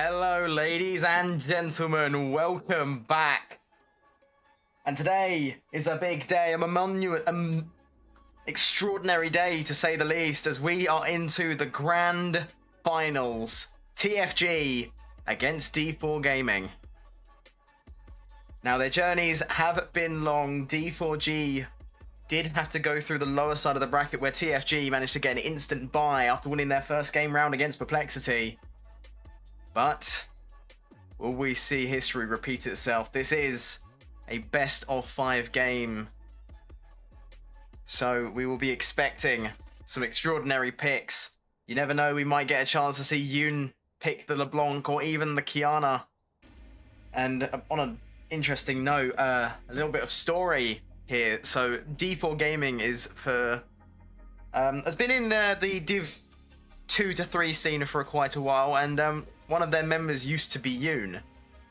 Hello, ladies and gentlemen, welcome back. And today is a big day, extraordinary day to say the least, as we are into the grand finals. TFG against D4 Gaming. Now, their journeys have been long. D4G did have to go through the lower side of the bracket, where TFG managed to get an instant bye after winning their first game round against Perplexity. But will we see history repeat itself? This is a best of 5 game. So we will be expecting some extraordinary picks. You never know, we might get a chance to see Yoon pick the LeBlanc or even the Kiana. And on an interesting note, a little bit of story here. So D4 Gaming is has been in the Div 2 to 3 scene for quite a while, and one of their members used to be Yoon.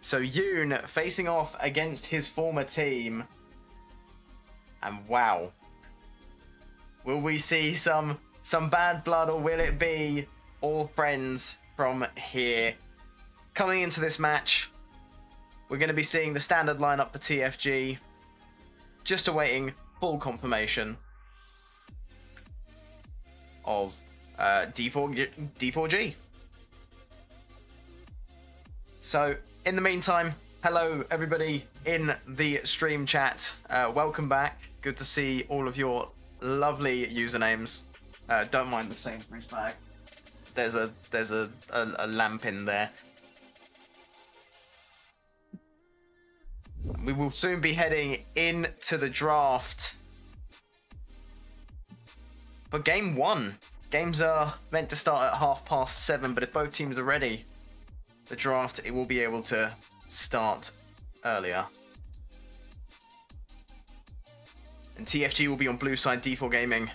So Yoon facing off against his former team, and wow, will we see some bad blood, or will it be all friends from here? Coming into this match, we're going to be seeing the standard lineup for TFG, just awaiting full confirmation of D4G. So, in the meantime, hello everybody in the stream chat. Welcome back. Good to see all of your lovely usernames. Don't mind the Sainsbury's bag. There's a lamp in there. We will soon be heading into the draft. But game 1. Games are meant to start at 7:30, but if both teams are ready, the draft, it will be able to start earlier. And TFG will be on blue side, D4 Gaming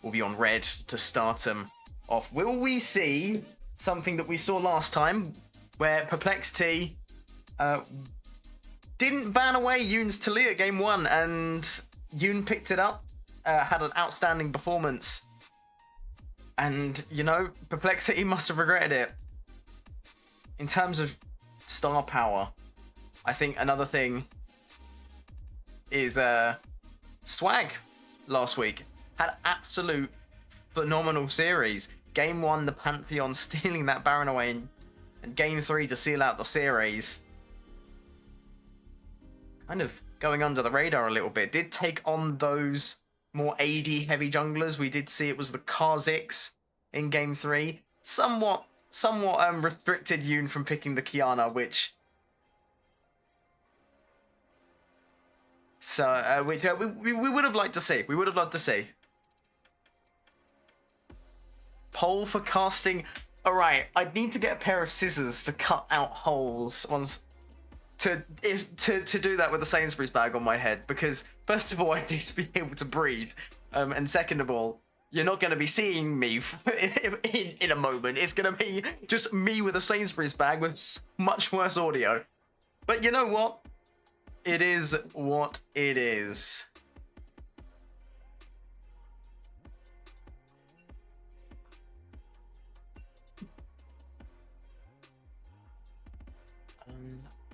will be on red to start them off. Will we see something that we saw last time, where Perplexity didn't ban away Yoon's Talia at game 1, and Yoon picked it up, had an outstanding performance, and, you know, Perplexity must have regretted it. In terms of star power, I think another thing is Swag last week had absolute phenomenal series. Game 1, the Pantheon stealing that Baron away, and game 3 to seal out the series. Kind of going under the radar a little bit. Did take on those more AD heavy junglers. We did see it was the Kha'Zix in game 3. Somewhat restricted Yoon from picking the Kiana, which we would have liked to see. We would have loved to see. Poll for casting. All right, I'd need to get a pair of scissors to cut out holes once. To do that with a Sainsbury's bag on my head, because first of all, I need to be able to breathe, and second of all, you're not going to be seeing me in a moment. It's going to be just me with a Sainsbury's bag with much worse audio. But you know what? It is what it is.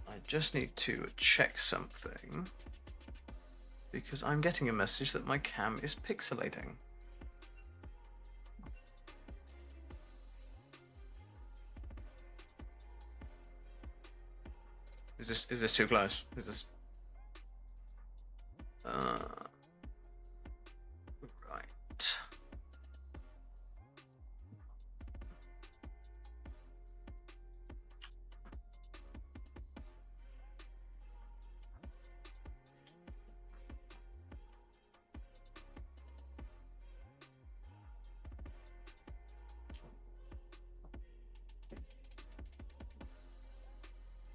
I just need to check something, because I'm getting a message that my cam is pixelating. Is this too close? Is this right?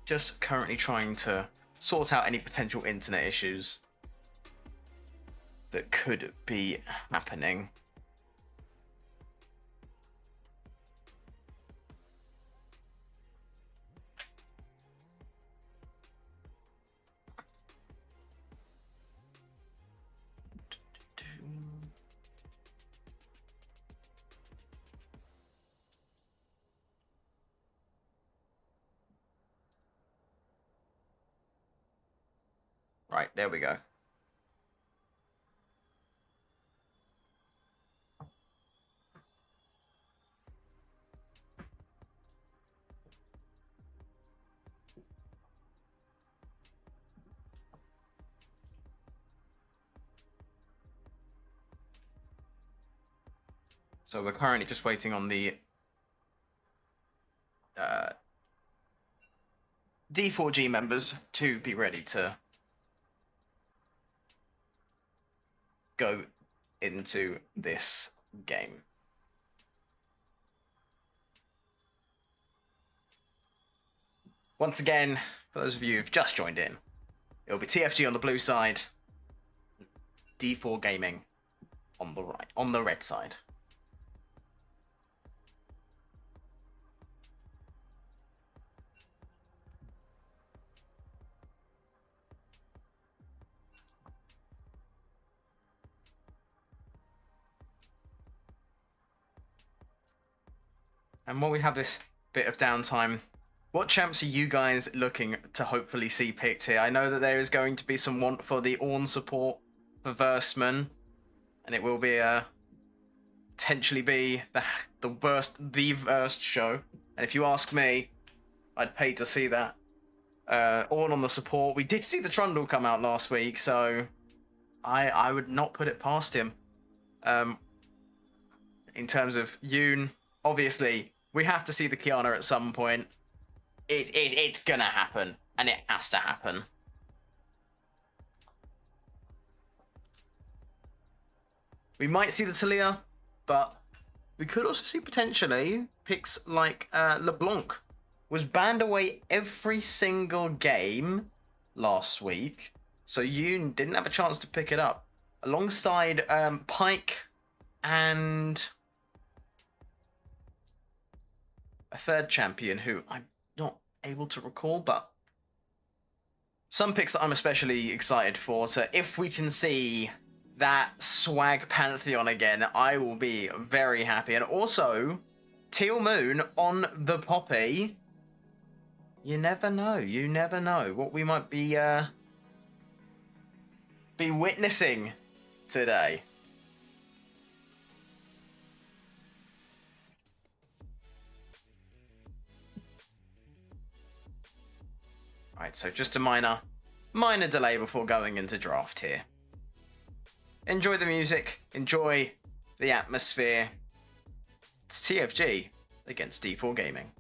Just currently trying to sort out any potential internet issues that could be happening. Right, there we go. So we're currently just waiting on the D4G members to be ready to go into this game. Once again, for those of you who've just joined in, it'll be TFG on the blue side, D4 Gaming on the right, on the red side. And while we have this bit of downtime, what champs are you guys looking to hopefully see picked here? I know that there is going to be some want for the Ornn support for Versman, and it will be potentially be the worst show. And if you ask me, I'd pay to see that. Ornn on the support. We did see the Trundle come out last week, so I would not put it past him. In terms of Yoon, obviously we have to see the Kiana at some point. It's gonna happen, and it has to happen. We might see the Talia, but we could also see potentially picks like LeBlanc was banned away every single game last week, so Yoon didn't have a chance to pick it up. Alongside Pike and a third champion who I'm not able to recall, but some picks that I'm especially excited for. So if we can see that swag Pantheon again, I will be very happy. And also, Teal Moon on the Poppy. You never know. You never know what we might be witnessing today. Right, so just a minor delay before going into draft here. Enjoy the music, enjoy the atmosphere. It's TFG against D4 Gaming.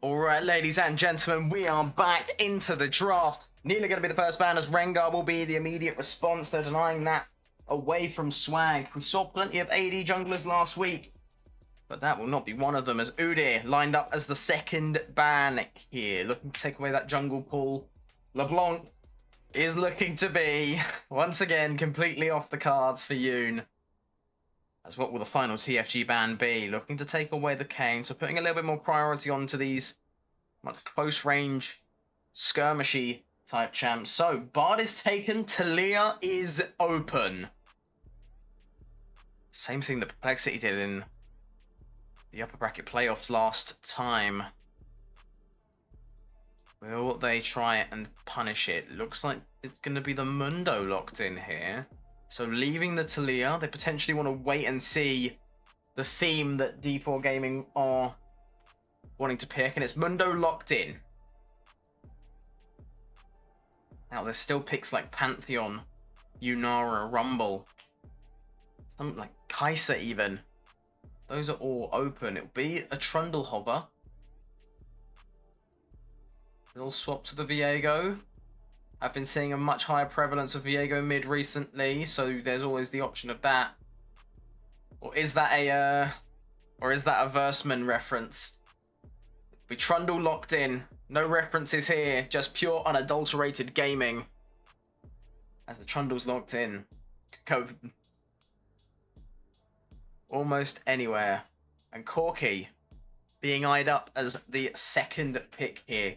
All right, ladies and gentlemen, we are back into the draft. Nearly going to be the first ban, as Rengar will be the immediate response. They're denying that away from Swag. We saw plenty of AD junglers last week, but that will not be one of them, as Udyr lined up as the second ban here, looking to take away that jungle pull. LeBlanc is looking to be, once again, completely off the cards for Yoon. As what will the final TFG ban be? Looking to take away the Kayn, so putting a little bit more priority onto these much close range, skirmishy type champs. So, Bard is taken, Talia is open. Same thing that Perplexity did in the upper bracket playoffs last time. Will they try and punish it? Looks like it's going to be the Mundo locked in here. So leaving the Talia, they potentially want to wait and see the theme that D4 Gaming are wanting to pick, and it's Mundo locked in. Now there's still picks like Pantheon, Yunara, Rumble, something like Kai'Sa even. Those are all open. It'll be a Trundle hover. Little swap to the Viego. I've been seeing a much higher prevalence of Viego mid recently, so there's always the option of that. Or is that a Versman reference? We Trundle locked in. No references here, just pure unadulterated gaming. As the Trundle's locked in. Go almost anywhere. And Corki being eyed up as the second pick here.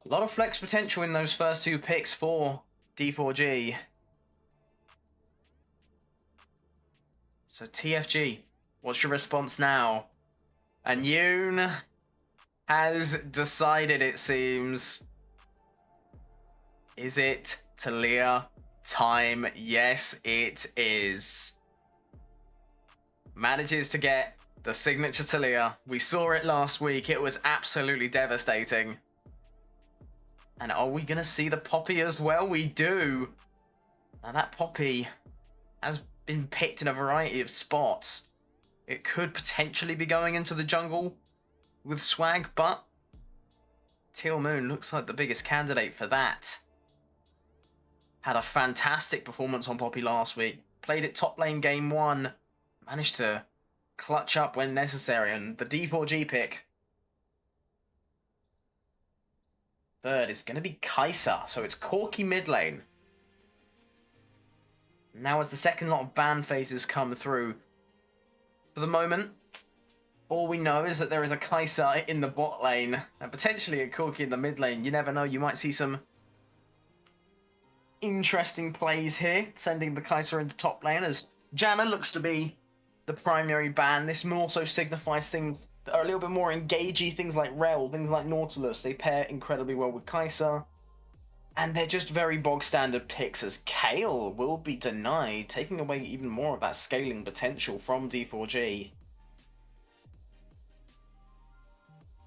A lot of flex potential in those first two picks for D4G. So TFG, what's your response now? And Yoon has decided, it seems. Is it Talia time? Yes, it is. Manages to get the signature Talia. We saw it last week. It was absolutely devastating. And are we going to see the Poppy as well? We do. Now that Poppy has been picked in a variety of spots. It could potentially be going into the jungle with Swag, but Teal Moon looks like the biggest candidate for that. Had a fantastic performance on Poppy last week. Played it top lane game 1. Managed to clutch up when necessary. And the D4G pick, third, is going to be Kai'Sa. So it's Corki mid lane. Now as the second lot of ban phases come through, for the moment, all we know is that there is a Kai'Sa in the bot lane and potentially a Corki in the mid lane. You never know, you might see some interesting plays here, sending the Kai'Sa into top lane, as Janna looks to be the primary ban. This more so signifies things that are a little bit more engagey, things like Rel, things like Nautilus. They pair incredibly well with Kai'Sa. And they're just very bog standard picks, as Kale will be denied, taking away even more of that scaling potential from D4G.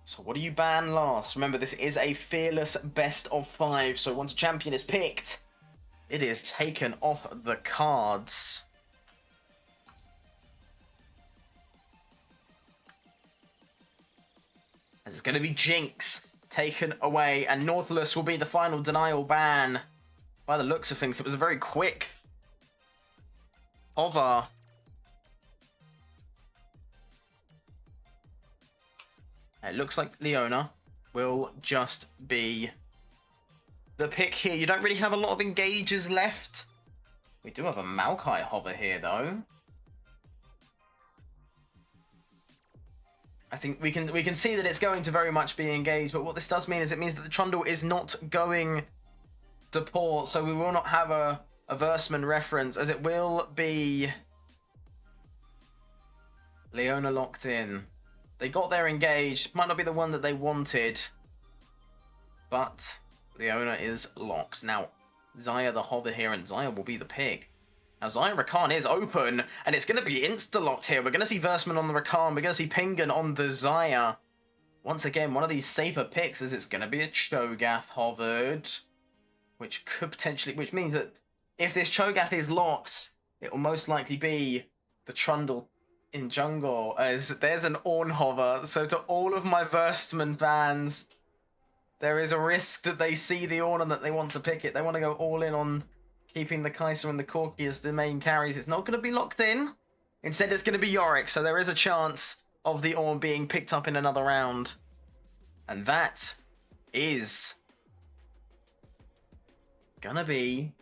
So what do you ban last? Remember, this is a fearless best of 5, so once a champion is picked, it is taken off the cards. As it's going to be Jinx taken away, and Nautilus will be the final denial ban. By the looks of things, it was a very quick hover. It looks like Leona will just be the pick here. You don't really have a lot of engagers left. We do have a Maokai hover here, though. I think we can see that it's going to very much be engaged, but what this does mean is it means that the Trundle is not going to port, so we will not have a Versman reference, as it will be Leona locked in. They got there engaged. Might not be the one that they wanted, but Leona is locked. Now, Xayah the hover here, and Xayah will be the pick. Now, Xayah Rakan is open, and it's going to be insta-locked here. We're going to see Versman on the Rakan. We're going to see Pingan on the Xayah. Once again, one of these safer picks, as it's going to be a Cho'Gath hovered, which means that if this Cho'Gath is locked, it will most likely be the Trundle in jungle. As there's an Ornhover, so to all of my Verstman fans, there is a risk that they see the Orn and that they want to pick it. They want to go all in on keeping the Kai'Sa and the Corki as the main carries. It's not going to be locked in. Instead, it's going to be Yorick, so there is a chance of the Orn being picked up in another round. And that is gonna be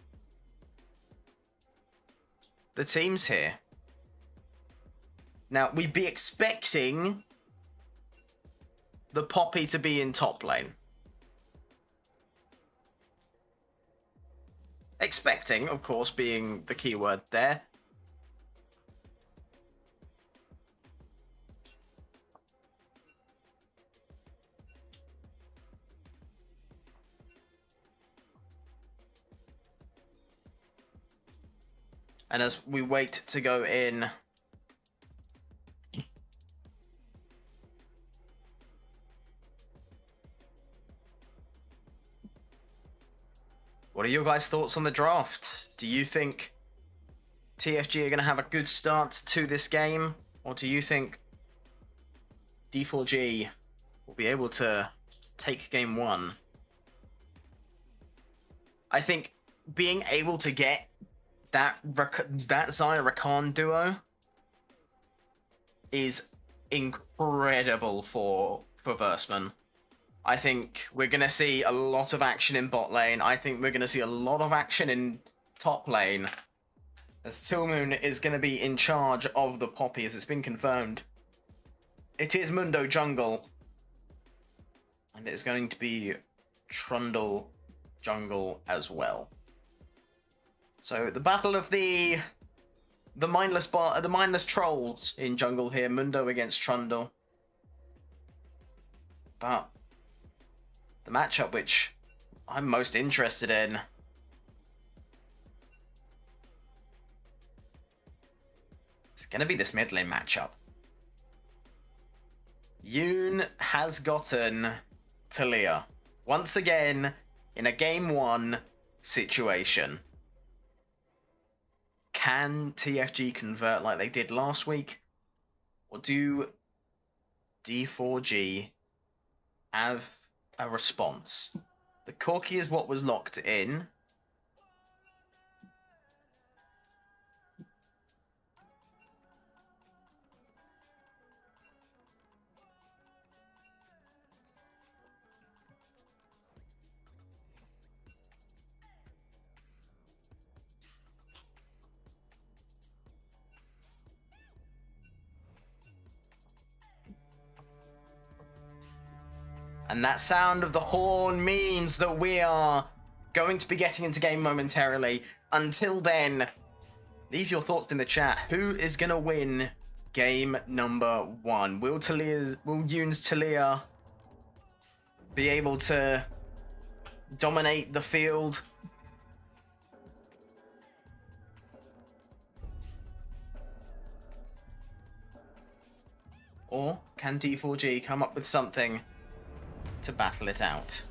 the teams here. Now, we'd be expecting the Poppy to be in top lane. Expecting, of course, being the keyword there. And as we wait to go in, what are your guys' thoughts on the draft? Do you think TFG are going to have a good start to this game? Or do you think D4G will be able to take game one? I think being able to get that Xayah Rakan duo is incredible for Verstman. I think we're going to see a lot of action in bot lane. I think we're going to see a lot of action in top lane, as Tilmoon is going to be in charge of the Poppy, as it's been confirmed. It is Mundo jungle, and it's going to be Trundle jungle as well. So the battle of the mindless trolls in jungle here, Mundo against Trundle. But the matchup which I'm most interested in is going to be this mid lane matchup. Yoon has gotten Taliyah once again in a game one situation. Can TFG convert like they did last week? Or do D4G have a response? The Corki is what was locked in. And that sound of the horn means that we are going to be getting into game momentarily. Until then, leave your thoughts in the chat. Who is going to win game number one? Will Yoon's Taliyah be able to dominate the field? Or can D4G come up with something to battle it out?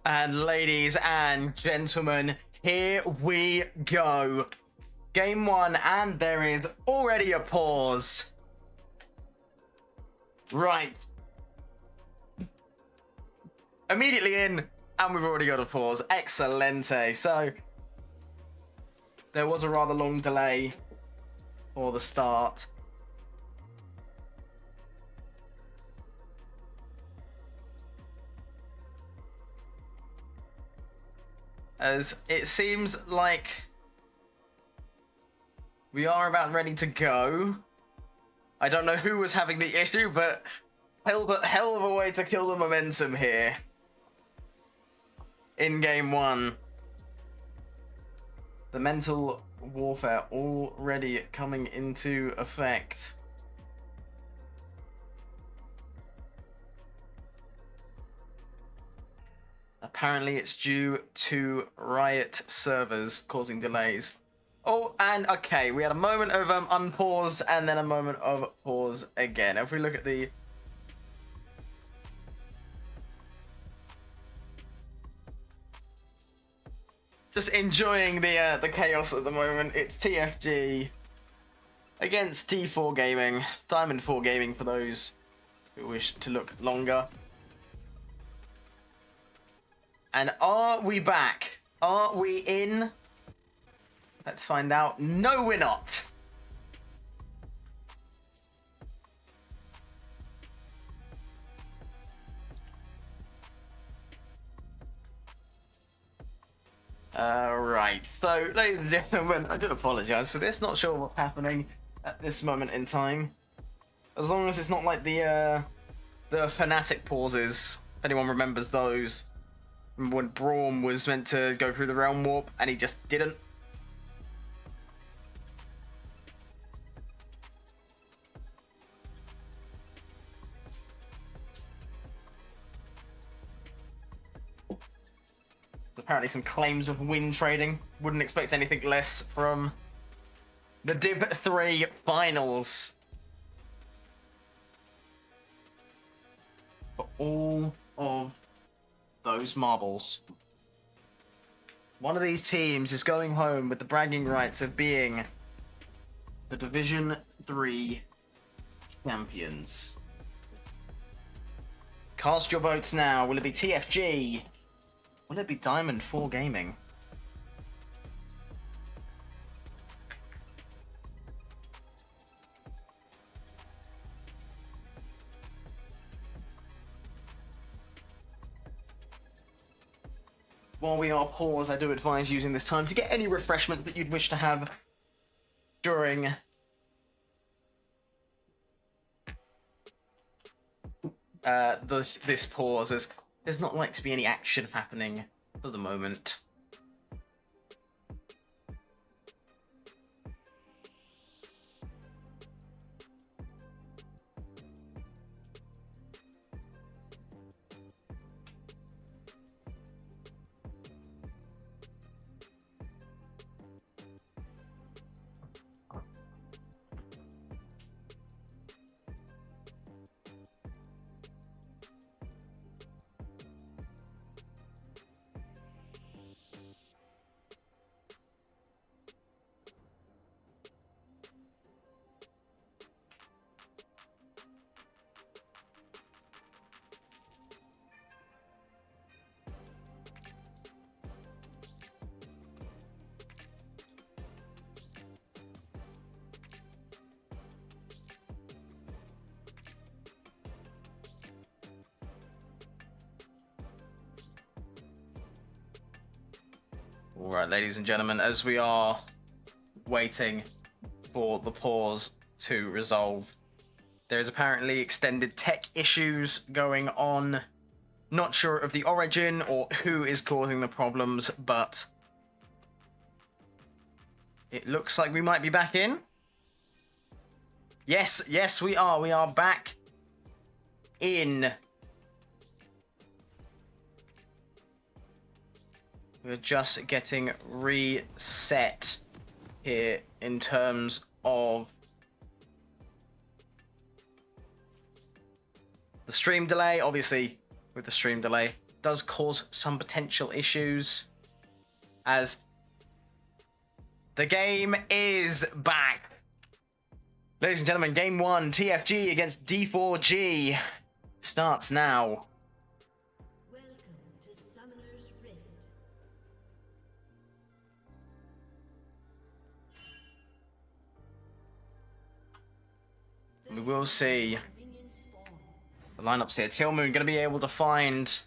And ladies and gentlemen, here we go. Game 1, and there is already a pause. Right. Immediately in, and we've already got a pause. Excelente. So, there was a rather long delay for the start. As it seems like we are about ready to go. I don't know who was having the issue, but hell of a way to kill the momentum here in game 1. The mental warfare already coming into effect. Apparently it's due to Riot servers causing delays. Oh, and okay, we had a moment of unpause and then a moment of pause again. If we look at the... Just enjoying the chaos at the moment. It's TFG against T4 Gaming. Diamond 4 Gaming for those who wish to look longer. And are we back? Are we in? Let's find out. No, we're not. Right. So, ladies and gentlemen, I do apologize for this. Not sure what's happening at this moment in time. As long as it's not like the Fnatic pauses. If anyone remembers those. Remember when Braum was meant to go through the Realm Warp and he just didn't? There's apparently some claims of win trading. Wouldn't expect anything less from the Div 3 finals. For all of those marbles. One of these teams is going home with the bragging rights of being the Division 3 champions. Cast your votes now. Will it be TFG? Will it be Diamond 4 Gaming? While we are paused, I do advise using this time to get any refreshment that you'd wish to have during this pause, as there's not like to be any action happening for the moment. All right, ladies and gentlemen, as we are waiting for the pause to resolve, there's apparently extended tech issues going on. Not sure of the origin or who is causing the problems, but it looks like we might be back in. Yes, we are. We are back in. We're just getting reset here in terms of the stream delay. Obviously, with the stream delay, does cause some potential issues, as the game is back. Ladies and gentlemen, game 1, TFG against D4G, starts now. Welcome to Summoner's Rift. We will see Minion spawn. the lineups here. Teal Moon going to be able to find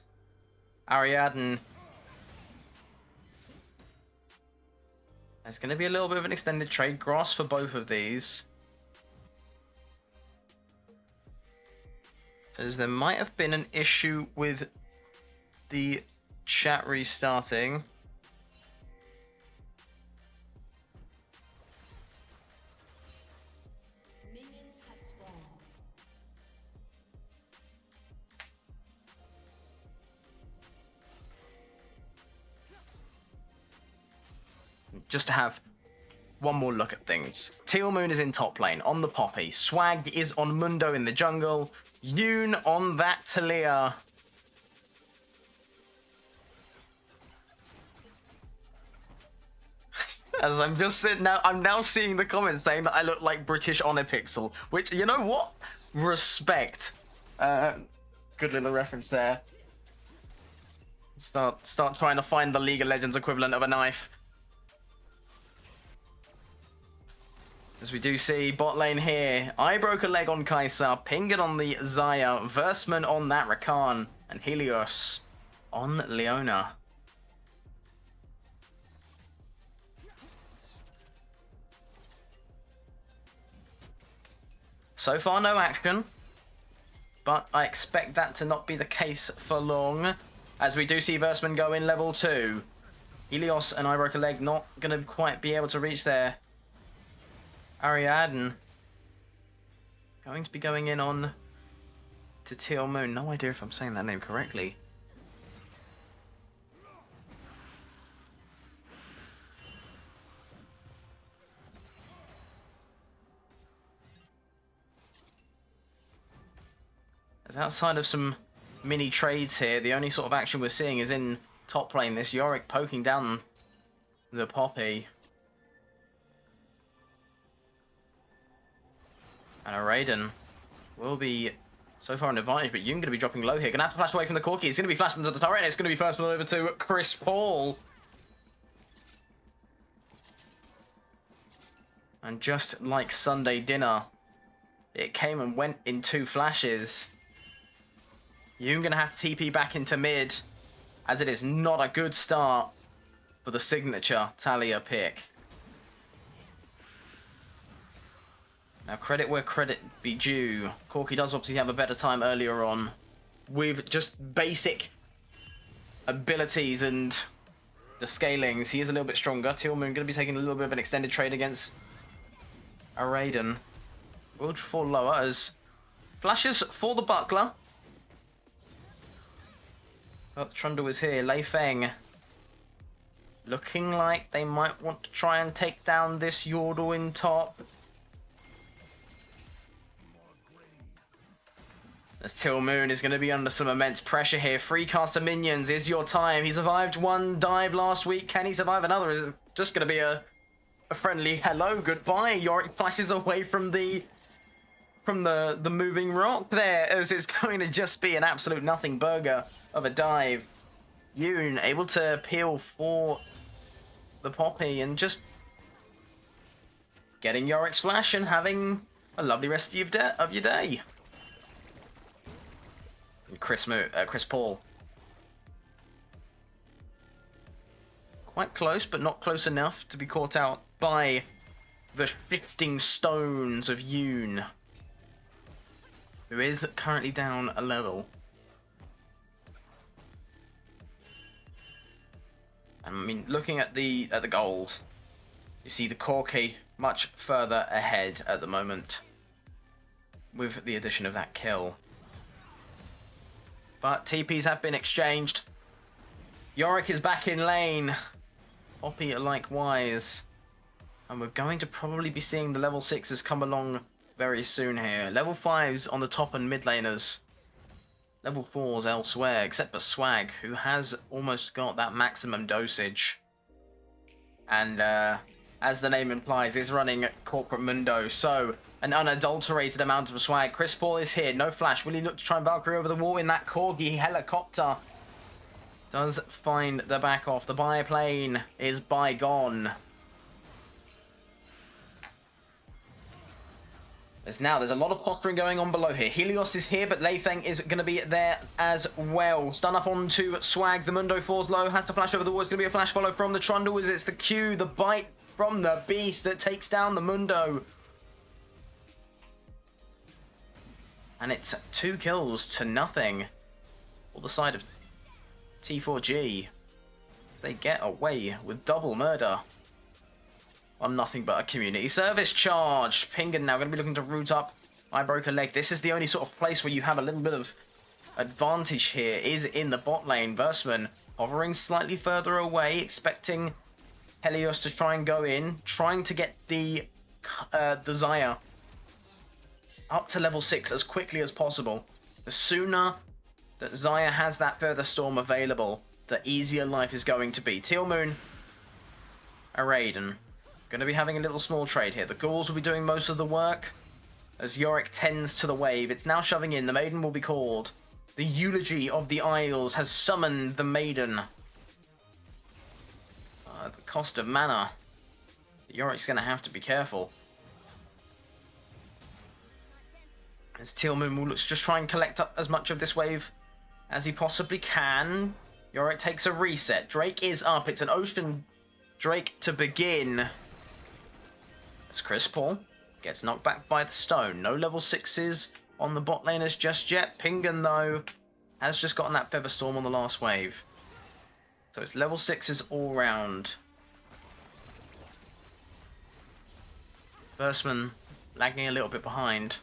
Ariadne. There's going to be a little bit of an extended trade. Grass for both of these, as there might have been an issue with the chat restarting. Minions have spawned. Just to have one more look at things. Teal Moon is in top lane on the Poppy. Swag is on Mundo in the jungle. Yoon on that Talia. As I'm just sitting now, I'm now seeing the comments saying that I look like British Onipixel, which, you know what? Respect. Good little reference there. Start trying to find the League of Legends equivalent of a knife. As we do see bot lane here, I broke a leg on Kai'Sa, Pinged on the Xayah, Versman on that Rakan, and Helios on Leona. So far, no action, but I expect that to not be the case for long, as we do see Versman go in level 2. Helios and I broke a leg not going to quite be able to reach there. Ariadne going to be going in on to Teal Moon. No idea if I'm saying that name correctly. As outside of some mini trades here, the only sort of action we're seeing is in top lane. This Yorick poking down the Poppy. And a Raiden will be so far an advantage, but Yoon going to be dropping low here. Going to have to flash away from the Corki. It's going to be flashed into the turret, and it's going to be first one over to Chris Paul. And just like Sunday dinner, it came and went in 2 flashes. Yoon going to have to TP back into mid, as it is not a good start for the signature Talia pick. Now, credit where credit be due. Corki does obviously have a better time earlier on with just basic abilities and the scalings. He is a little bit stronger. Teal Moon going to be taking a little bit of an extended trade against a Raiden. Will fall lower as flashes for the Buckler. But Trundle is here. Lei Feng looking like they might want to try and take down this Yordle in top. As Teal Moon is going to be under some immense pressure here. Free caster minions is your time. He survived one dive last week. Can he survive another? Is it just going to be a friendly hello, goodbye? Yorick flashes away from the moving rock there, as it's going to just be an absolute nothing burger of a dive. Yoon able to peel for the Poppy and just getting Yorick's flash and having a lovely rest of your day. Chris Paul. Quite close, but not close enough to be caught out by the shifting stones of Yoon, who is currently down a level. I mean, looking at the gold, you see the Corki much further ahead at the moment with the addition of that kill. But TPs have been exchanged. Yorick is back in lane. Poppy likewise. And we're going to probably be seeing the level 6s come along very soon here. Level 5s on the top and mid laners. level 4s elsewhere, except for Swag, who has almost got that maximum dosage. And as the name implies, is running Corporate Mundo, so an unadulterated amount of swag. Chris Paul is here, no flash. Will he look to try and Valkyrie over the wall in that Corgi helicopter? Does find the back off. The biplane is bygone. There's a lot of posturing going on below here. Helios is here, but Lei Feng is going to be there as well. Stun up onto Swag. The Mundo falls low. Has to flash over the wall. It's going to be a flash follow from the Trundle. It's the Q, the bite from the Beast that takes down the Mundo. And it's 2 kills to nothing. On the side of T4G. They get away with double murder. On nothing but a community service charge. Pingan now going to be looking to root up. I broke a leg. This is the only sort of place where you have a little bit of advantage here, is in the bot lane. Versman hovering slightly further away, expecting Helios to try and go in, trying to get the Xayah up to level 6 as quickly as possible. The sooner that Xayah has that further storm available, the easier life is going to be. Teal Moon, a Raiden. Going to be having a little small trade here. The Ghouls will be doing most of the work as Yorick tends to the wave. It's now shoving in. The Maiden will be called. The Eulogy of the Isles has summoned the Maiden. At the cost of mana. Yorick's going to have to be careful. As Teal Moon will just try and collect up as much of this wave as he possibly can. Yorick takes a reset. Drake is up. It's an Ocean Drake to begin. As Chris Paul gets knocked back by the stone. No level 6s on the bot laners just yet. Pingan, though, has just gotten that Feather Storm on the last wave. So it's level 6s all round. Versman lagging a little bit behind.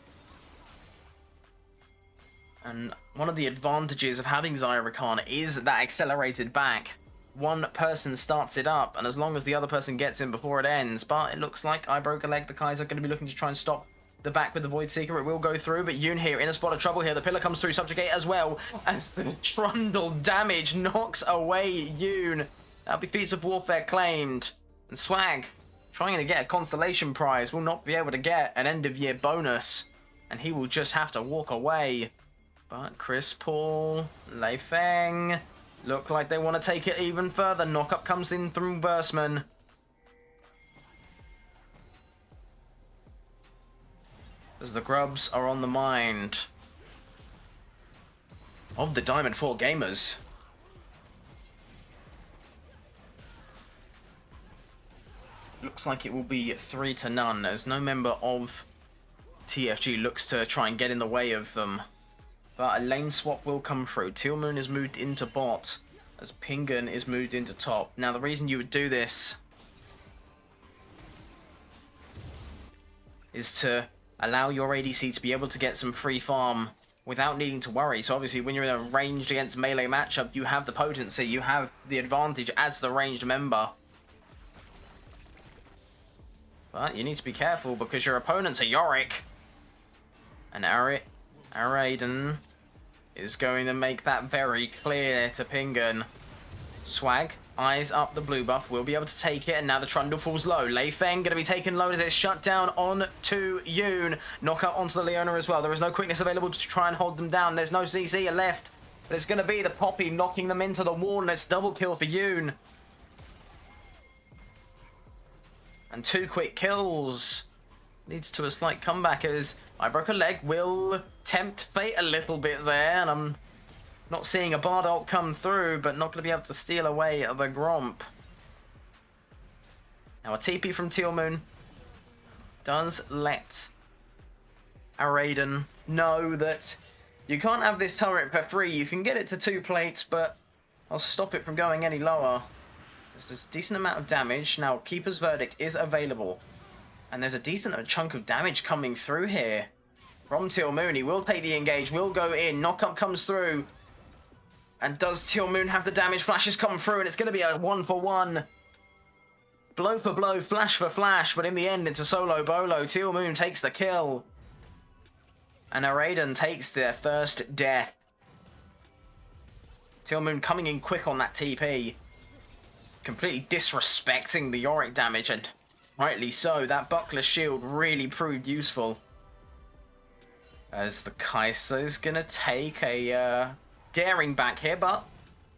And one of the advantages of having Xayah Rakan is that accelerated back. One person starts it up, and as long as the other person gets in before it ends. But it looks like I broke a leg. The Kaiser are going to be looking to try and stop the back with the Void Seeker. It will go through, but Yoon here in a spot of trouble here. The pillar comes through, subjugate as well, as the Trundle damage knocks away Yoon. That'll be Feats of Warfare claimed. And Swag, trying to get a Constellation prize, will not be able to get an end-of-year bonus. And he will just have to walk away. But Chris Paul, Lei Feng look like they want to take it even further. Knockup comes in through Versman. As the grubs are on the mind of the Diamond 4 gamers. Looks like it will be 3-0 as no member of TFG looks to try and get in the way of them. But a lane swap will come through. Teal Moon is moved into bot as Pingan is moved into top. Now the reason you would do this is to allow your ADC to be able to get some free farm without needing to worry. So obviously when you're in a ranged against melee matchup, you have the potency, you have the advantage as the ranged member. But you need to be careful because your opponent's a Yorick. And Raiden is going to make that very clear to Pingan. Swag, eyes up the blue buff, will be able to take it, and now the Trundle falls low. Lei Feng going to be taken low as it's shut down on to Yoon. Knockout onto the Leona as well. There is no quickness available to try and hold them down. There's no CC left, but it's going to be the Poppy knocking them into the wall, and it's double kill for Yoon. And 2 quick kills. Leads to a slight comeback as I broke a leg will tempt fate a little bit there, and I'm not seeing a Bard ult come through, but not going to be able to steal away the Gromp. Now a TP from Teal Moon does let a Raiden know that you can't have this turret for free. You can get it to 2 plates, but I'll stop it from going any lower. There's a decent amount of damage. Now Keeper's Verdict is available. And there's a decent chunk of damage coming through here from Teal Moon. He will take the engage, will go in. Knockup comes through. And does Teal Moon have the damage? Flashes come through, and it's going to be a 1-for-1. Blow for blow, flash for flash, but in the end, it's a solo bolo. Teal Moon takes the kill. And Raiden takes their first death. Teal Moon coming in quick on that TP. Completely disrespecting the Yorick damage, and rightly so. That Buckler shield really proved useful. As the Kai'Sa is going to take a daring back here, but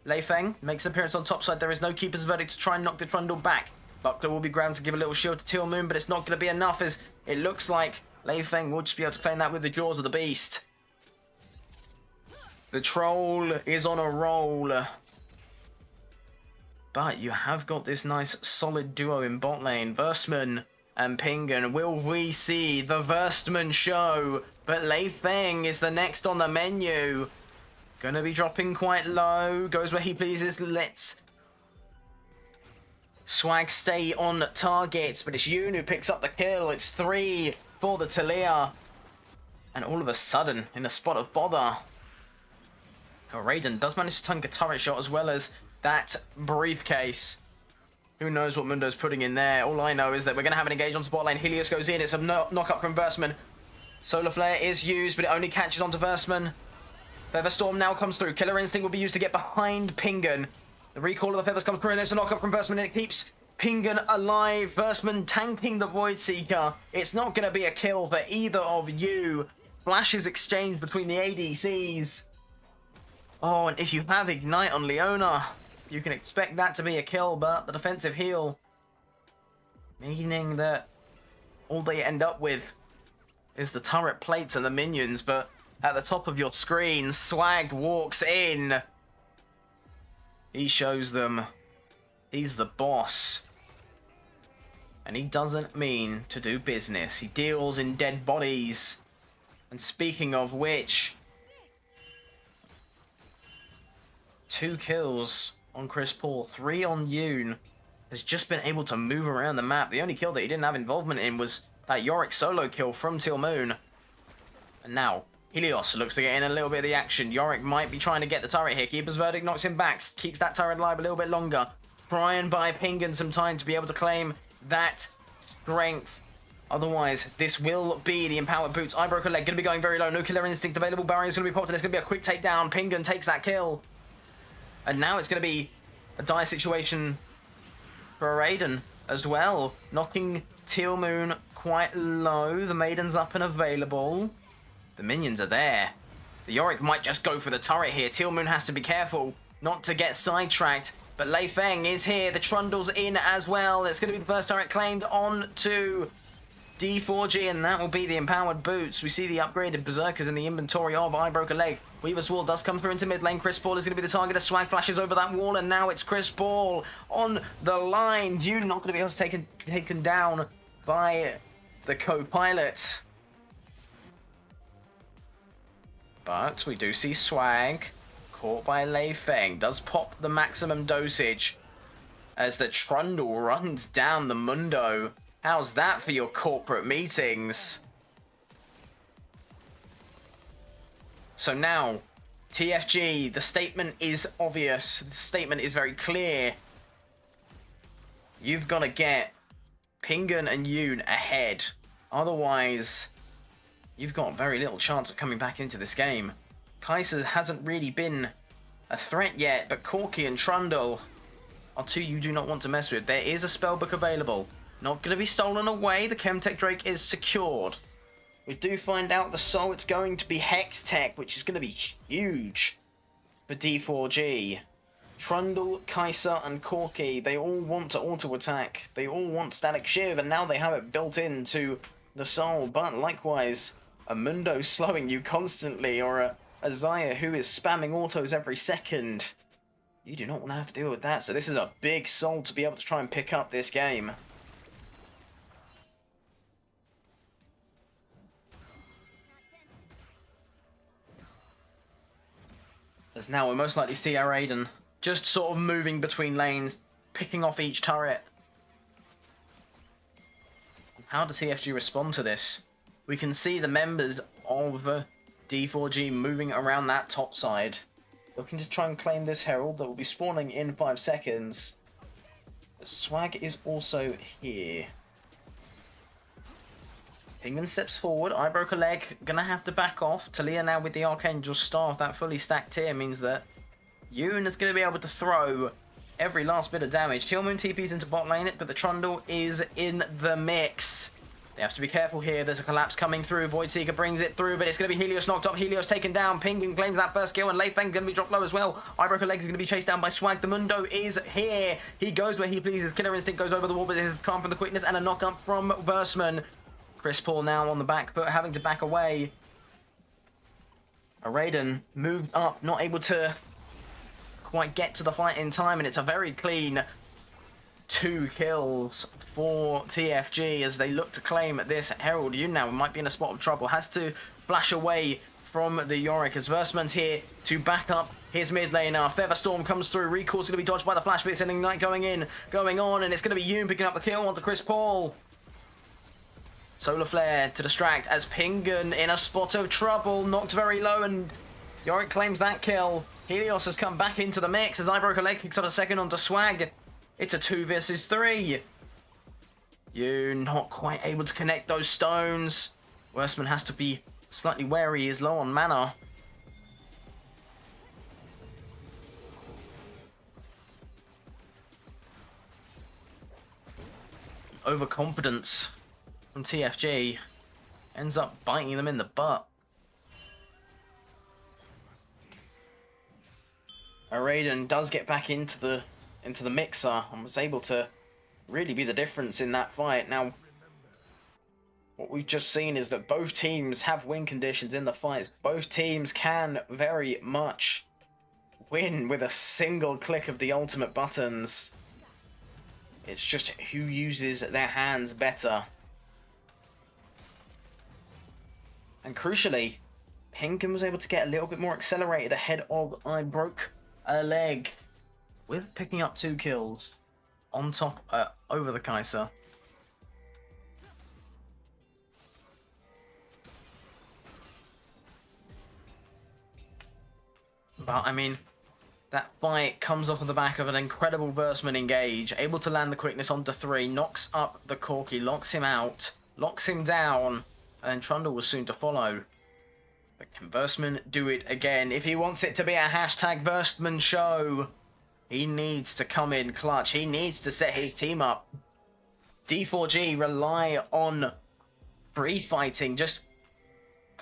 Lei Feng makes an appearance on top side. There is no Keeper's Verdict to try and knock the Trundle back. Buckler will be grabbed to give a little shield to Teal Moon, but it's not going to be enough, as it looks like Lei Feng will just be able to claim that with the Jaws of the Beast. The Troll is on a roll. But you have got this nice solid duo in bot lane. Verstman and Pingan. Will we see the Verstman show? But Lei Feng is the next on the menu. Gonna be dropping quite low. Goes where he pleases. Let's Swag stay on target. But it's Yoon who picks up the kill. It's 3 for the Talia. And all of a sudden, in a spot of bother, Raiden does manage to tank a turret shot as well as that briefcase. Who knows what Mundo's putting in there. All I know is that we're going to have an engage on spot lane. Helios goes in. It's a knock-up from Verstman. Solar Flare is used, but it only catches onto Verstman. Featherstorm now comes through. Killer Instinct will be used to get behind Pingan. The recall of the Feathers comes through, and it's a knock-up from Verstman, and it keeps Pingan alive. Verstman tanking the Void Seeker. It's not going to be a kill for either of you. Flashes exchanged between the ADCs. Oh, and if you have Ignite on Leona, you can expect that to be a kill, but the defensive heal, meaning that all they end up with is the turret plates and the minions. But at the top of your screen, Swag walks in. He shows them he's the boss. And he doesn't mean to do business. He deals in dead bodies. And speaking of which, 2 kills on Chris Paul, 3 on Yoon. Has just been able to move around the map. The only kill that he didn't have involvement in was that Yorick solo kill from Teal Moon. And now, Helios looks to get in a little bit of the action. Yorick might be trying to get the turret here. Keeper's Verdict knocks him back, keeps that turret alive a little bit longer. Try and buy Pingan some time to be able to claim that strength. Otherwise, this will be the Empowered Boots. I broke a leg, going to be going very low. No Killer Instinct available. Barrier's going to be popped, and it's going to be a quick takedown. Pingan takes that kill. And now it's going to be a dire situation for Raiden as well. Knocking Teal Moon quite low. The Maiden's up and available. The minions are there. The Yorick might just go for the turret here. Teal Moon has to be careful not to get sidetracked. But Lei Feng is here. The Trundle's in as well. It's going to be the first turret claimed on to D4G, and that will be the Empowered Boots. We see the upgraded Berserkers in the inventory of I Broke a Leg. Weaver's Wall does come through into mid lane. Chris Paul is going to be the target. A Swag flashes over that wall, and now it's Chris Paul on the line. You're not going to be able to taken down by the co-pilot. But we do see Swag caught by Lei Feng. Does pop the maximum dosage as the Trundle runs down the Mundo. How's that for your corporate meetings? So now, TFG, the statement is obvious. The statement is very clear. You've got to get Pingan and Yoon ahead. Otherwise, you've got very little chance of coming back into this game. Kai'Sa hasn't really been a threat yet, but Corki and Trundle are 2 you do not want to mess with. There is a spellbook available. Not going to be stolen away. The Chemtech Drake is secured. We do find out the soul. It's going to be Hex Tech, which is going to be huge for D4G. Trundle, Kai'Sa, and Corki, they all want to auto-attack. They all want Static Shiv, and now they have it built into the soul. But likewise, a Mundo slowing you constantly, or a Xayah who is spamming autos every second. You do not want to have to deal with that. So this is a big soul to be able to try and pick up this game. As now we'll most likely see our Raiden just sort of moving between lanes, picking off each turret. How does TFG respond to this? We can see the members of D4G moving around that top side, looking to try and claim this Herald that will be spawning in 5 seconds. Swag is also here. Pingan steps forward. I Broke a Leg. Gonna have to back off. Talia now with the Archangel Staff. That fully stacked tier means that Yoon is going to be able to throw every last bit of damage. Teal'c TP's into bot lane, but the Trundle is in the mix. They have to be careful here. There's a collapse coming through. Voidseeker brings it through, but it's going to be Helios knocked up. Helios taken down. Penguin claims that first kill, and Leif Bang going to be dropped low as well. Eyebroker Legs is going to be chased down by Swag. The Mundo is here. He goes where he pleases. Killer Instinct goes over the wall, but it is calm from the quickness and a knock up from Versman. Chris Paul now on the back foot, having to back away. Raiden moved up, not able to quite get to the fight in time, and it's a very clean 2 kills for TFG as they look to claim this Herald. You now might be in a spot of trouble. Has to flash away from the Yorick as Versman's here to back up his mid laner. Featherstorm comes through. Recall's going to be dodged by the flash, but it's an Ignite going on, and it's going to be Yoon picking up the kill onto Chris Paul. Solar Flare to distract as Pingun in a spot of trouble, knocked very low, and Yorick claims that kill. Helios has come back into the mix as Eyebroker Leg picks up a second onto Swag. It's a 2 versus 3. You not quite able to connect those stones. Worstman has to be slightly wary. He's low on mana. Overconfidence from TFG ends up biting them in the butt. Raiden does get back into the mixer and was able to really be the difference in that fight. Now, what we've just seen is that both teams have win conditions in the fights. Both teams can very much win with a single click of the ultimate buttons. It's just who uses their hands better. And crucially, Pinkin was able to get a little bit more accelerated ahead of I Broke a Leg with picking up 2 kills on top over the Kai'Sa. But I mean, that fight comes off of the back of an incredible Versman engage, able to land the quickness onto 3, knocks up the Corki, locks him out, locks him down, and then Trundle was soon to follow. But can Versman do it again? If he wants it to be a hashtag Versman show, he needs to come in clutch. He needs to set his team up. D4G rely on free fighting, just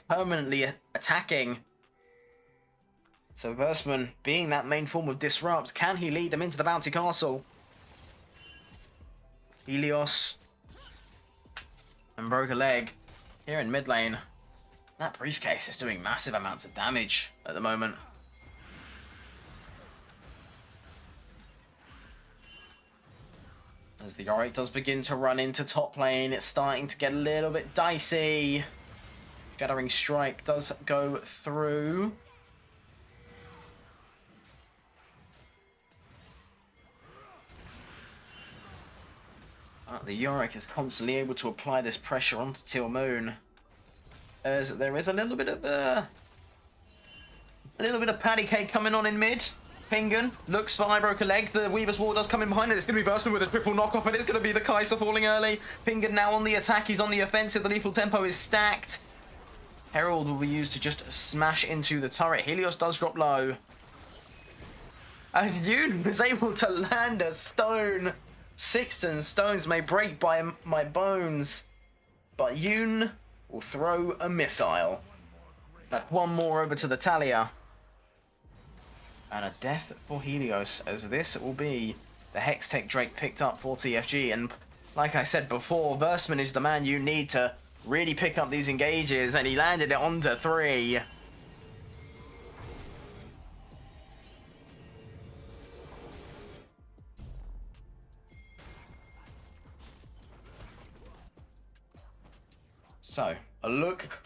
permanently attacking. So Versman, being that main form of disrupt, can he lead them into the Bounty Castle? Helios and Broke a Leg here in mid lane. That briefcase is doing massive amounts of damage at the moment. As the Yorick does begin to run into top lane, it's starting to get a little bit dicey. Shattering Strike does go through. The Yorick is constantly able to apply this pressure onto Teal'c, as there is a little bit of patty cake coming on in mid. Pingun looks for Eyebroker Leg. The Weaver's Wall does come in behind it. It's going to be Versman with a triple knock-off, and it's going to be the Kai'Sa falling early. Pingun now on the attack. He's on the offensive. The lethal tempo is stacked. Herald will be used to just smash into the turret. Helios does drop low. And Yoon was able to land a stone. 6 stones may break by my bones, but Yoon will throw a missile. That's 1 more over to the Talia. And a death for Helios, as this will be the Hextech Drake picked up for TFG. And like I said before, Versman is the man you need to really pick up these engages, and he landed it onto 3. So, a look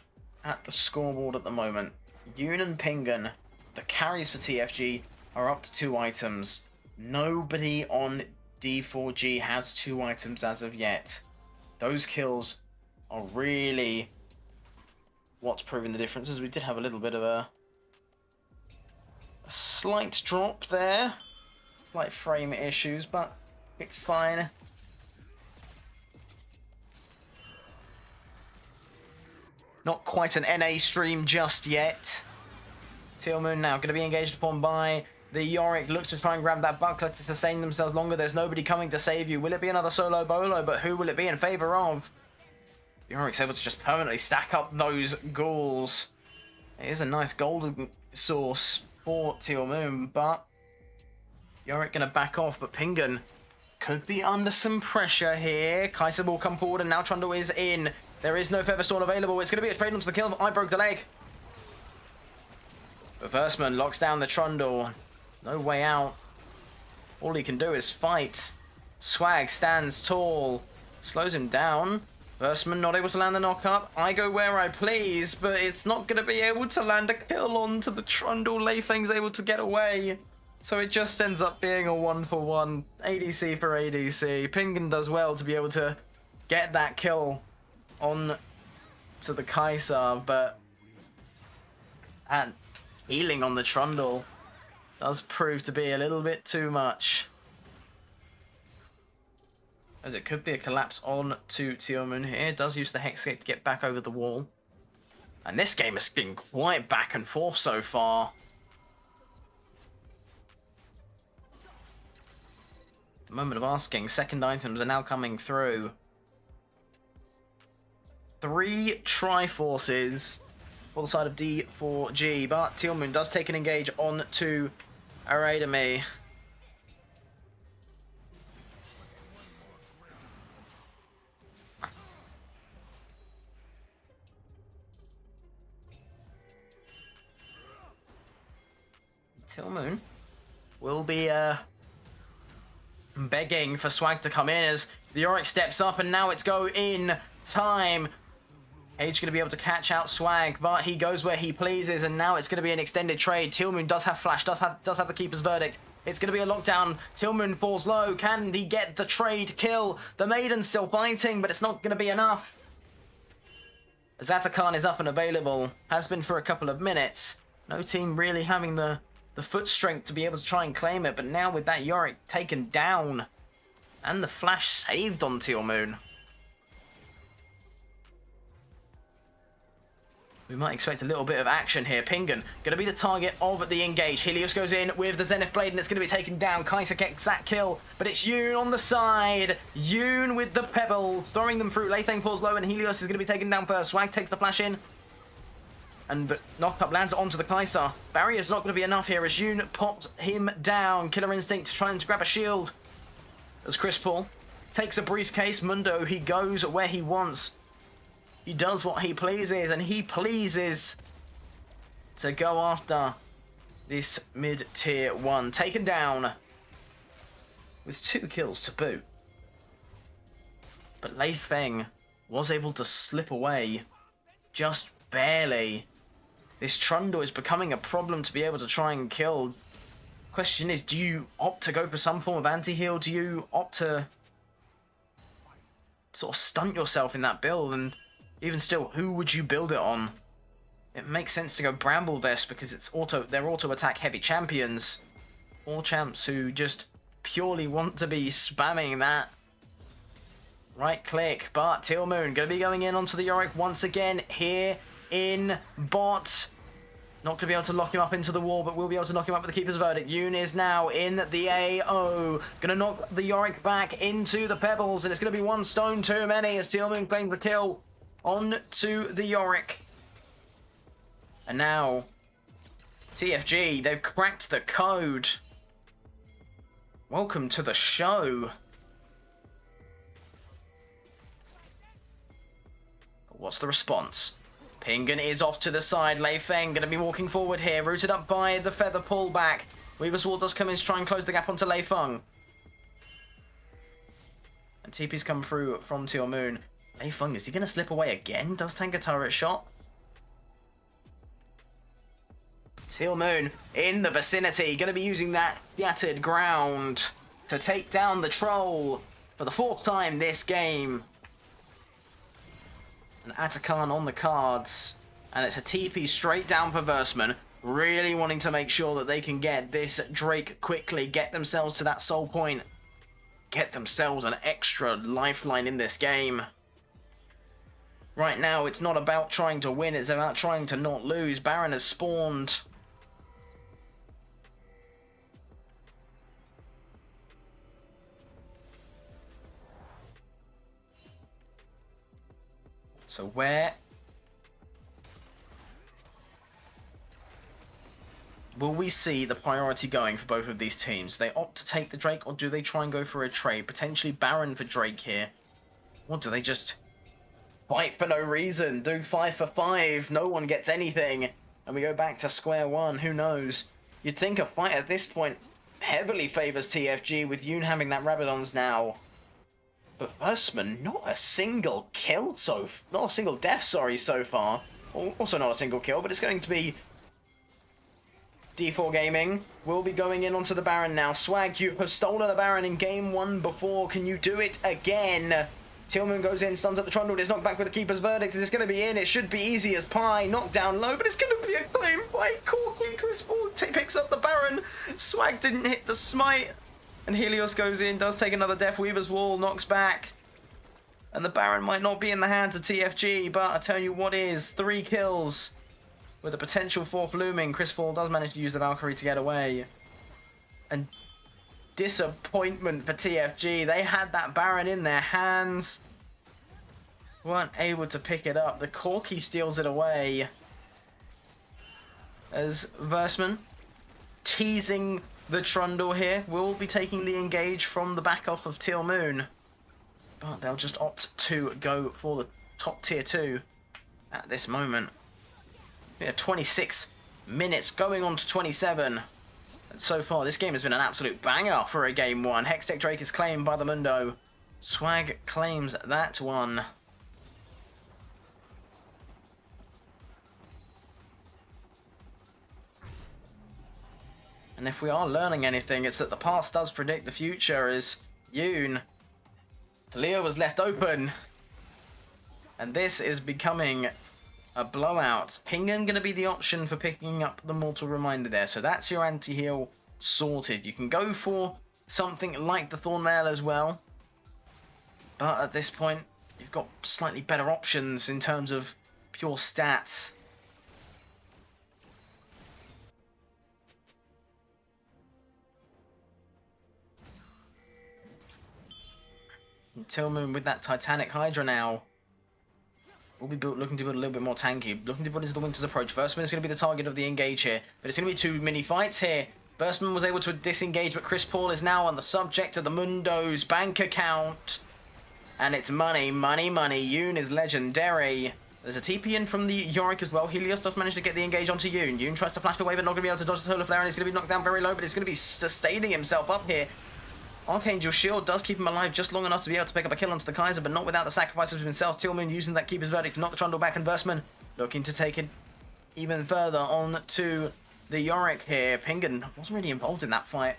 at the scoreboard at the moment. Yoon and Pingun, the carries for TFG, are up to 2 items. Nobody on D4G has 2 items as of yet. Those kills are really what's proving the difference, as we did have a little bit of a slight drop there. Slight frame issues, but it's fine. Not quite an NA stream just yet. Teal'c now going to be engaged upon by The Yorick looks to try and grab that buckler to sustain themselves longer. There's nobody coming to save you. Will it be another solo bolo? But who will it be in favor of? Yorick's able to just permanently stack up those ghouls. It is a nice golden source for Teal Moon, but Yorick gonna back off, but Pingun could be under some pressure here. Kai'Sa will come forward, and now Trundle is in. There is no Featherstone available. It's gonna be a trade onto the kill. I broke the leg. But Versman locks down the Trundle. No way out. All he can do is fight. Swag stands tall. Slows him down. Versman not able to land the knock-up. I go where I please, but it's not going to be able to land a kill onto the Trundle. Leifeng's able to get away. So it just ends up being a 1-for-1. ADC for ADC. Pingun does well to be able to get that kill on to the Kai'Sa, but and healing on the Trundle does prove to be a little bit too much. As it could be a collapse on to Teal Moon here. Does use the Hexgate to get back over the wall. And this game has been quite back and forth so far. The moment of asking, second items are now coming through. 3 Triforces for the side of D4G, but Teal Moon does take an engage on to Aradami. Teal Moon will be begging for Swag to come in as the Yorick steps up, and now it's go in time. Age going to be able to catch out Swag, but he goes where he pleases, and now it's going to be an extended trade. Teal Moon does have flash, does have the keeper's verdict. It's going to be a lockdown. Teal Moon falls low. Can he get the trade kill? The Maiden's still fighting, but it's not going to be enough. Zatakan is up and available. Has been for a couple of minutes. No team really having the foot strength to be able to try and claim it, but now with that Yorick taken down and the flash saved on Teal Moon, we might expect a little bit of action here. Pingun going to be the target of the engage. Helios goes in with the Zenith Blade, and it's going to be taken down. Kai'Sa gets that kill, but it's Yoon on the side. Yoon with the pebbles, throwing them through. Leifeng falls low, and Helios is going to be taken down first. Swag takes the flash in, and the knock-up lands onto the Kai'Sa. Barrier's not going to be enough here as Yoon pops him down. Killer Instinct trying to grab a shield as Chris Paul takes a briefcase. Mundo, he goes where he wants. He does what he pleases, and he pleases to go after this mid-tier 1. Taken down with 2 kills to boot. But Leifeng was able to slip away just barely. This Trundle is becoming a problem to be able to try and kill. Question is, do you opt to go for some form of anti-heal? Do you opt to sort of stunt yourself in that build? And even still, who would you build it on? It makes sense to go Bramble Vest because it's they're auto-attack heavy champions. All champs who just purely want to be spamming that right click. But Teal Moon going to be going in onto the Yorick once again here in bot. Not going to be able to lock him up into the wall, but we'll be able to knock him up with the keeper's verdict. Yoon is now in the AO. Going to knock the Yorick back into the pebbles, and it's going to be 1 stone too many as Teal Moon claimed the kill on to the Yorick. And now TFG, they've cracked the code. Welcome to the show. What's the response? Pingun is off to the side. Leifeng going to be walking forward here, rooted up by the feather pullback. Weaver's Wall does come in to try and close the gap onto Leifeng. And TP's come through from Teal Moon. Leifeng, is he going to slip away again? Does tank a turret shot? Teal Moon in the vicinity. Going to be using that scattered ground to take down the troll for the 4th time this game. And Atakan on the cards. And it's a TP straight down for Versman. Really wanting to make sure that they can get this Drake quickly. Get themselves to that soul point. Get themselves an extra lifeline in this game. Right now, it's not about trying to win. It's about trying to not lose. Baron has spawned. So where will we see the priority going for both of these teams? They opt to take the Drake, or do they try and go for a trade? Potentially Baron for Drake here. Or do they just fight for no reason? Do 5 for 5, no one gets anything, and we go back to square one. Who knows? You'd think a fight at this point heavily favors TFG, with Yoon having that Rabadons now. But Versman, not a single kill not a single death, sorry, so far. Also not a single kill, but it's going to be D4 Gaming will be going in onto the Baron now. Swag, you have stolen a Baron in game 1 before. Can you do it again? Tillman goes in, stuns up the Trundle. It's knocked back with the Keeper's Verdict. It's going to be in. It should be easy as pie. Knocked down low, but it's going to be a claim by Corky. Chris Paul picks up the Baron. Swag didn't hit the smite. And Helios goes in, does take another Death Weaver's Wall, knocks back. And the Baron might not be in the hands of TFG, but I tell you what is, 3 kills with a potential 4th looming. Chris Paul does manage to use the Valkyrie to get away. And disappointment for TFG. They had that Baron in their hands. Weren't able to pick it up. The Corky steals it away. As Versman teasing the Trundle here, will be taking the engage from the back off of Teal Moon. But they'll just opt to go for the top tier 2 at this moment. Yeah, 26 minutes going on to 27. And so far, this game has been an absolute banger for a game 1. Hextech Drake is claimed by the Mundo. Swag claims that one. And if we are learning anything, it's that the past does predict the future, as Yoon. Leo was left open. And this is becoming a blowout. Pingen going to be the option for picking up the Mortal Reminder there. So that's your anti-heal sorted. You can go for something like the Thornmail as well. But at this point, you've got slightly better options in terms of pure stats. Tillman with that Titanic Hydra now. We'll be looking to build a little bit more tanky. Looking to build into the Winter's Approach. Versman is going to be the target of the engage here. But it's going to be 2 mini fights here. Versman was able to disengage, but Chris Paul is now on the subject of the Mundo's bank account. And it's money, money, money. Yoon is legendary. There's a TP in from the Yorick as well. Helios does manage to get the engage onto Yoon. Yoon tries to flash away, but not going to be able to dodge the Solar Flare, and he's going to be knocked down very low, but he's going to be sustaining himself up here. Archangel Shield does keep him alive just long enough to be able to pick up a kill onto the Kaiser, but not without the sacrifice of himself. Tillman using that Keeper's Verdict to knock the Trundle back, and Versman looking to take it even further on to the Yorick here. Pingen wasn't really involved in that fight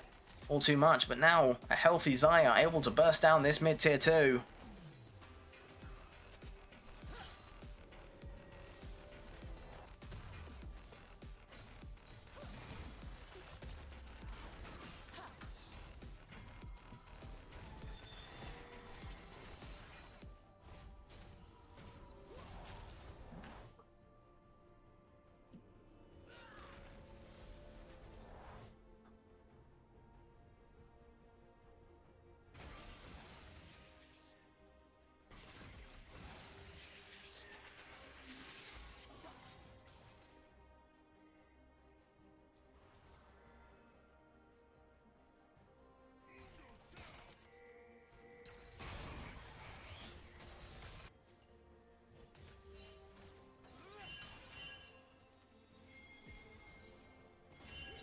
all too much, but now a healthy Xayah able to burst down this mid-tier 2.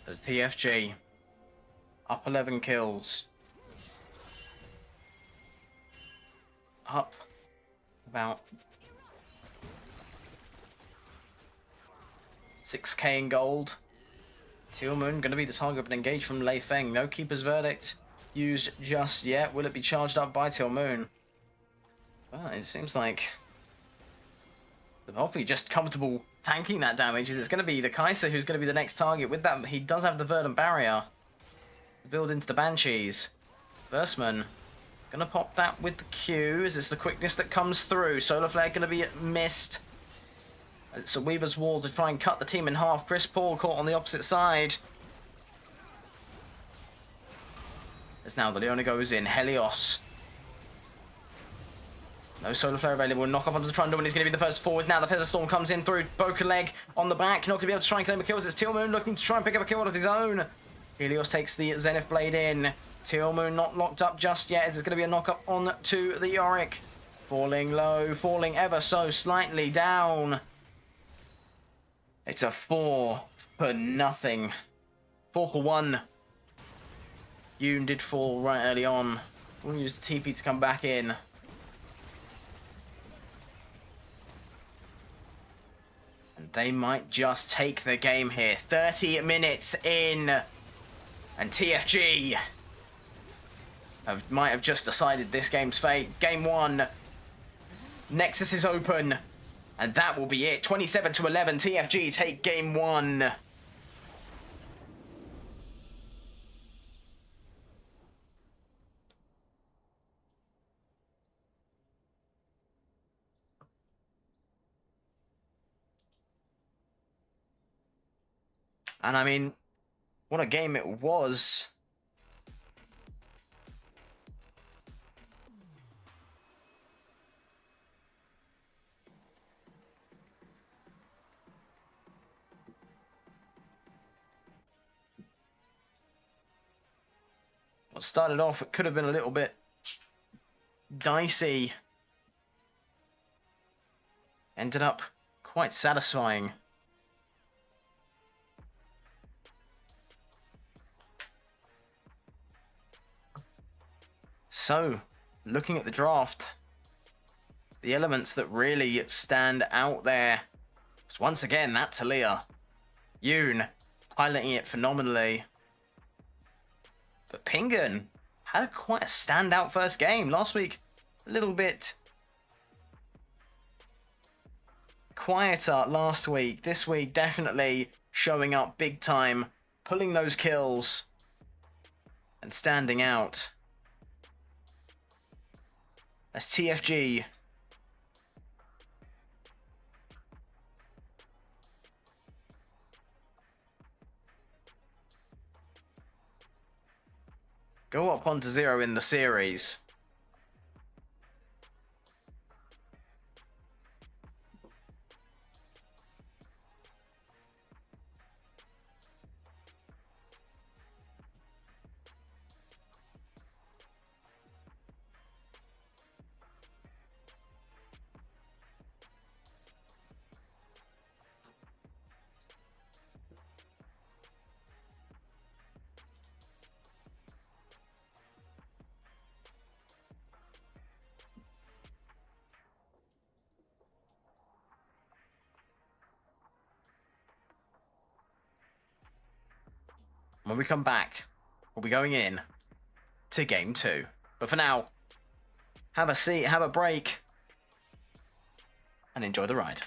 So TFG up 11 kills. Up about 6k in gold. Tillman going to be the target of an engage from Lei Feng. No Keeper's Verdict used just yet. Will it be charged up by Tillman? Well, it seems like they're hopefully just comfortable tanking that damage. It's going to be the Kaiser who's going to be the next target. With that, he does have the Verdant Barrier to build into the Banshees. Versman going to pop that with the Q. Is this the quickness that comes through? Solar Flare going to be missed. It's a Weaver's Wall to try and cut the team in half. Chris Paul caught on the opposite side. As now the Leona goes in. Helios No solar flare available. Knock up onto the Trundle, and he's going to be the first forwards now. The Feather Storm comes in through Boca Leg on the back. Not going to be able to try and claim a kill as it's Teal Moon looking to try and pick up a kill of his own. Helios takes the Zenith Blade in. Teal Moon not locked up just yet as it's going to be a knock up on to the Yorick. Falling low, falling ever so slightly down. It's a 4 for nothing. 4 for 1. Yoon did fall right early on. We'll use the TP to come back in. And they might just take the game here. 30 minutes in. And TFG might have just decided this game's fate. Game 1. Nexus is open. And that will be it. 27-11. TFG take game 1. And I mean, what a game it was. What started off, it could have been a little bit dicey. Ended up quite satisfying. So, looking at the draft, the elements that really stand out there is once again that Talia. Yoon piloting it phenomenally. But Pingan had quite a standout first game. Last week, a little bit quieter last week. This week, definitely showing up big time, pulling those kills and standing out. As TFG go up onto 0 in the series. When we come back, we'll be going in to game 2. But for now, have a seat, have a break, and enjoy the ride.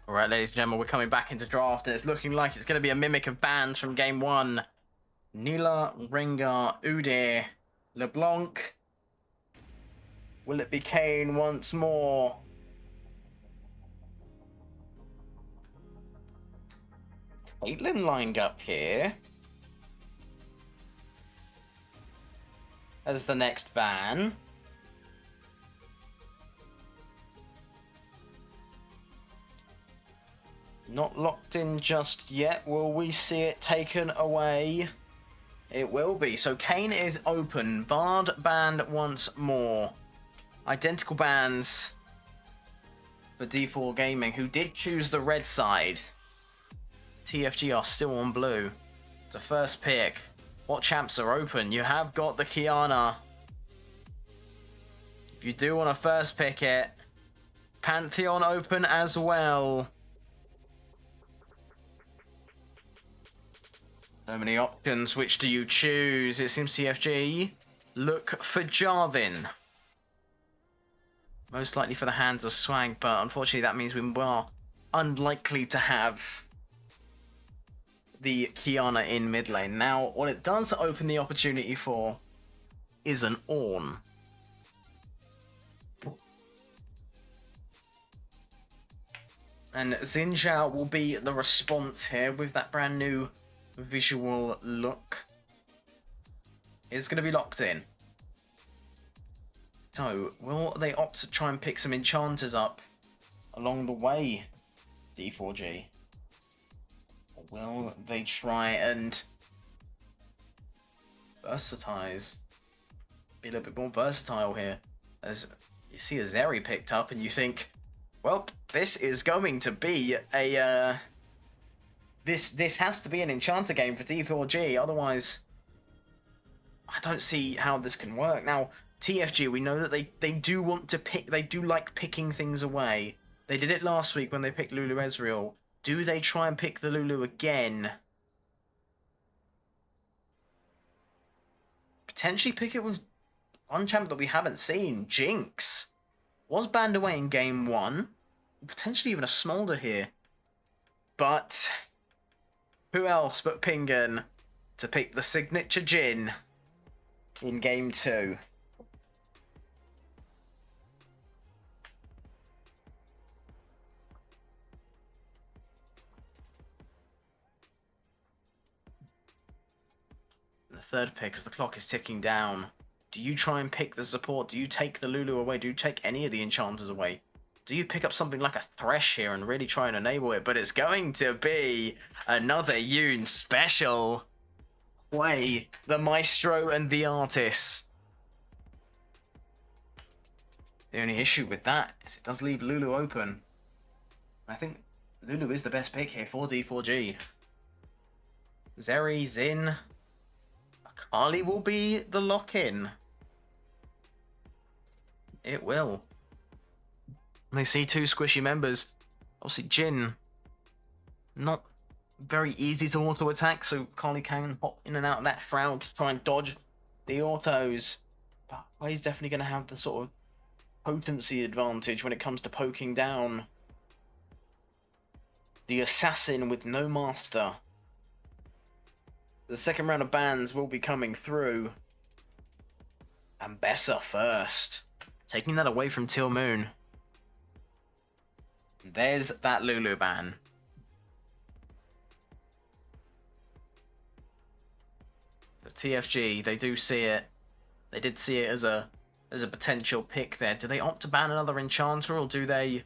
All right, ladies and gentlemen, we're coming back into draft, and it's looking like it's going to be a mimic of bans from game one. Nila, Rengar, Udyr, LeBlanc. Will it be Kane once more? Caitlyn lined up here as the next ban. Not locked in just yet. Will we see it taken away? It will be. So Kane is open. Bard banned once more. Identical bans for D4 Gaming, who did choose the red side. TFG are still on blue. It's a first pick. What champs are open? You have got the Kiana. If you do want to first pick it, Pantheon open as well. So many options. Which do you choose? It seems TFG look for Jarvan. Most likely for the hands of Swag, but unfortunately that means we are unlikely to have the Kiana in mid lane. Now, what it does open the opportunity for is an Ornn. And Xin Zhao will be the response here with that brand new visual look. It's going to be locked in. So, will they opt to try and pick some enchanters up along the way, D4G? Or will they try and versatilize? Be a little bit more versatile here. As you see a Zeri picked up and you think, well, this is going to be a... This has to be an enchanter game for D4G, otherwise I don't see how this can work. Now, TFG, we know that they do want to pick, they do like picking things away. They did it last week when they picked Lulu Ezreal. Do they try and pick the Lulu again? Potentially pick it with one champ that we haven't seen, Jinx. Was banned away in game one. Potentially even a Smolder here. But who else but Pingan to pick the signature Jhin in game two? The third pick, as the clock is ticking down. Do you try and pick the support? Do you take the Lulu away? Do you take any of the enchanters away? Do you pick up something like a Thresh here and really try and enable it? But it's going to be another Yoon special. Play the Maestro and the Artist. The only issue with that is it does leave Lulu open. I think Lulu is the best pick here for D4G. Zeri, Xin, Akali will be the lock-in. It will. And they see two squishy members. Obviously, Jhin, not very easy to auto-attack, so Akali can hop in and out of that shroud to try and dodge the autos. But he's definitely going to have the sort of potency advantage when it comes to poking down the assassin with no master. The second round of bans will be coming through. And Bessa first. Taking that away from Teal Moon. There's that Lulu ban. The TFG, they do see it. They did see it as a potential pick there. Do they opt to ban another enchanter, or do they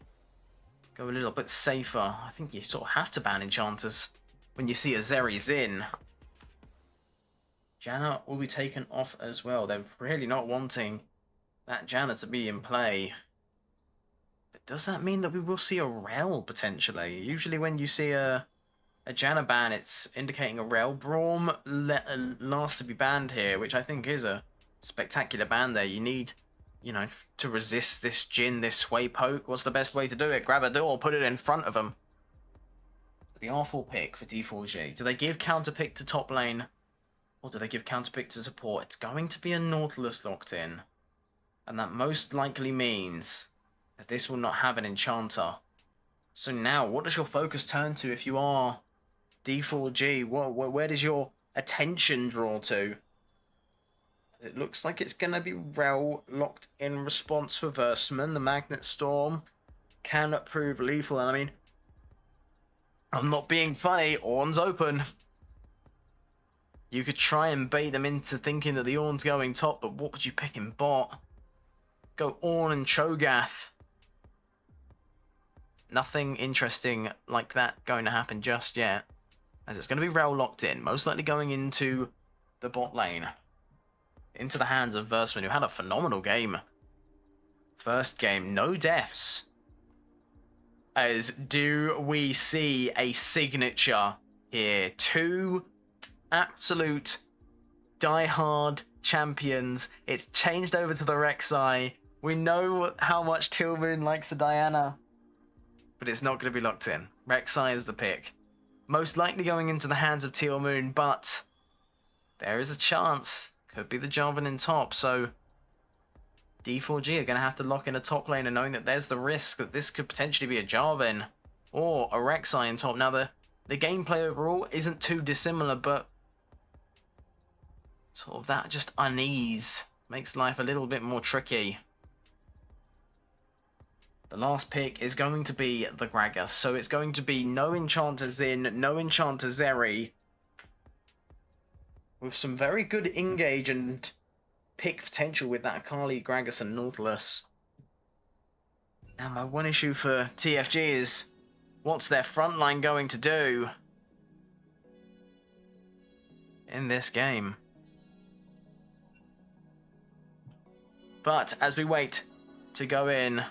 go a little bit safer? I think you sort of have to ban enchanters when you see a Zeri Xin. Janna will be taken off as well. They're really not wanting that Janna to be in play. But does that mean that we will see a Rel potentially? Usually when you see a Janna ban, it's indicating a Rel. Braum last to be banned here, which I think is a spectacular ban there. You need, you know, to resist this Jhin, this sway poke. What's the best way to do it? Grab a door, put it in front of them. The R4 pick for D4G. Do they give counter pick to top lane? Or do they give counter pick to support? It's going to be a Nautilus locked in. And that most likely means that this will not have an enchanter. So now, what does your focus turn to if you are D4G? Where does your attention draw to? It looks like it's going to be Rel locked in response for Versman. The Magnet Storm can prove lethal. And I mean, I'm not being funny. Ornn's open. You could try and bait them into thinking that the Ornn's going top, but what would you pick in bot? Go Ornn and Cho'Gath. Nothing interesting like that going to happen just yet, as it's going to be Rel locked in, most likely going into the bot lane. Into the hands of Versman, who had a phenomenal game. First game, no deaths. As do we see a signature here? Two absolute die-hard champions. It's changed over to the Rek'Sai. We know how much Teal'c likes a Diana, but it's not going to be locked in. Rek'Sai is the pick. Most likely going into the hands of Teal'c, but there is a chance. Could be the Jarvan in top, so D4G are going to have to lock in a top laner, knowing that there's the risk that this could potentially be a Jarvan or a Rek'Sai in top. Now, the gameplay overall isn't too dissimilar, but sort of that just unease makes life a little bit more tricky. The last pick is going to be the Gragas, so it's going to be no Enchanter Xin, no Enchanter Zeri, with some very good engage and pick potential with that Akali, Gragas, and Nautilus. Now, my one issue for TFG is, what's their front line going to do in this game? But as we wait to go in,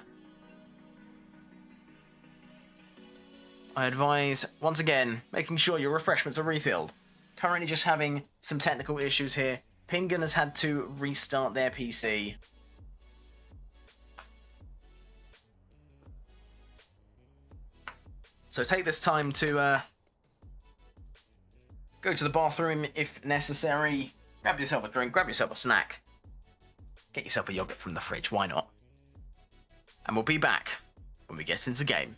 I advise, once again, making sure your refreshments are refilled. Currently just having some technical issues here. Pingun has had to restart their PC. So take this time to go to the bathroom if necessary. Grab yourself a drink, grab yourself a snack. Get yourself a yogurt from the fridge, why not? And we'll be back when we get into the game.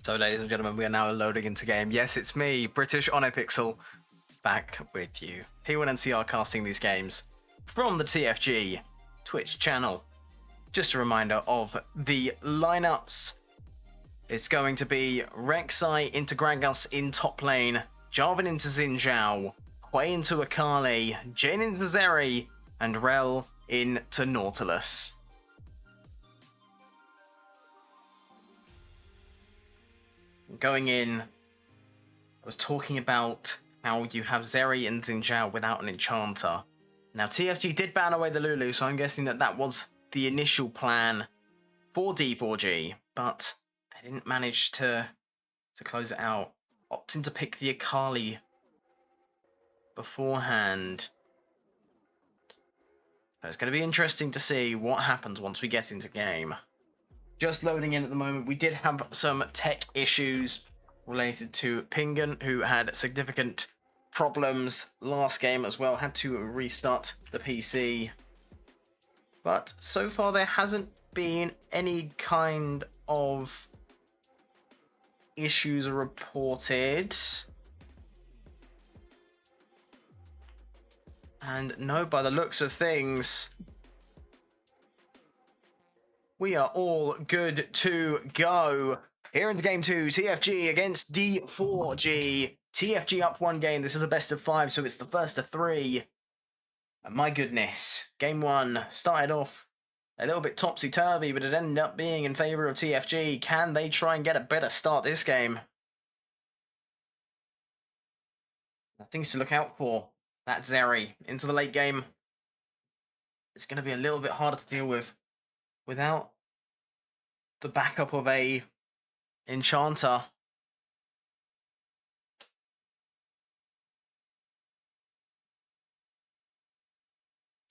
So, ladies and gentlemen, we are now loading into game. Yes, it's me, British Onopixel, back with you. T1 and CR casting these games from the TFG Twitch channel. Just a reminder of the lineups. It's going to be Rek'Sai into Gragas in top lane, Jarvan into Xin Zhao, Hui into Akali, Jhin into Zeri, and Rel into Nautilus. Going in, I was talking about how you have Zeri and Xin Zhao without an enchanter. Now, TFG did ban away the Lulu, so I'm guessing that that was the initial plan for D4G, but they didn't manage to close it out, opting to pick the Akali beforehand. But it's going to be interesting to see what happens once we get into game. Just loading in at the moment, we did have some tech issues related to Pingan, who had significant problems last game as well, had to restart the PC. But so far there hasn't been any kind of issues reported. And no, by the looks of things, we are all good to go. Here in game 2, TFG against D4G. TFG up 1 game. This is a best of 5, so it's the first of 3. And my goodness, game 1 started off a little bit topsy-turvy, but it ended up being in favor of TFG. Can they try and get a better start this game? Things to look out for. That Zeri into the late game. It's going to be a little bit harder to deal with without the backup of a enchanter.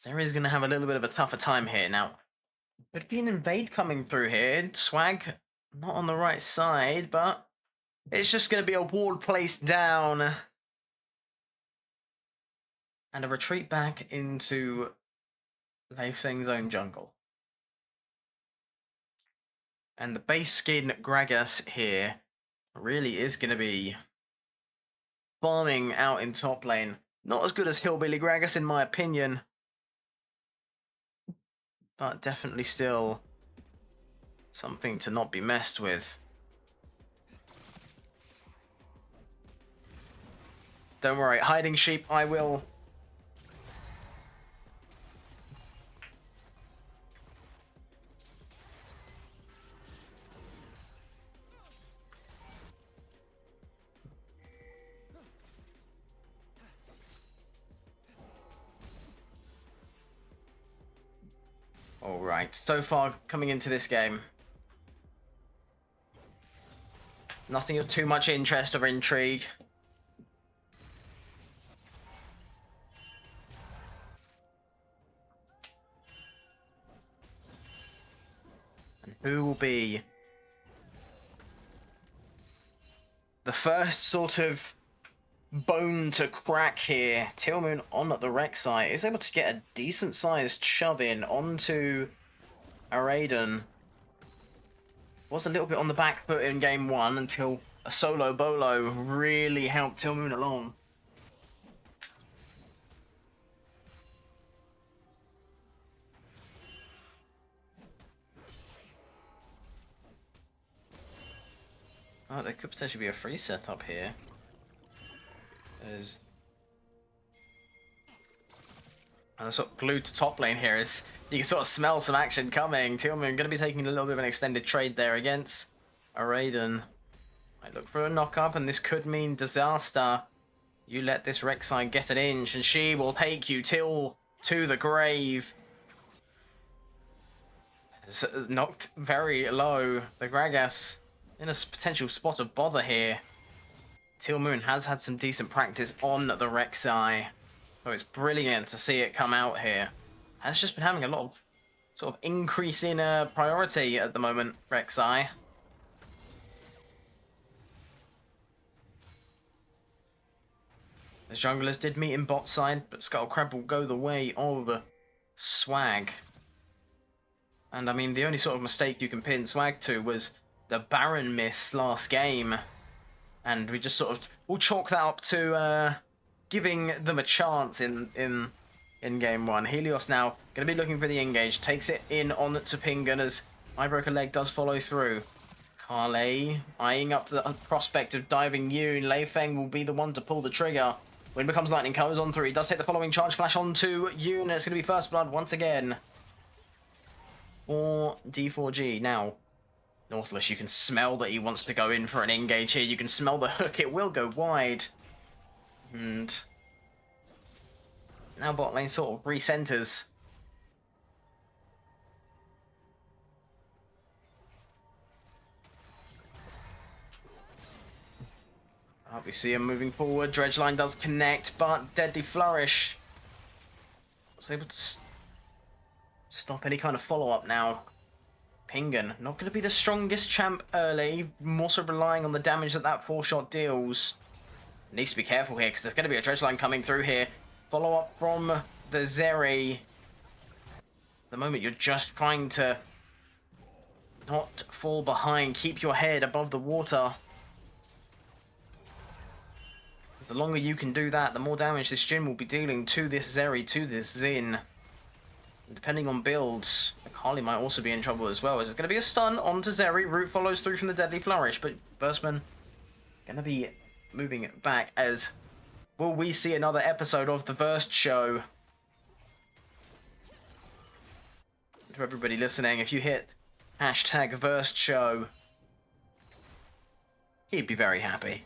Zeri's going to have a little bit of a tougher time here. Now, could be an invade coming through here. Swag not on the right side, but it's just going to be a ward placed down. And a retreat back into Leifeng's own jungle. And the base skin Gragas here really is going to be farming out in top lane. Not as good as Hillbilly Gragas in my opinion, but definitely still something to not be messed with. Don't worry, hiding sheep, I will. Alright, so far coming into this game, nothing of too much interest or intrigue. And who will be the first sort of bone to crack here? Tillmoon on the Rek'Sai is able to get a decent sized shove in onto Araden. Was a little bit on the back foot in game 1 until a solo bolo really helped Tillmoon along. Oh, there could potentially be a free setup here. And sort of glued to top lane here is you can sort of smell some action coming. Tillmoon going to be taking a little bit of an extended trade there against Araden. Might look for a knock up, and this could mean disaster. You let this Rek'Sai get an inch, and she will take you till to the grave. It's knocked very low. The Gragas in a potential spot of bother here. Tillmoon has had some decent practice on the Rek'Sai. So it's brilliant to see it come out here. Has just been having a lot of sort of increase in priority at the moment, Rek'Sai. The junglers did meet in bot side, but Skullcrab will go the way of Swag. And I mean, the only sort of mistake you can pin Swag to was the Baron miss last game. And we just sort of, we'll chalk that up to giving them a chance in game one. Helios now going to be looking for the engage. Takes it in on to Pingun as I Broke a Leg does follow through. Carley eyeing up the prospect of diving Yoon. Lei Feng will be the one to pull the trigger. Wind becomes lightning, comes on through. He does take the following charge flash onto Yoon. It's going to be first blood once again for D4G. Now, Nautilus, you can smell that he wants to go in for an engage here. You can smell the hook. It will go wide. And now bot lane sort of recenters. We see him moving forward. Dredgeline does connect, but Deadly Flourish was able to stop any kind of follow-up now. Pingun, not going to be the strongest champ early, more so relying on the damage that that 4-shot deals. Needs to be careful here, because there's going to be a Dredgeline coming through here. Follow-up from the Zeri. The moment you're just trying to not fall behind, keep your head above the water. The longer you can do that, the more damage this Jhin will be dealing to this Zeri, to this Xin. And depending on builds, Akali might also be in trouble as well. Is it going to be a stun onto Zeri? Root follows through from the Deadly Flourish, but Burstman going to be moving back as... Will we see another episode of the Burst Show? To everybody listening, if you hit hashtag Burst Show, he'd be very happy.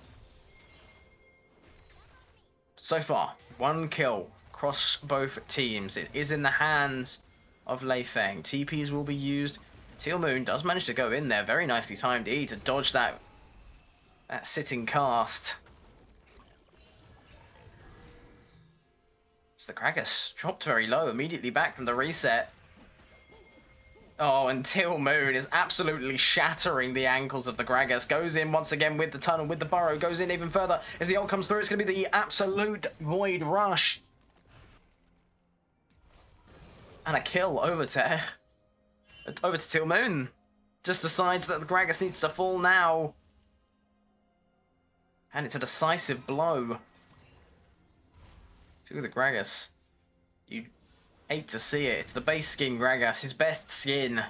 So far, 1 kill across both teams. It is in the hands of Lei Feng. TPs will be used. Teal Moon does manage to go in there. Very nicely timed E to dodge that sitting cast. It's the Kragus dropped very low, immediately back from the reset. Oh, and Teal Moon is absolutely shattering the ankles of the Gragas. Goes in once again with the tunnel, with the burrow. Goes in even further. As the ult comes through, it's going to be the absolute Void Rush. And a kill over to Teal Moon. Just decides that the Gragas needs to fall now. And it's a decisive blow to the Gragas. You hate to see it. It's the base skin Gragas, his best skin.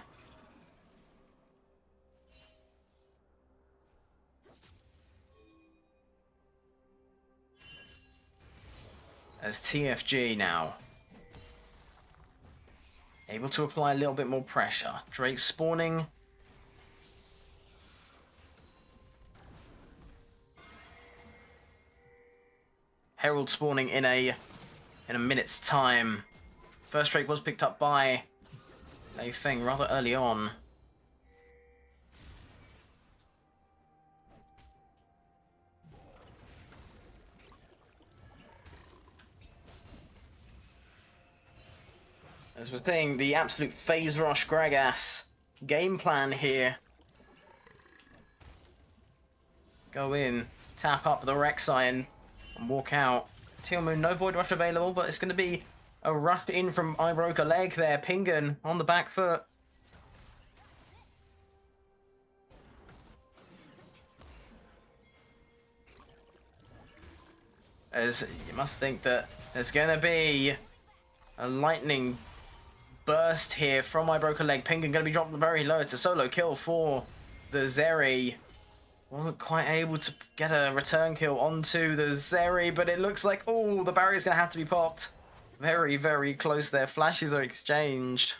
As TFG now able to apply a little bit more pressure. Drake spawning. Herald spawning in a minute's time. First Drake was picked up by Lei Feng rather early on. As we're saying, the absolute phase rush Gragas game plan here. Go in, tap up the Rek'Sai and walk out. Teal Moon, no Void Rush available, but it's going to be a rush in from I Broke a Leg there. Pingun on the back foot. As you must think that there's going to be a lightning burst here from I Broke a Leg. Pingun going to be dropped very low. It's a solo kill for the Zeri. Wasn't quite able to get a return kill onto the Zeri, but it looks like, oh, the barrier's going to have to be popped. Very, very close there. Flashes are exchanged.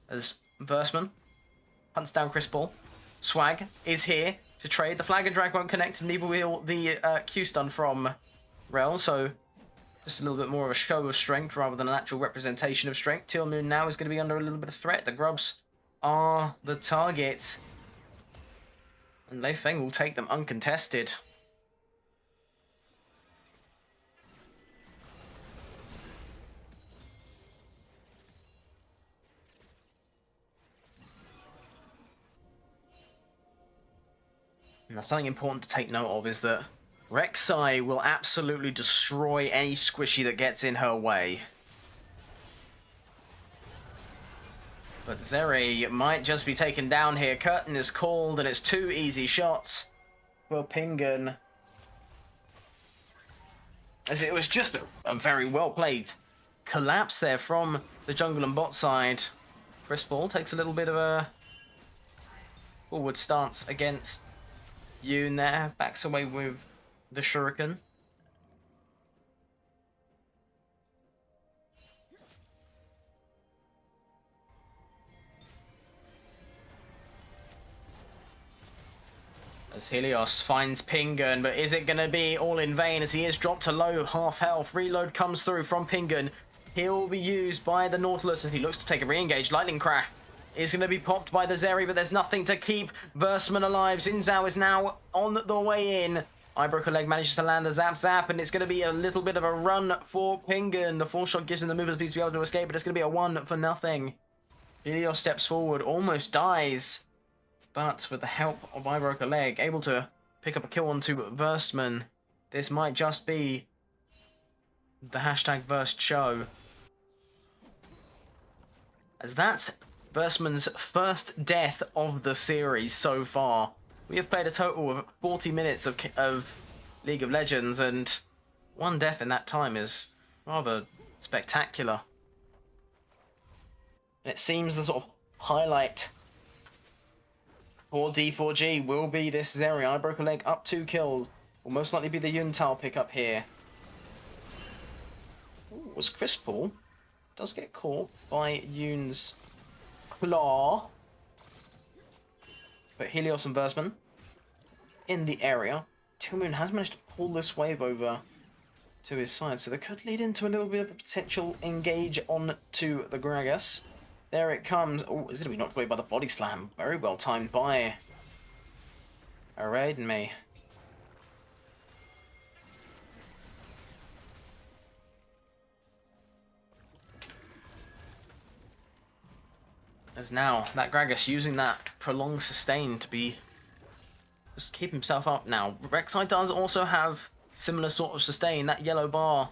As Versman hunts down Chris Paul. Swag is here to trade. The flag and drag won't connect, and neither will the Q stun from Rel, so just a little bit more of a show of strength rather than an actual representation of strength. Teal Moon now is going to be under a little bit of threat. The Grubs are the target. And Lei Feng will take them uncontested. Now, something important to take note of is that Rek'Sai will absolutely destroy any squishy that gets in her way. But Zeri might just be taken down here. Curtain is called, and it's 2 easy shots for Pingun. As it was just a very well played collapse there from the jungle and bot side. Chris Ball takes a little bit of a forward stance against Yoon there. Backs away with the Shuriken. As Helios finds Pingun, but is it going to be all in vain as he is dropped to low, half health. Reload comes through from Pingun. He'll be used by the Nautilus as he looks to take a re-engage. Lightning Crash is going to be popped by the Zeri, but there's nothing to keep Versman alive. Xin Zhao is now on the way in. I Broke a Leg manages to land the zap, and it's going to be a little bit of a run for Pingun. The 4-shot gives him the movement speed to be able to escape, but it's going to be a 1 for nothing. Helios steps forward, almost dies. But with the help of I Broke a Leg, able to pick up a kill onto Versman. This might just be the hashtag Verst show. As that's Versman's first death of the series so far. We have played a total of 40 minutes of League of Legends, and 1 death in that time is rather spectacular. And it seems the sort of highlight for D4G will be this Zeri. I Broke a Leg up 2 kills. Will most likely be the Yuntal pickup here. Ooh, was Chris Paul. Does get caught by Yoon's claw. But Helios and Versman in the area. Tillmoon has managed to pull this wave over to his side, so that could lead into a little bit of a potential engage on to the Gragas. There it comes. Oh, it's going to be knocked away by the body slam. Very well timed by Raiden me. As now, that Gragas using that prolonged sustain to be just keep himself up now. Rek'Sai does also have similar sort of sustain. That yellow bar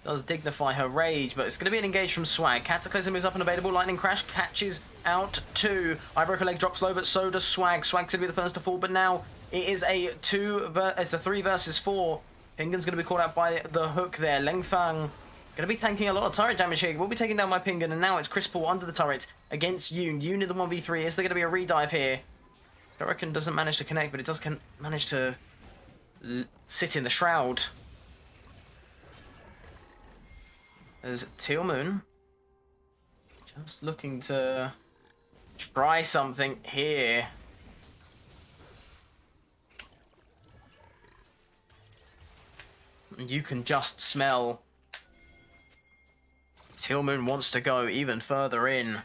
does dignify her rage, but it's going to be an engage from Swag. Cataclysm is up and available. Lightning Crash catches out 2. I Broke a Leg drops low, but so does Swag. Swag's going to be the first to fall, but now it is it's a 3 versus 4. Pingun's going to be caught out by the hook there. Lengfang going to be tanking a lot of turret damage here. We'll be taken down by Pingun, and now it's Chris Paul under the turret against Yoon. Yoon in the 1v3. Is there going to be a redive here? I reckon doesn't manage to connect, but it does manage to sit in the shroud. There's Tillmoon just looking to try something here. You can just smell Tillmoon wants to go even further in.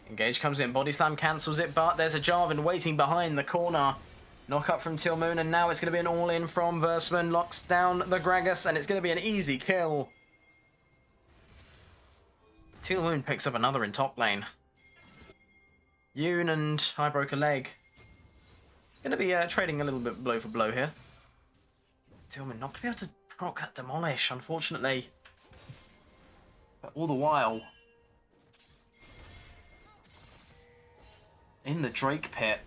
Engage comes in, body slam cancels it, but there's a Jarvan waiting behind the corner. Knock up from Tillmoon, and now it's going to be an all-in from Versman. Locks down the Gragas, and it's going to be an easy kill. Tillmoon picks up another in top lane. Yoon and I Broke a Leg going to be trading a little bit blow for blow here. Tillmoon not going to be able to proc that Demolish, unfortunately. But all the while, in the Drake pit,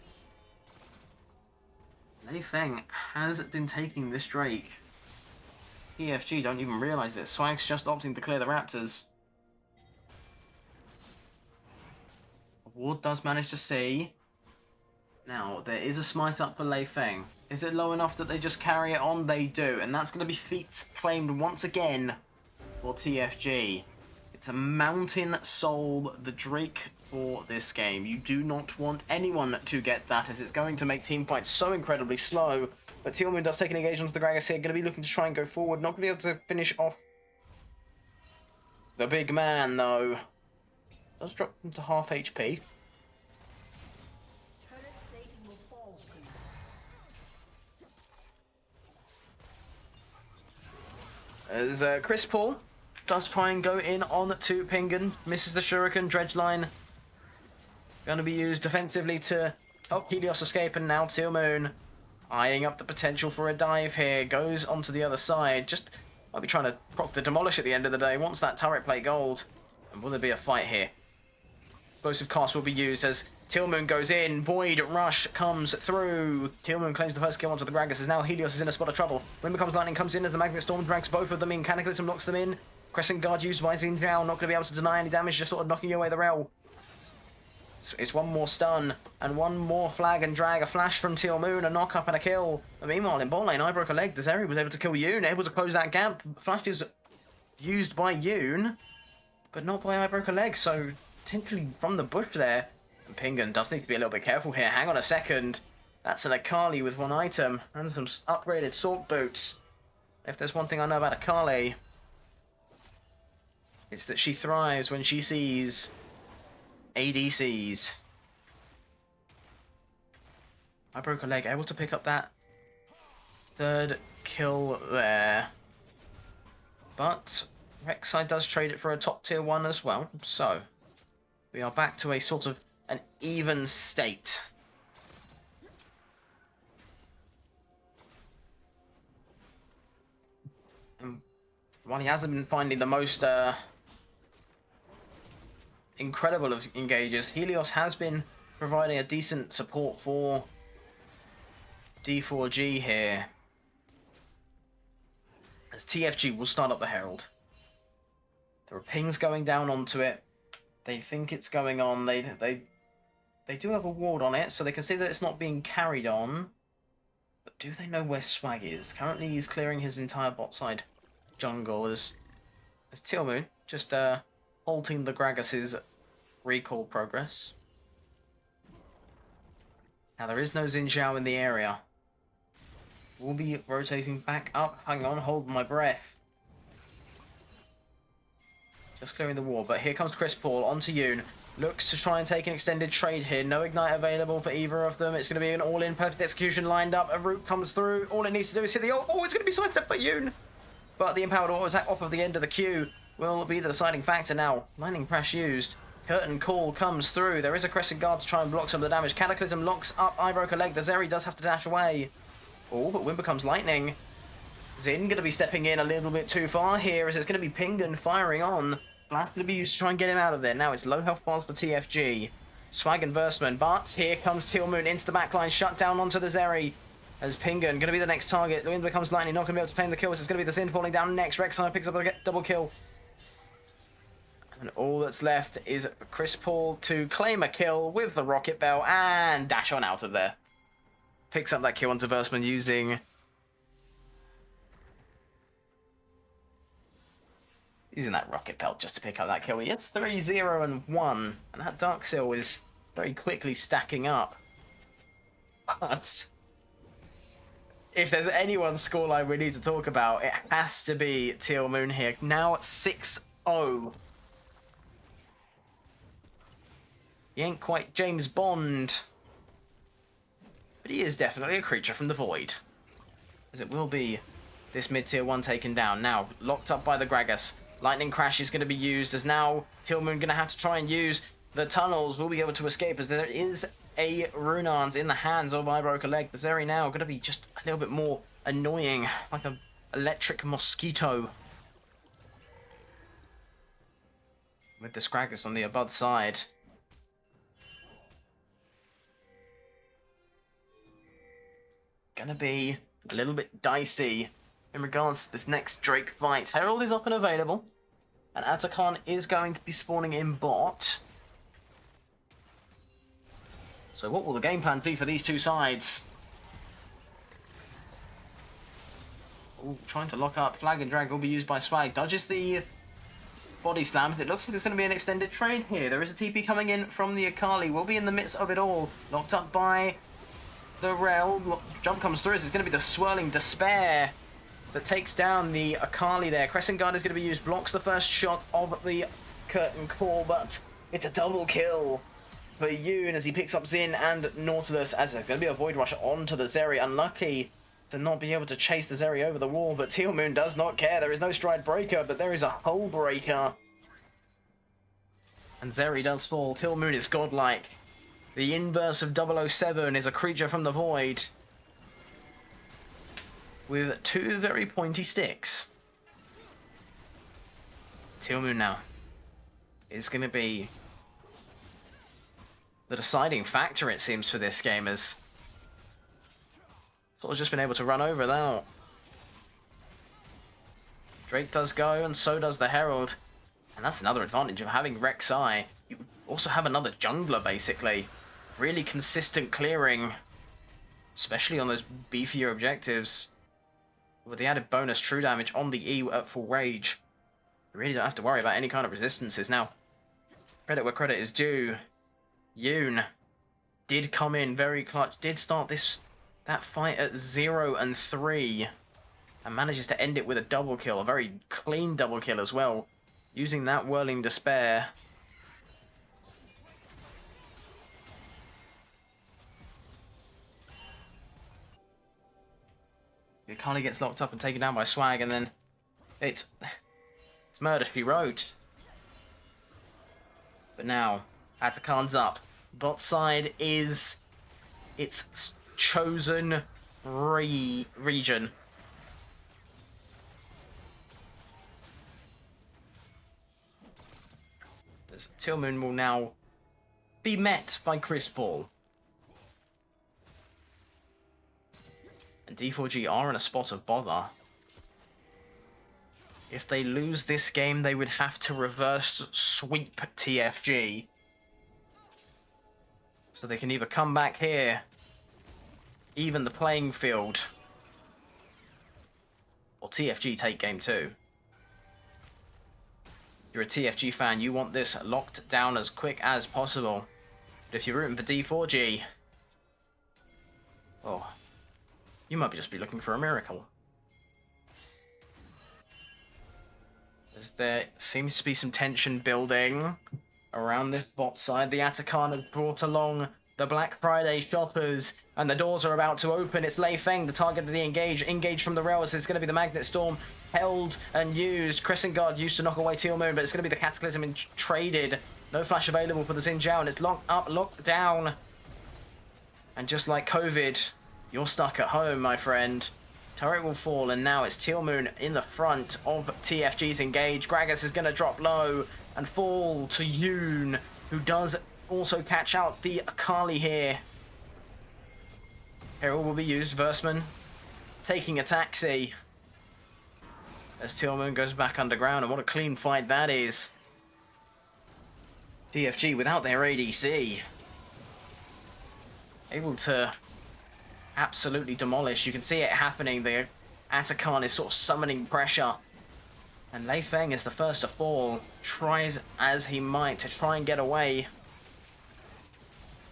Lei Feng has been taking this Drake. Tfg don't even realise it. Swag's just opting to clear the Raptors. Ward does manage to see. Now, there is a smite up for Lei Feng. Is it low enough that they just carry it on? They do. And that's going to be feats claimed once again for TFG. It's a Mountain Soul, the Drake for this game. You do not want anyone to get that, as it's going to make team fights so incredibly slow. But Tillmoon does take an engagement onto the Gragas here. Going to be looking to try and go forward. Not going to be able to finish off the big man, though. Does drop him to half HP. As Chris Paul does try and go in on to Pingun. Misses the Shuriken. Dredgeline going to be used defensively to help Helios escape. And now Tillmoon eyeing up the potential for a dive here. Goes onto the other side. Just Might be trying to proc the demolish at the end of the day. Wants that turret plate gold. And will there be a fight here? Explosive cast will be used as Tillmoon goes in. Void Rush comes through. Tillmoon claims the first kill onto the Gragas. As now Helios is in a spot of trouble. Wind becomes lightning, comes in as the Magnet Storm drags both of them in. Cataclysm locks them in. Crescent Guard used by Xin Zhao. Not going to be able to deny any damage, just sort of knocking away the rail. So it's one more stun and one more flag and drag. A flash from Tillmoon, a knock up and a kill. And meanwhile, in bot lane, I broke a leg. The Zeri was able to kill Yoon, able to close that gap. Flash is used by Yoon, but not by I broke a leg. So potentially from the bush there. And Pingun does need to be a little bit careful here. Hang on a second. That's an Akali with one item and some upgraded Sork boots. If there's one thing I know about Akali, it's that she thrives when she sees ADCs. I broke a leg, able to pick up that third kill there. But Rek'Sai does trade it for a top tier 1 as well. So we are back to a sort of an even state. And while he hasn't been finding the most incredible of engages, Helios has been providing a decent support for D4G here. As TFG will start up the Herald. There are pings going down onto it. They think it's going on. They do have a ward on it, so they can see that it's not being carried on. But do they know where Swag is? Currently he's clearing his entire bot side jungle as Tillmoon just halting the Gragas' recall progress. Now there is no Xin Zhao in the area. We'll be rotating back up. Hang on, hold my breath. Just clearing the wall, but here comes Chris Paul onto Yoon. Looks to try and take an extended trade here. No ignite available for either of them. It's going to be an all-in perfect execution lined up. A root comes through. All it needs to do is hit the ult. Oh, it's going to be sidestepped by Yoon. But the empowered auto attack off of the end of the queue will be the deciding factor now. Lightning Crash used. Curtain Call comes through. There is a Crescent Guard to try and block some of the damage. Cataclysm locks up. I broke a leg. The Zeri does have to dash away. Oh, but Wind becomes lightning. Xin going to be stepping in a little bit too far here as it's going to be Pingun firing on. Flash going to be used to try and get him out of there. Now it's low health bars for TFG. Swag and Versman, but here comes Tillmoon into the backline, shut down onto the Zeri. As Pingun going to be the next target. The Wind becomes lightning, not going to be able to claim the kills. It's going to be the Xin falling down next. Rek'Sai picks up a double kill. And all that's left is Chris Paul to claim a kill with the Rocket Bell and dash on out of there. Picks up that kill onto Versman using that Rocket Belt just to pick up that kill. He gets 3-0 and 1, and that Dark Seal is very quickly stacking up. But if there's anyone's scoreline we need to talk about, it has to be Tillmoon here. Now at 6-0. He ain't quite James Bond, but he is definitely a creature from the void. As it will be this mid-tier 1 taken down. Now, locked up by the Gragas. Lightning Crash is going to be used as now Tillmoon going to have to try and use the tunnels. Will be able to escape as there is a Runarns in the hands of I Broke a Leg. The Zeri now going to be just a little bit more annoying, like an electric mosquito. With the Scraggers on the above side. Gonna be a little bit dicey in regards to this next Drake fight. Herald is up and available, and Atakan is going to be spawning in bot. So what will the game plan be for these two sides? Ooh, trying to lock up. Flag and drag will be used by Swag. Dodges the body slams. It looks like it's going to be an extended trade here. There is a TP coming in from the Akali. We'll be in the midst of it all. Locked up by the Rel. Jump comes through. It's going to be the Swirling Despair that takes down the Akali there. Crescent Guard is going to be used. Blocks the first shot of the Curtain Call, but it's a double kill for Yoon as he picks up Xin and Nautilus, as there's going to be a Void Rush onto the Zeri. Unlucky to not be able to chase the Zeri over the wall, but Tillmoon does not care. There is no Stride Breaker, but there is a Hull Breaker. And Zeri does fall. Tillmoon is godlike. The inverse of 007 is a creature from the void with two very pointy sticks. Teal Moon now is going to be the deciding factor, it seems, for this game, as sort of just been able to run over now. Drake does go, and so does the Herald. And that's another advantage of having Rek'Sai. You also have another jungler, basically. Really consistent clearing, especially on those beefier objectives. With the added bonus true damage on the E at full rage, you really don't have to worry about any kind of resistances. Now, credit where credit is due. Yoon did come in very clutch, did start that fight at 0-3, and manages to end it with a double kill, a very clean double kill as well, using that Whirling Despair. Akali gets locked up and taken down by Swag, and then it's murder, she wrote. But now, Atakan's up. Bot side is its chosen region. Teal Moon will now be met by Chris Paul. And D4G are in a spot of bother. If they lose this game, they would have to reverse sweep TFG. So they can either come back here, even the playing field, or TFG take game 2. If you're a TFG fan, you want this locked down as quick as possible. But if you're rooting for D4G, oh, you might just be looking for a miracle. As there seems to be some tension building around this bot side. The Atakan has brought along the Black Friday shoppers, and the doors are about to open. It's Lei Feng, the target of the engage. Engage from the rails. It's going to be the Magnet Storm held and used. Crescent Guard used to knock away Teal Moon, but it's going to be the Cataclysm and traded. No flash available for the Xin Zhao, and it's locked up, locked down. And just like COVID, you're stuck at home, my friend. Turret will fall, and now it's Teal Moon in the front of TFG's engage. Gragas is going to drop low and fall to Yoon, who does also catch out the Akali here. Herald will be used. Versman taking a taxi as Teal Moon goes back underground, and what a clean fight that is. TFG without their ADC, able to absolutely demolish. You can see it happening. The Atakan is sort of summoning pressure, and Lei Feng is the first to fall. Tries as he might to try and get away.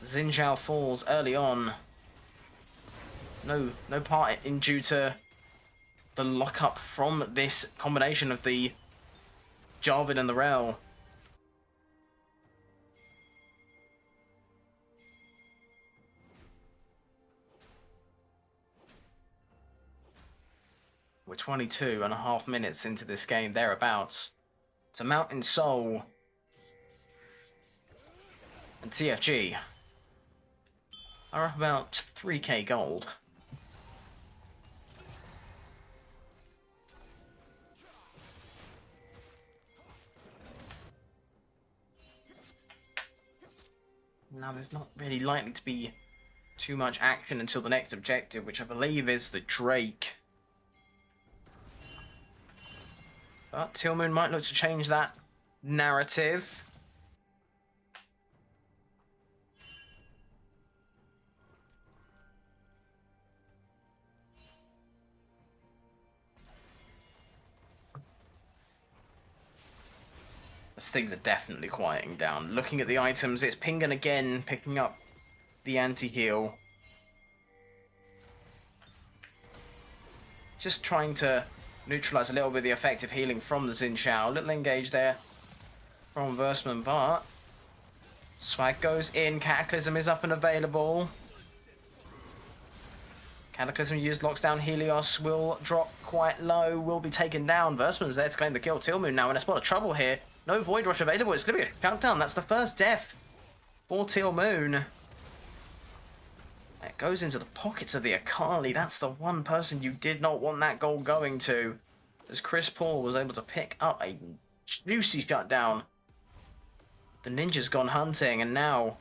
Xin Zhao falls early on. No part in due to the lockup from this combination of the Jarvan and the Rel. We're 22.5 minutes into this game, thereabouts. To Mountain Soul and TFG are up about 3k gold. Now there's not really likely to be too much action until the next objective, which I believe is the Drake. But Teal Moon might look to change that narrative. As things are definitely quieting down. Looking at the items, it's Pingan again, picking up the anti-heal. Just trying to neutralize a little bit of the effective healing from the Xin Zhao. Little engage there from Versman, but Swag goes in. Cataclysm is up and available. Cataclysm used, locks down Helios, will drop quite low, will be taken down. Versman's there to claim the kill. Teal Moon now in a spot of trouble here. No Void Rush available. It's going to be a countdown. That's the first death for Teal Moon. It goes into the pockets of the Akali. That's the one person you did not want that goal going to. As Chris Paul was able to pick up a Lucy shut down. The ninja's gone hunting, and now...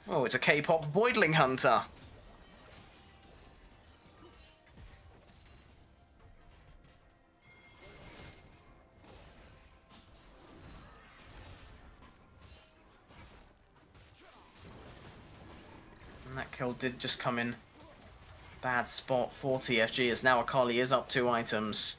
Oh, it's a K-pop Voidling Hunter. And that kill did just come in bad spot for TFG, as now Akali is up 2 items.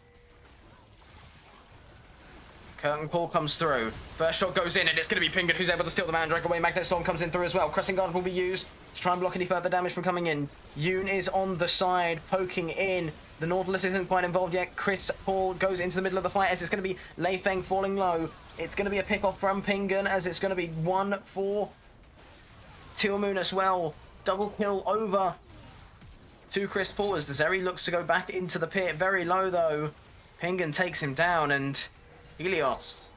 Curtain Call comes through. First shot goes in, and it's going to be Pingan who's able to steal the Mandrake away. Magnet Storm comes in through as well. Crescent Guard will be used to try and block any further damage from coming in. Yoon is on the side, poking in. The Nautilus isn't quite involved yet. Chris Paul goes into the middle of the fight as it's going to be Lei Feng falling low. It's going to be a pick-off from Pingan, as it's going to be 1 for Teal Moon as well. Double kill over to Chris Paul as the Zeri looks to go back into the pit. Very low, though. Pingan takes him down, and Helios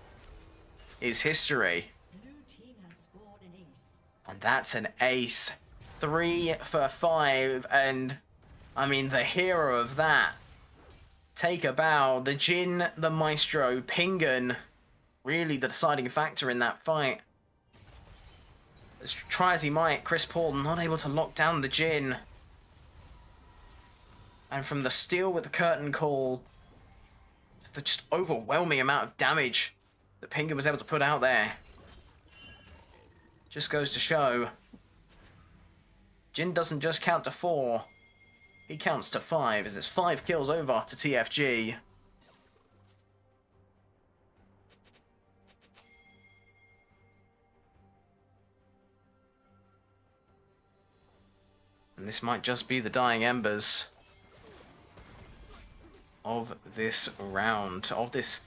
is history. Blue team has scored an ace. And that's an ace. 3 for 5, and I mean, the hero of that. Take a bow. The Jin, the Maestro, Pingan, really the deciding factor in that fight. As try as he might, Chris Paul not able to lock down the Jin. And from the steal with the Curtain Call, the just overwhelming amount of damage that Pingan was able to put out there. Just goes to show, Jin doesn't just count to 4, he counts to 5, as it's 5 kills over to TFG. And this might just be the dying embers of this round, of this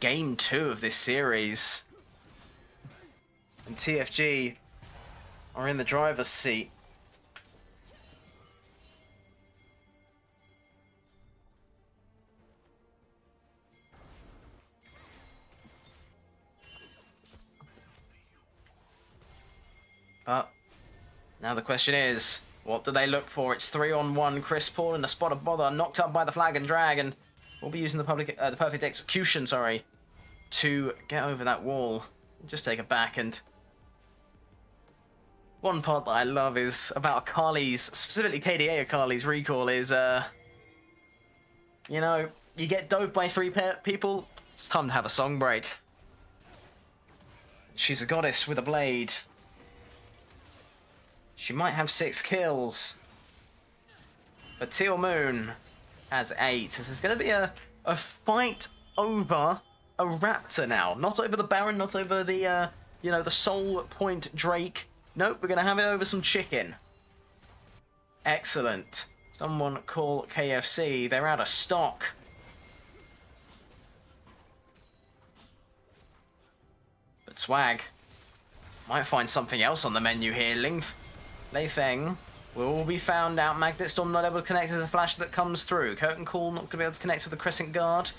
game 2 of this series. And TFG are in the driver's seat. But now the question is, what do they look for? It's 3-on-1. Chris Paul in a spot of bother, knocked up by the Flag and Drag, and we'll be using the perfect execution, sorry, to get over that wall. Just take it back. And one part that I love is about Akali's, specifically KDA Akali's recall is, you know, you get doped by 3 people, it's time to have a song break. She's a goddess with a blade. She might have 6 kills. But Teal Moon has 8. So there's going to be a fight over a raptor now. Not over the Baron, not over the, you know, the Soul Point Drake. Nope, we're going to have it over some chicken. Excellent. Someone call KFC. They're out of stock. But Swag might find something else on the menu here. Lei Feng will be found out. Magnet Storm not able to connect with the flash that comes through. Curtain Call not going to be able to connect with the Crescent Guard,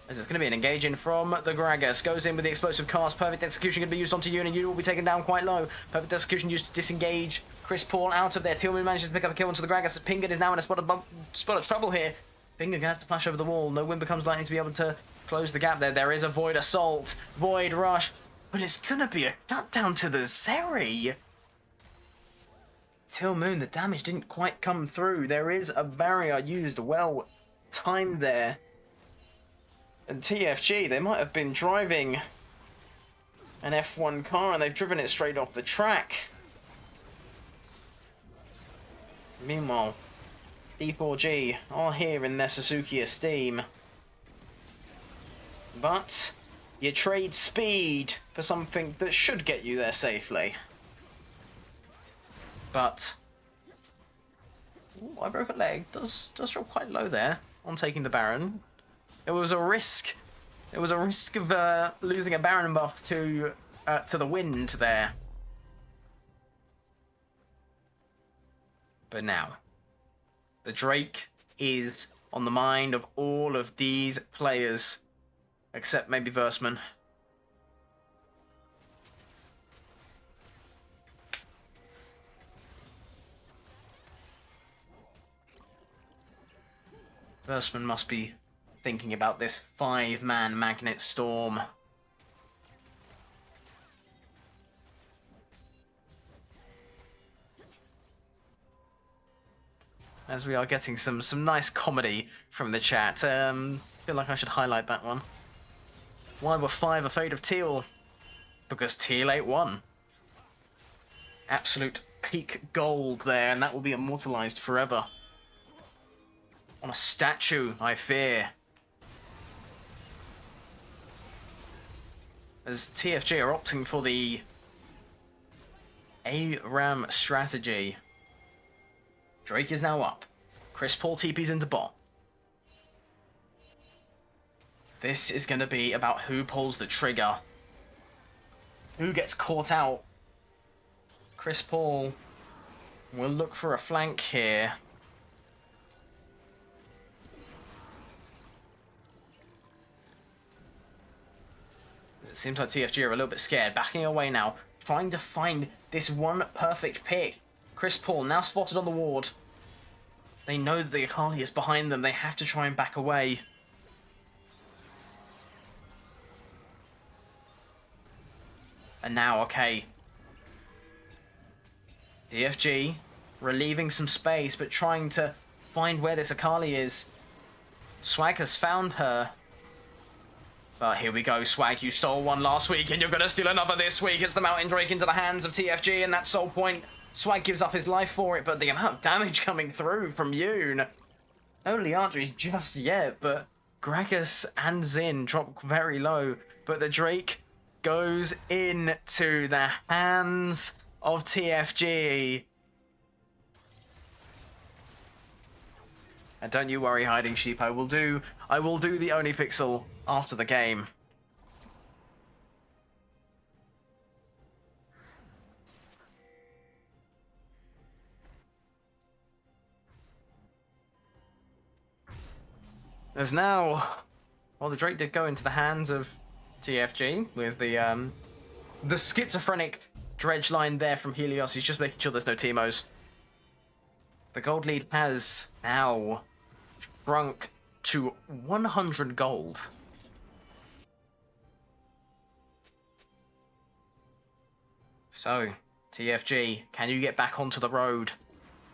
as it's going to be an engaging from the Gragas. Goes in with the explosive cast. Perfect execution going to be used onto Yoon, and Yoon will be taken down quite low. Perfect execution used to disengage Chris Paul out of there. Teal Moon manages to pick up a kill onto the Gragas. Pingan is now in a spot of trouble here. Pingan going to have to flash over the wall. No Wind becomes likely to be able to close the gap there. There is a Void Assault, Void Rush, but it's going to be a shutdown to the Zeri. Teal Moon, the damage didn't quite come through. There is a barrier used well timed there. And TFG, they might have been driving an F1 car and they've driven it straight off the track. Meanwhile, D4G are here in their Suzuki Esteem. But you trade speed for something that should get you there safely. But ooh, I broke a leg. Does drop quite low there on taking the Baron. It was a risk. It was a risk of losing a Baron buff to the wind there. But now, the Drake is on the mind of all of these players, except maybe Versman. Versman must be thinking about this 5-man Magnet Storm. As we are getting some nice comedy from the chat. Feel like I should highlight that one. Why were 5 afraid of Teal? Because Teal ate 1. Absolute peak gold there, and that will be immortalized forever. On a statue, I fear. As TFG are opting for the ARAM strategy. Drake is now up. Chris Paul TP's into bot. This is going to be about who pulls the trigger. Who gets caught out. Chris Paul will look for a flank here. It seems like TFG are a little bit scared. Backing away now. Trying to find this one perfect pick. Chris Paul now spotted on the ward. They know that the Akali is behind them. They have to try and back away. And now, okay. DFG relieving some space, but trying to find where this Akali is. Swag has found her. But here we go, Swag. You stole one last week, and you're going to steal another this week. It's the Mountain Drake into the hands of TFG, and that Soul Point. Swag gives up his life for it, but the amount of damage coming through from Yoon. Only archery just yet, but Gragas and Xin drop very low. But the Drake goes into the hands of TFG. And don't you worry, Hiding Sheep. I will do the Only Pixel after the game. There's now... Well, the Drake did go into the hands of TFG with the schizophrenic dredge line there from Helios. He's just making sure there's no Teemos. The gold lead has now shrunk to 100 gold. So, TFG, can you get back onto the road?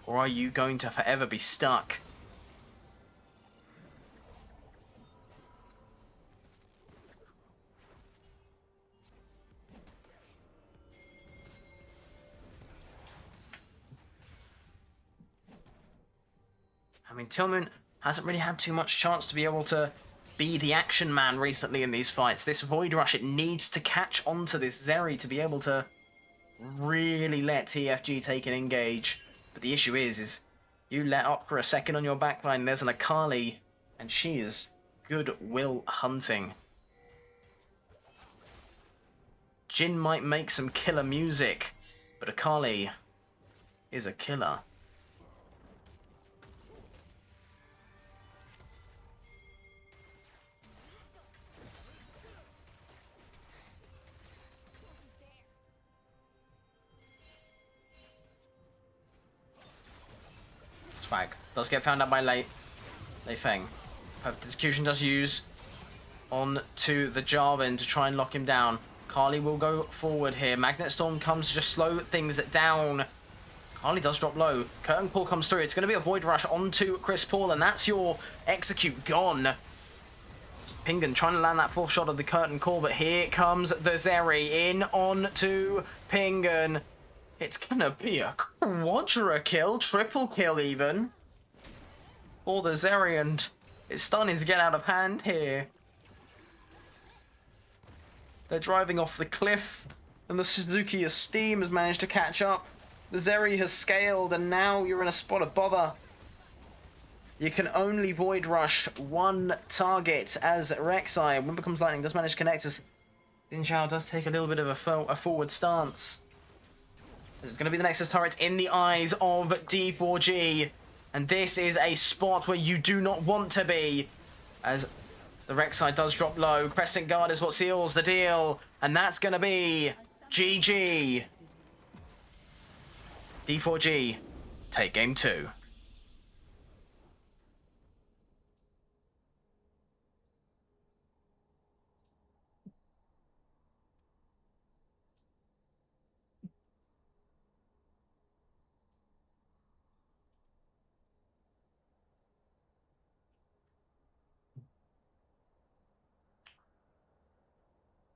Or are you going to forever be stuck? I mean, Tillman hasn't really had too much chance to be able to be the action man recently in these fights. This Void Rush, it needs to catch onto this Zeri to be able to really let TFG take an engage. But the issue is you let up for a second on your backline, there's an Akali, and she is goodwill hunting. Jin might make some killer music, but Akali is a killer. Swag does get found out by Lei Feng. Perfect Execution does use on to the Jarvan to try and lock him down. Carly will go forward here. Magnet Storm comes to just slow things down. Carly does drop low. Curtain Call comes through. It's going to be a Void Rush onto Chris Paul, and that's your execute gone. Pingan trying to land that 4th shot of the Curtain Call, but here comes the Zeri in on to Pingan. It's gonna be a quadra kill, triple kill even, for the Zeri, and it's starting to get out of hand here. They're driving off the cliff, and the Suzuki Esteem has managed to catch up. The Zeri has scaled, and now you're in a spot of bother. You can only Void Rush one target as Rek'Sai, when becomes Lightning, does manage to connect as Din Zhao does take a little bit of a forward stance. This is going to be the Nexus turret in the eyes of D4G. And this is a spot where you do not want to be, as the Rek'Sai does drop low. Crescent Guard is what seals the deal. And that's going to be GG. D4G, take game 2.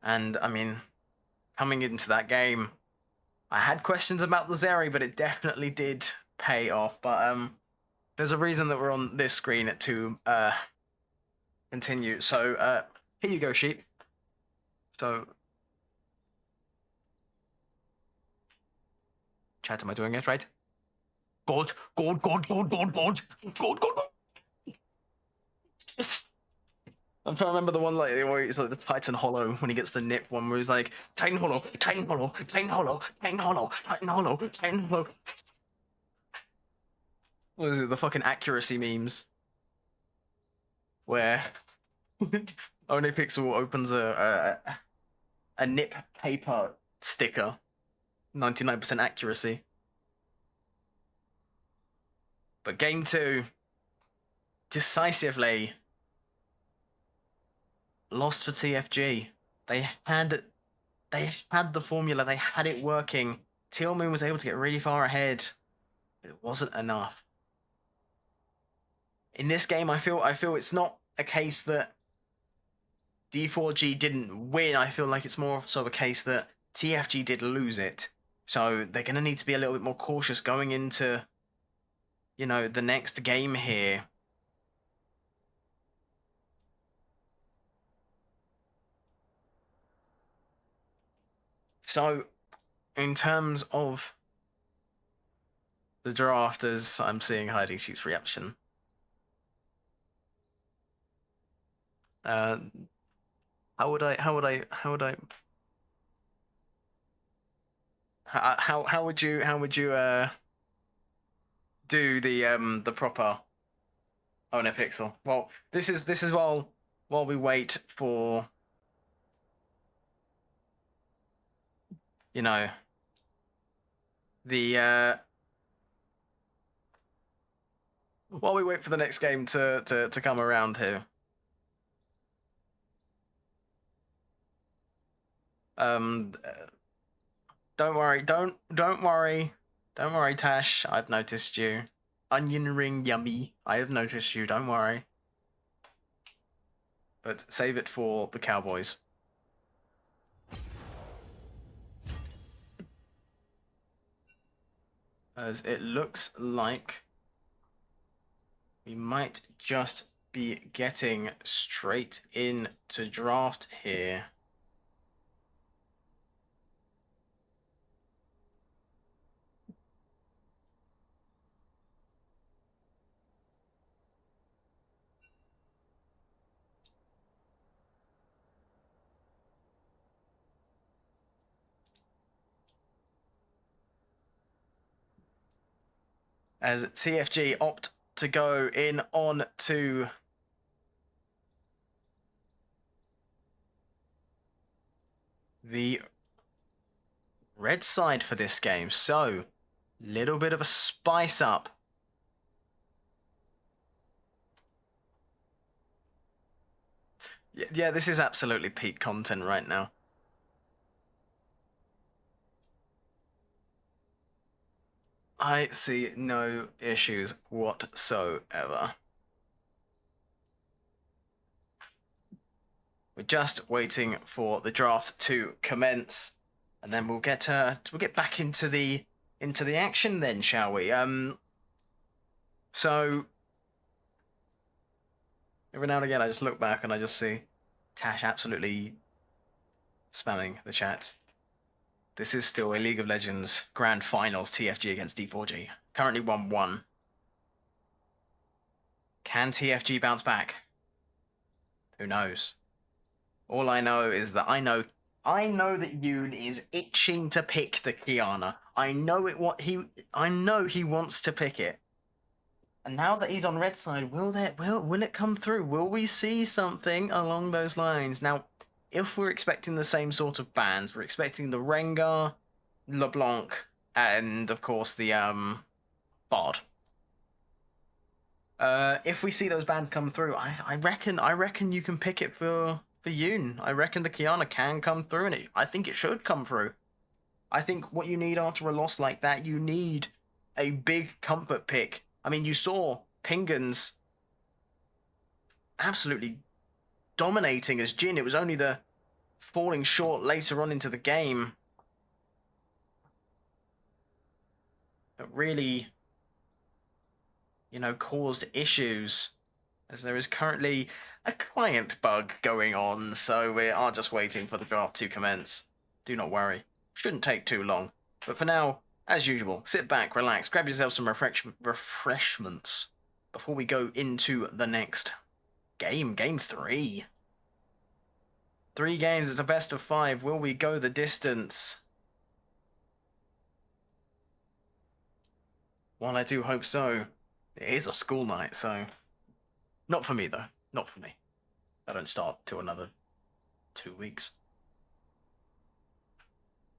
And I mean, coming into that game, I had questions about the Zeri, but it definitely did pay off. But there's a reason that we're on this screen to continue. So here you go, sheep. So, chat, am I doing it right? Good. I'm trying to remember the one like where it's like the Titan Hollow when he gets the nip one where he's like Titan Hollow, Titan Hollow, Titan Hollow, Titan Hollow, Titan Hollow, Titan Hollow. What is it, the fucking accuracy memes where Only Pixel opens a nip paper sticker, 99% accuracy. But game 2, decisively lost for TFG. They had the formula, they had it working. Teal Moon was able to get really far ahead, but it wasn't enough. In this game, I feel it's not a case that D4G didn't win. I feel like it's more so a case that TFG did lose it. So they're going to need to be a little bit more cautious going into, you know, the next game here. So, in terms of the drafters, I'm seeing hiding sheets reaction. How would you do the proper Owner Pixel? Well, this is while we wait for, you know, the while we wait for the next game to come around here. Don't worry, Tash. I've noticed you. Onion ring yummy. I have noticed you. Don't worry. But save it for the Cowboys. As it looks like we might just be getting straight into draft here. As TFG opt to go in on to the red side for this game. So, little bit of a spice up. Yeah, this is absolutely peak content right now. I see no issues whatsoever. We're just waiting for the draft to commence, and then we'll get back into the action then, shall we? So every now and again, I just look back and I just see Tash absolutely spamming the chat. This is still a League of Legends Grand Finals TFG against D4G. Currently 1-1. Can TFG bounce back? Who knows? All I know is that I know that Yoon is itching to pick the Kiana. I know he wants to pick it. And now that he's on red side, will it come through? Will we see something along those lines? Now, if we're expecting the same sort of bans, we're expecting the Rengar, LeBlanc, and of course the Bard. If we see those bans come through, I reckon you can pick it for Yoon. I reckon the Kiana can come through, and I think it should come through. I think what you need after a loss like that, you need a big comfort pick. I mean, you saw Pingan's absolutely dominating as Jhin. It was only the falling short later on into the game. But really, you know, caused issues, as there is currently a client bug going on, so we are just waiting for the draft to commence. Do not worry. Shouldn't take too long. But for now, as usual, sit back, relax, grab yourself some refreshments before we go into the next game. Game 3. 3 games, it's a best of 5. Will we go the distance? Well, I do hope so. It is a school night, so... Not for me, though. Not for me. I don't start till another 2 weeks.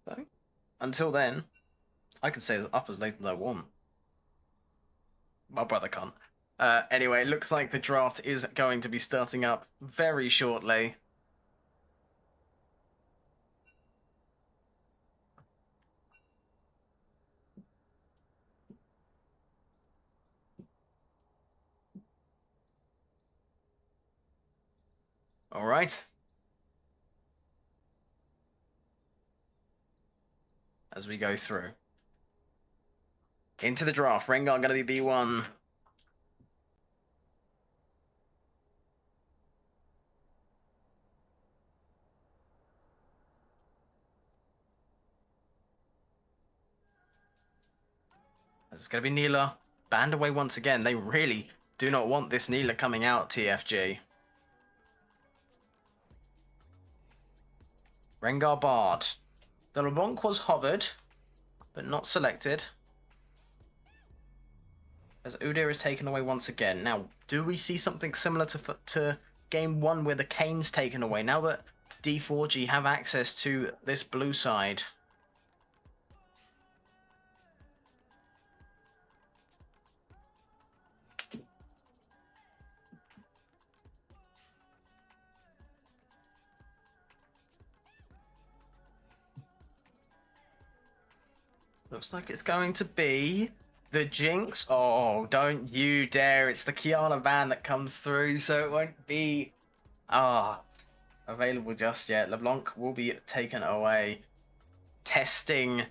So, until then, I can stay up as late as I want. My brother can't. Anyway, it looks like the draft is going to be starting up very shortly. All right. As we go through. Into the draft. Rengar going to be B1. It's going to be Neela. Banned away once again. They really do not want this Neela coming out, TFG. Rengar Bard. The LeBlanc was hovered, but not selected. As Udyr is taken away once again. Now, do we see something similar to Game 1 where the Kane's taken away? Now that D4G have access to this blue side. Looks like it's going to be the Jinx. Oh, don't you dare. It's the Kiana ban that comes through, so it won't be available just yet. LeBlanc will be taken away. Testing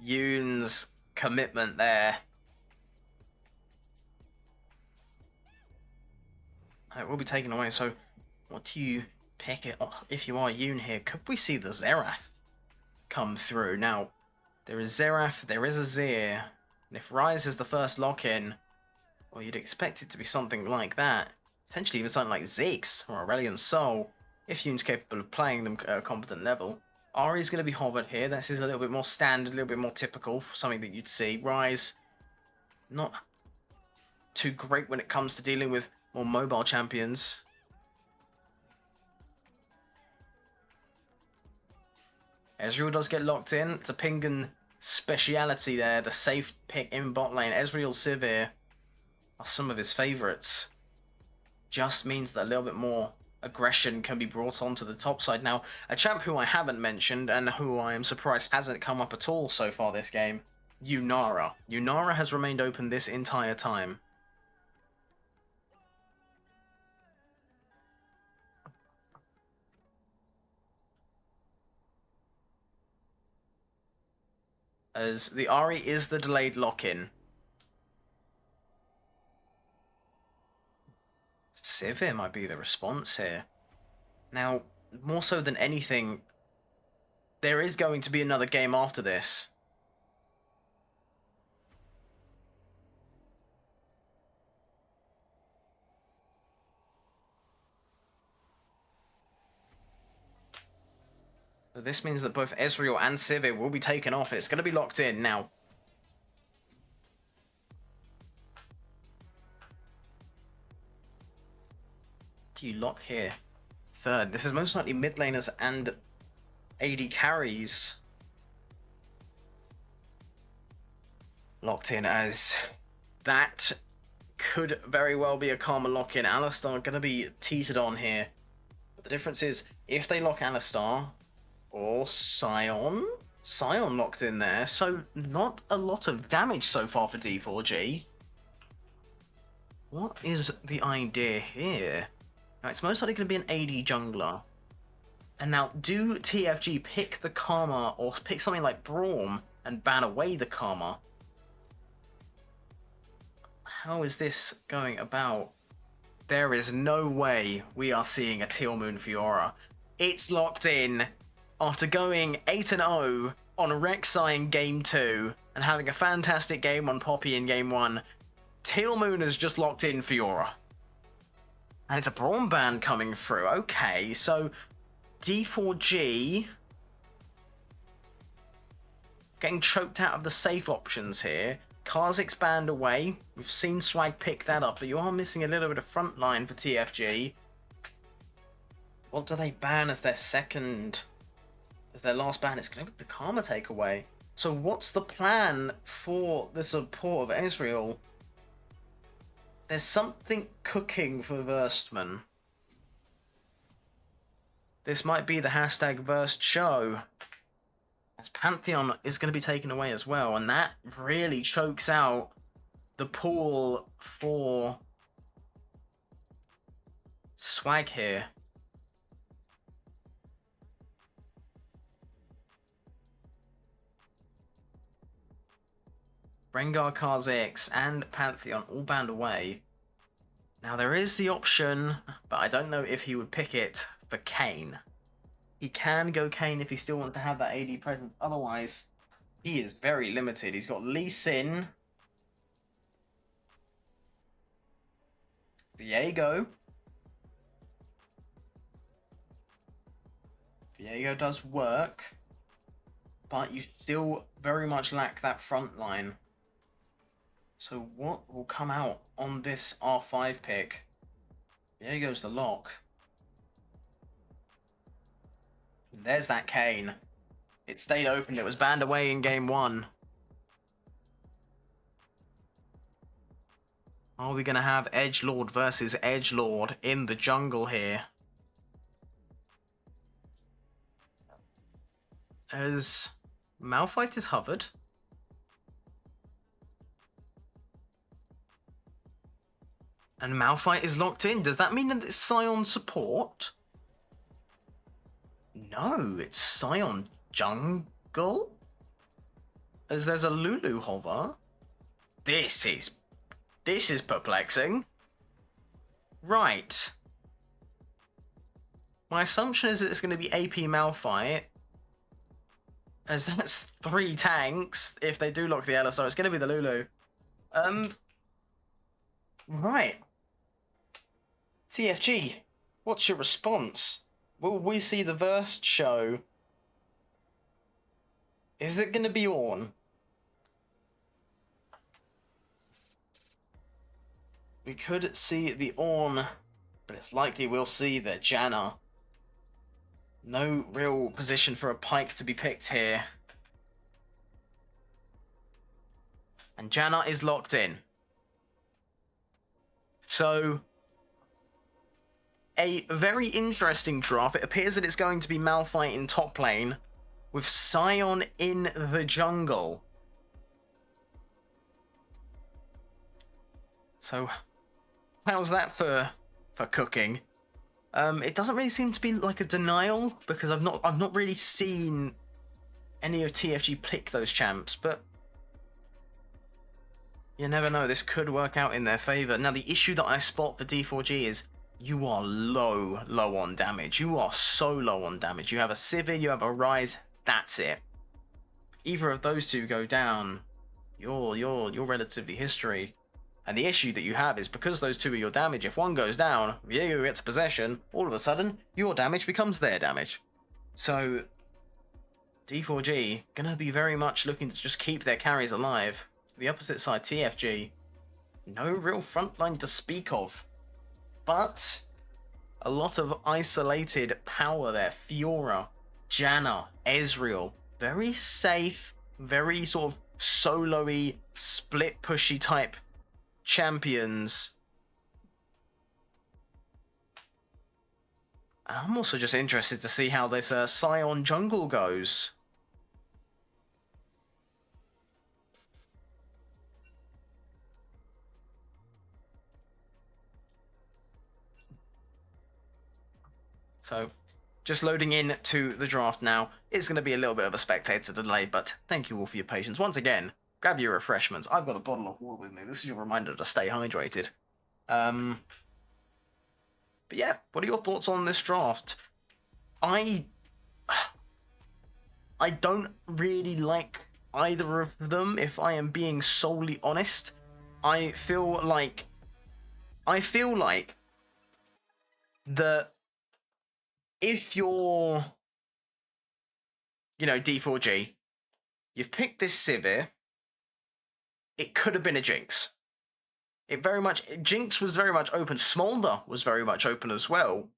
Yoon's commitment there. It will be taken away, so what do you pick it if you are Yoon here? Could we see the Xerath come through? Now, there is Xerath, there is Azir, and if Ryze is the first lock-in, well, you'd expect it to be something like that. Potentially even something like Ziggs or Aurelion Sol, if Yoon's capable of playing them at a competent level. Ahri's going to be hovered here. This is a little bit more standard, a little bit more typical, something that you'd see. Ryze, not too great when it comes to dealing with more mobile champions. Ezreal does get locked in. It's a Pingan speciality there. The safe pick in bot lane. Ezreal Sivir are some of his favourites. Just means that a little bit more aggression can be brought onto the top side. Now, a champ who I haven't mentioned and who I am surprised hasn't come up at all so far this game, Yunara. Yunara has remained open this entire time. As the Ahri is the delayed lock-in. Sivir might be the response here. Now, more so than anything, there is going to be another game after this. So this means that both Ezreal and Sivir will be taken off. It's going to be locked in now. Do you lock here? Third. This is most likely mid laners and AD carries locked in, as that could very well be a Karma lock-in. Alistar going to be teetered on here. But the difference is, if they lock Alistar or Sion locked in there, so not a lot of damage so far for D4G. What is the idea here? Now, it's most likely going to be an AD jungler. And now, do TFG pick the Karma or pick something like Braum and ban away the Karma? How is this going about? There is no way we are seeing a Teal Moon Fiora. It's locked in after going 8-0 on Rek'Sai in Game 2 and having a fantastic game on Poppy in Game 1. Teal Moon has just locked in Fiora. And it's a Braum ban coming through. Okay, so D4G getting choked out of the safe options here. Karzik's banned away. We've seen Swag pick that up, but you are missing a little bit of front line for TFG. What do they ban as their second, as their last ban? It's going to be the Karma takeaway. So what's the plan for the support of Ezreal? There's something cooking for Verstman. This might be the hashtag Verst show, as Pantheon is going to be taken away as well, and that really chokes out the pool for Swag here. Rengar, Kha'Zix, and Pantheon all banned away. Now there is the option, but I don't know if he would pick it for Kayn. He can go Kayn if he still wants to have that AD presence. Otherwise, he is very limited. He's got Lee Sin, Viego. Viego does work, but you still very much lack that front line. So what will come out on this R5 pick? Viego's the lock. There's that Kayn. It stayed open. It was banned away in Game 1. Are we going to have Edgelord versus Edgelord in the jungle here? As Malphite is hovered. And Malphite is locked in. Does that mean that it's Sion support? No, it's Sion jungle? As there's a Lulu hover. This is perplexing. Right. My assumption is that it's going to be AP Malphite, as that's 3 tanks. If they do lock the LSO, it's going to be the Lulu. Right. TFG, what's your response? Will we see the Verst show? Is it going to be on? We could see the Ornn, but it's likely we'll see the Janna. No real position for a Pyke to be picked here. And Janna is locked in. So, a very interesting draft. It appears that it's going to be Malphite in top lane, with Sion in the jungle. So, how's that for cooking? It doesn't really seem to be like a denial, because I've not really seen any of TFG pick those champs, but you never know, this could work out in their favor. Now, the issue that I spot for D4G is you are low on damage. You are so low on damage. You have a Sivir, you have a Ryze, that's it. Either of those two go down, you're relatively history. And the issue that you have is because those two are your damage, if one goes down, Viego gets possession, all of a sudden, your damage becomes their damage. So, D4G gonna be very much looking to just keep their carries alive. The opposite side, TFG, no real frontline to speak of, but a lot of isolated power there. Fiora, Janna, Ezreal, very safe, very sort of solo-y, split pushy type champions. I'm also just interested to see how this Sion jungle goes. So, just loading in to the draft now. It's going to be a little bit of a spectator delay, but thank you all for your patience. Once again, grab your refreshments. I've got a bottle of water with me. This is your reminder to stay hydrated. But yeah, what are your thoughts on this draft? I don't really like either of them, if I am being solely honest. I feel like that if you're, D4G, you've picked this Sivir, it could have been a Jinx. Jinx was very much open. Smolder was very much open as well.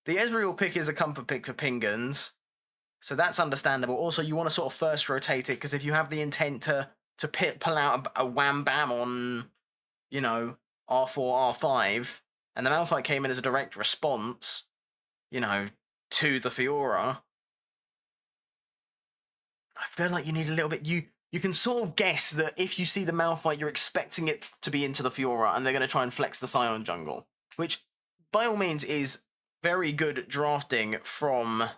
The Ezreal pick is a comfort pick for Pingans, so that's understandable. Also, you want to sort of first rotate it, because if you have the intent to pull out a wham bam on, R4, R5, and the Malphite came in as a direct response, to the Fiora, I feel like you need a little bit. You can sort of guess that if you see the Malphite, you're expecting it to be into the Fiora, and they're going to try and flex the Scion jungle, which by all means is very good drafting from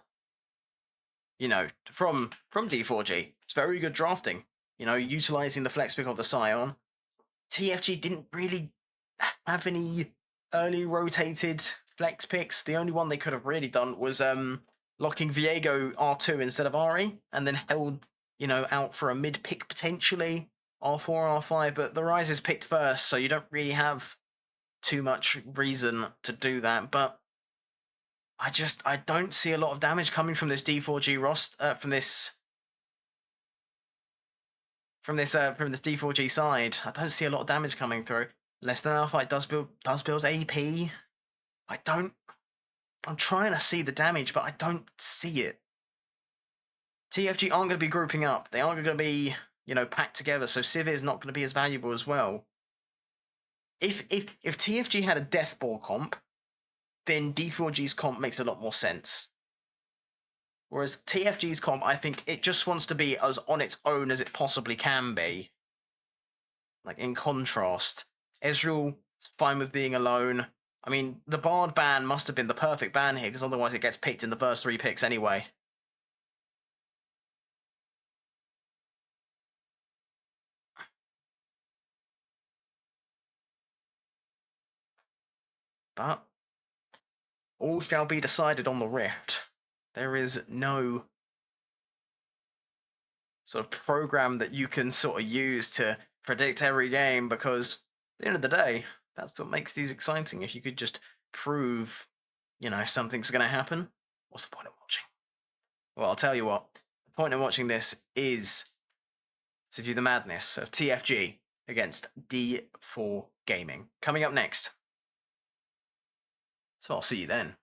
D4G. It's very good drafting. Utilizing the flex pick of the Scion. TFG didn't really have any early rotated flex picks. The only one they could have really done was locking Viego R2 instead of RE, and then held, out for a mid pick potentially, R4, R5, but the Ryze is picked first, so you don't really have too much reason to do that. But I don't see a lot of damage coming from this D4G from this D4G side. I don't see a lot of damage coming through. Unless the Malphite does build AP. I'm trying to see the damage, but I don't see it. TFG aren't going to be grouping up. They aren't going to be, packed together, so Sivir is not going to be as valuable as well. If TFG had a Death Ball comp, then D4G's comp makes a lot more sense. Whereas TFG's comp, I think it just wants to be as on its own as it possibly can be. Like, in contrast, Ezreal is fine with being alone. I mean, the Bard ban must have been the perfect ban here, because otherwise it gets picked in the first 3 picks anyway. But all shall be decided on the Rift. There is no sort of program that you can sort of use to predict every game, because at the end of the day, that's what makes these exciting. If you could just prove, something's going to happen, what's the point of watching? Well, I'll tell you what. The point of watching this is to view the madness of TFG against D4 Gaming. Coming up next. So I'll see you then.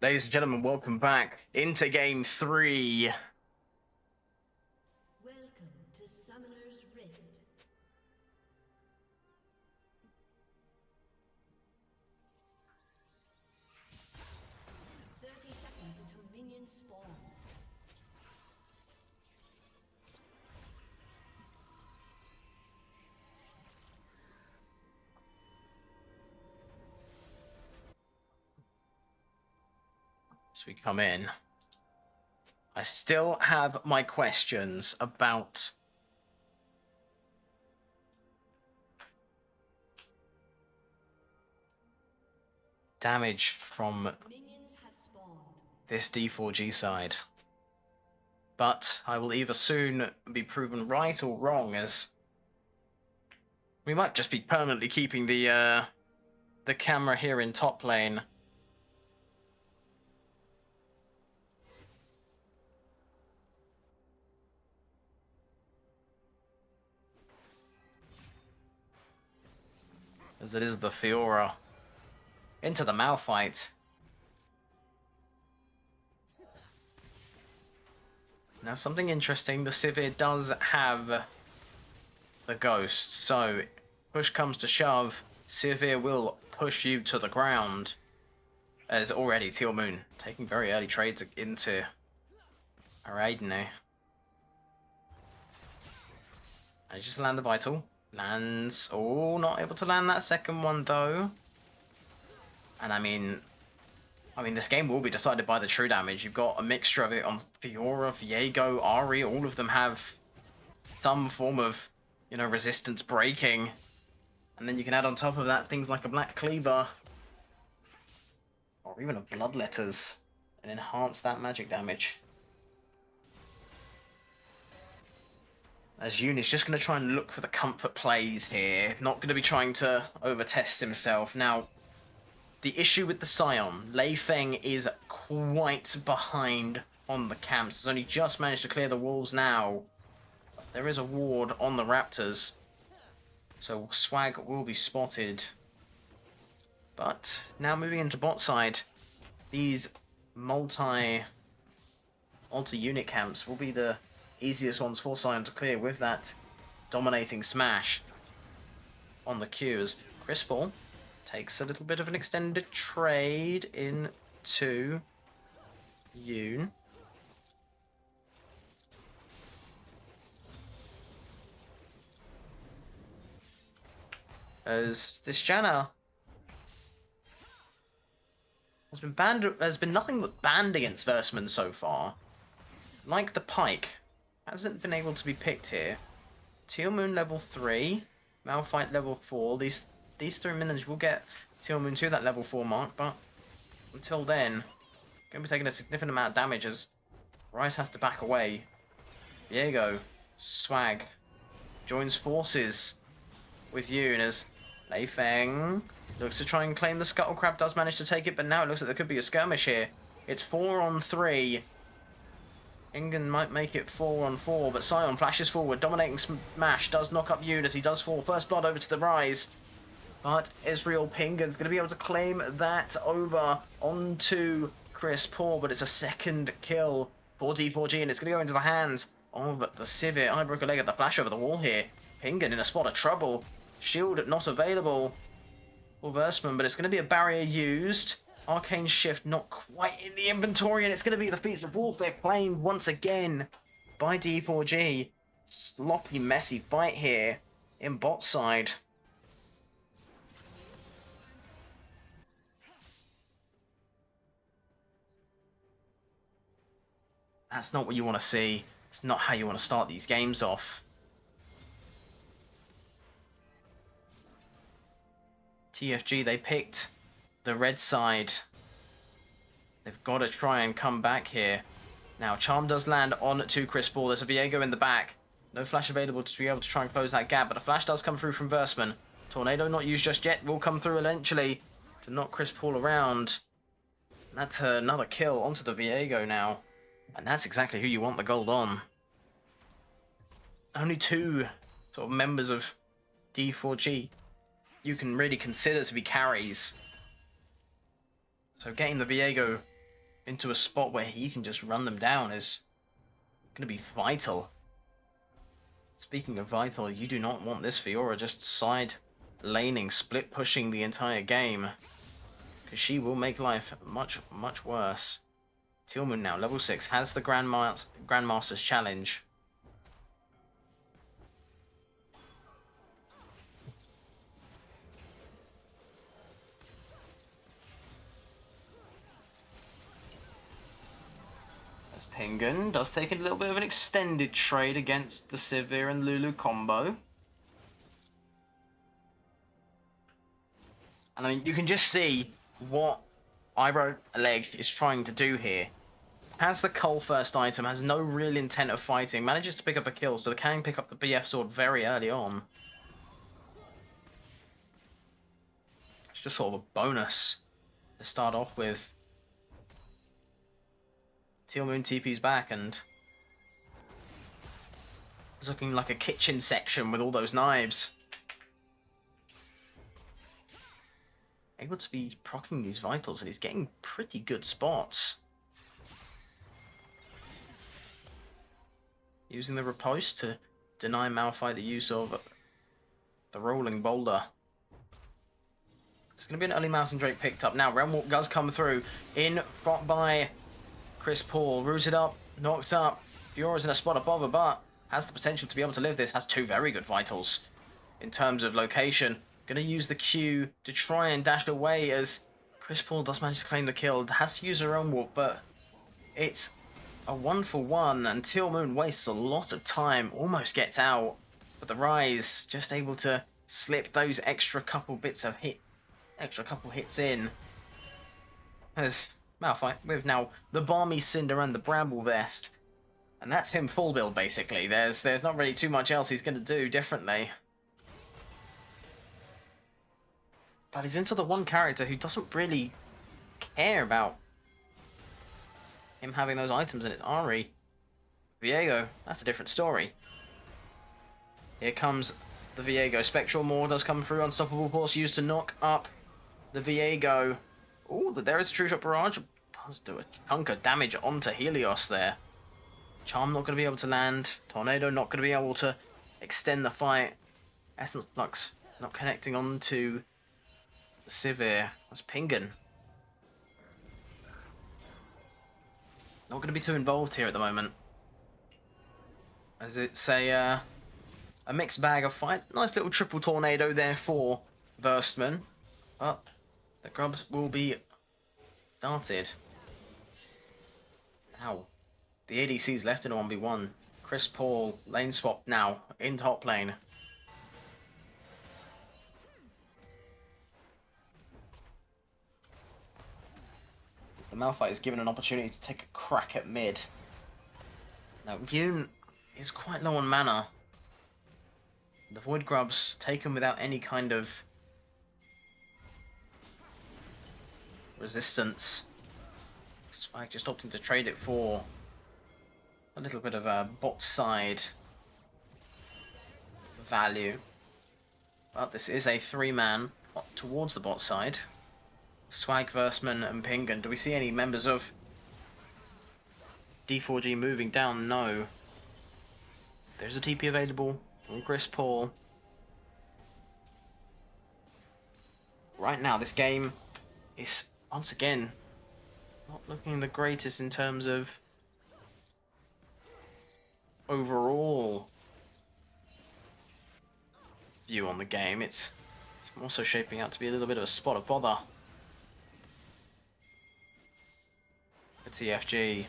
Ladies and gentlemen, welcome back into game 3. Welcome to Summoner's Rift. Seconds until minions spawn. As we come in, I still have my questions about damage from Minions have spawned. this D4G side. But I will either soon be proven right or wrong, as we might just be permanently keeping the camera here in top lane. As it is the Fiora. Into the Malphite. Now something interesting, the Sivir does have the Ghost, so push comes to shove, Sivir will push you to the ground. As already Teal Moon taking very early trades into Araidene. I just land the Vital. Lands. Oh, not able to land that second one though. And I mean, this game will be decided by the true damage. You've got a mixture of it on Fiora, Viego, Ari. All of them have some form of, resistance breaking. And then you can add on top of that things like a Black Cleaver. Or even a Bloodletters. And enhance that magic damage. As Yoon is just going to try and look for the comfort plays here. Not going to be trying to over-test himself. Now, the issue with the Scion, Lei Feng is quite behind on the camps. Has only just managed to clear the walls now. There is a ward on the Raptors. So Swag will be spotted. But now moving into bot side, these multi-unit camps will be the easiest ones for Scion to clear with that dominating smash on the queues. Chris Paul takes a little bit of an extended trade into Yoon. As this Janna has been nothing but banned against Versman so far. Like the Pike, hasn't been able to be picked here. Teal Moon level 3, Malphite level 4. These 3 minions will get Teal Moon to that level 4 mark, but until then, going to be taking a significant amount of damage as Rice has to back away. Viego, Swag, joins forces with Yoon as Lei Feng looks to try and claim the Scuttle Crab, does manage to take it, but now it looks like there could be a skirmish here. It's 4 on 3. Ingen might make it 4 on 4, but Scion flashes forward. Dominating smash does knock up Yoon as he does fall. First blood over to the Rise. But Israel Pingan's going to be able to claim that over onto Chris Paul, but it's a second kill for D4G, and it's going to go into the hands of the Sivir. I broke a leg at the flash over the wall here. Pingan in a spot of trouble. Shield not available for Versman, but it's going to be a barrier used. Arcane Shift not quite in the inventory, and it's going to be the Feats of Warfare claimed once again by D4G. Sloppy, messy fight here in bot side. That's not what you want to see. It's not how you want to start these games off. TFG, they picked the red side. They've got to try and come back here. Now, Charm does land on to Chris Paul. There's a Viego in the back. No flash available to be able to try and close that gap, but a flash does come through from Versman. Tornado not used just yet. Will come through eventually to knock Chris Paul around. And that's another kill onto the Viego now. And that's exactly who you want the gold on. Only 2 sort of members of D4G you can really consider to be carries. So getting the Viego into a spot where he can just run them down is going to be vital. Speaking of vital, you do not want this Fiora just side laning, split pushing the entire game, because she will make life much, much worse. Teal'c now, level 6, has the Grandmaster's Challenge. As Pingun does take a little bit of an extended trade against the Sivir and Lulu combo. And I mean, you can just see what Iroh Leg is trying to do here. Has the Cull first item, has no real intent of fighting, manages to pick up a kill, so they can pick up the BF sword very early on. It's just sort of a bonus to start off with. Teal'c TP's back and it's looking like a kitchen section with all those knives. Able to be proccing these vitals and he's getting pretty good spots. Using the riposte to deny Malphite the use of the rolling boulder. It's going to be an early Mountain Drake picked up. Now, Realm Walk does come through. In front by Chris Paul. Rooted up, knocked up. Fiora's in a spot above her, but has the potential to be able to live this. Has two very good vitals in terms of location. Going to use the Q to try and dash away as Chris Paul does manage to claim the kill. Has to use her own walk, but it's a 1-for-1, and Teal'c wastes a lot of time, almost gets out, but the Rise just able to slip those extra couple hits in. As Malphite with now the Balmy Cinder and the Bramble Vest, and that's him full build basically. There's not really too much else he's going to do differently. But he's into the one character who doesn't really care about him having those items in it. Ari. Viego, that's a different story. Here comes the Viego. Spectral Maw does come through. Unstoppable Force used to knock up the Viego. Oh, there is a True Shot Barrage. Does do a chunk of damage onto Helios there. Charm not going to be able to land. Tornado not going to be able to extend the fight. Essence Flux not connecting onto the Sivir. That's Pingun. Not going to be too involved here at the moment, as it's a mixed bag of fight. Nice little triple tornado there for Verstman, but the grubs will be darted. Now, the ADC's left in a 1v1. Chris Paul, lane swap now, in top lane. The Malphite is given an opportunity to take a crack at mid. Now, Yoon is quite low on mana. The Void Grub's taken without any kind of resistance. Spike just opting to trade it for a little bit of a bot side value. But this is a 3-man towards the bot side. Swag, Verstman, and Pingun. Do we see any members of D4G moving down? No. There's a TP available from Chris Paul. Right now, this game is, once again, not looking the greatest in terms of overall view on the game. It's also shaping out to be a little bit of a spot of bother for TFG.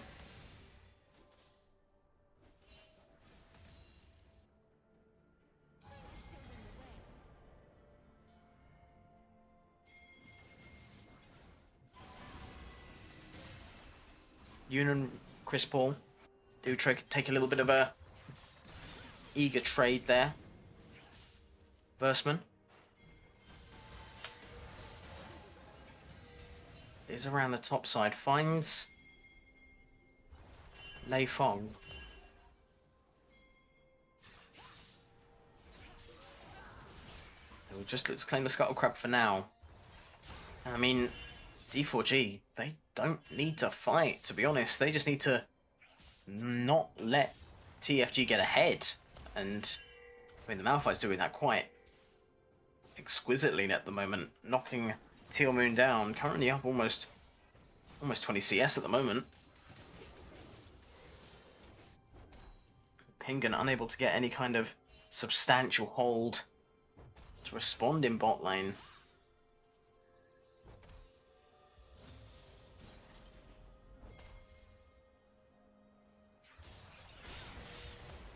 Yoon and Chris Paul do take a little bit of a eager trade there. Verstman is around the top side, finds Lei Fong. We'll just look to claim the Scuttle Crab for now. I mean, D4G, they don't need to fight, to be honest. They just need to not let TFG get ahead. And, I mean, the Malphite's doing that quite exquisitely at the moment, knocking Teal Moon down, currently up almost 20 CS at the moment. Pingan unable to get any kind of substantial hold to respond in bot lane.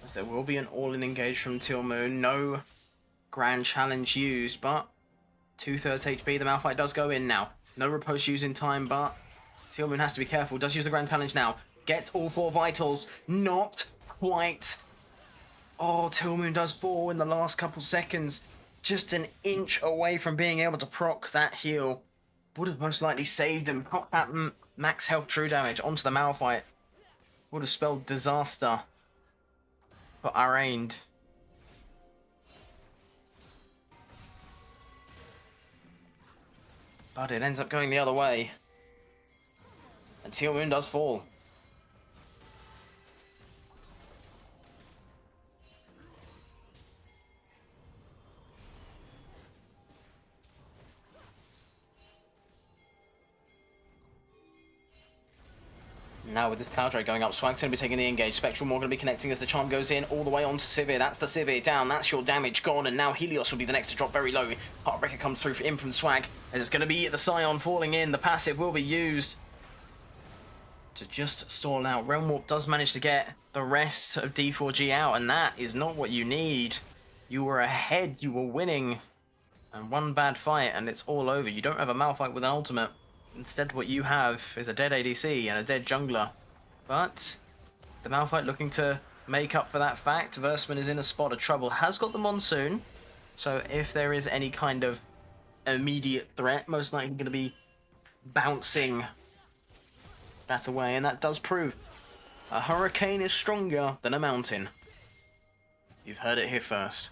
As there will be an all-in engage from Teal Moon. No grand challenge used, but 2/3 HP. The Malphite does go in now. No riposte used in time, but Teal Moon has to be careful. Does use the grand challenge now. Gets all 4 vitals. Not quite. Oh, Teal Moon does fall in the last couple seconds. Just an inch away from being able to proc that heal. Would have most likely saved him. Proc that max health true damage onto the Malphite. Would have spelled disaster for Arraigned. But it ends up going the other way. And Teal Moon does fall. Now with this Cloud Drake going up, Swag's going to be taking the engage. Spectral Maw going to be connecting as the charm goes in all the way onto Sivir. That's the Sivir down. That's your damage gone. And now Helios will be the next to drop very low. Heartbreaker comes through in from Swag. As it's going to be the Scion falling in. The passive will be used to just stall out. Realm Warp does manage to get the rest of D4G out. And that is not what you need. You were ahead. You were winning. And one bad fight and it's all over. You don't have a Malphite with an ultimate. Instead, what you have is a dead ADC and a dead jungler. But the Malphite looking to make up for that fact. Versman is in a spot of trouble. Has got the Monsoon. So if there is any kind of immediate threat, most likely going to be bouncing that away. And that does prove a hurricane is stronger than a mountain. You've heard it here first.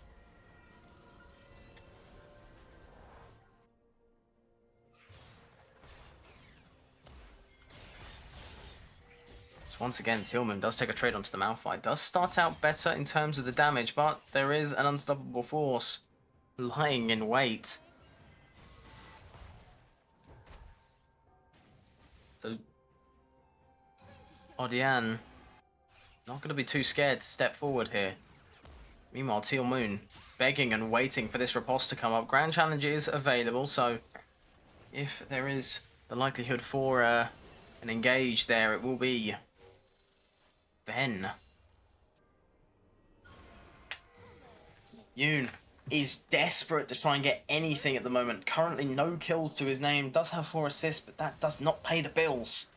Once again, Teal Moon does take a trade onto the Malphite. Does start out better in terms of the damage, but there is an unstoppable force lying in wait. So, Odian not going to be too scared to step forward here. Meanwhile, Teal Moon begging and waiting for this riposte to come up. Grand Challenge is available, so if there is the likelihood for an engage there, it will be Ben. Yoon is desperate to try and get anything at the moment. Currently no kills to his name. Does have 4 assists, but that does not pay the bills.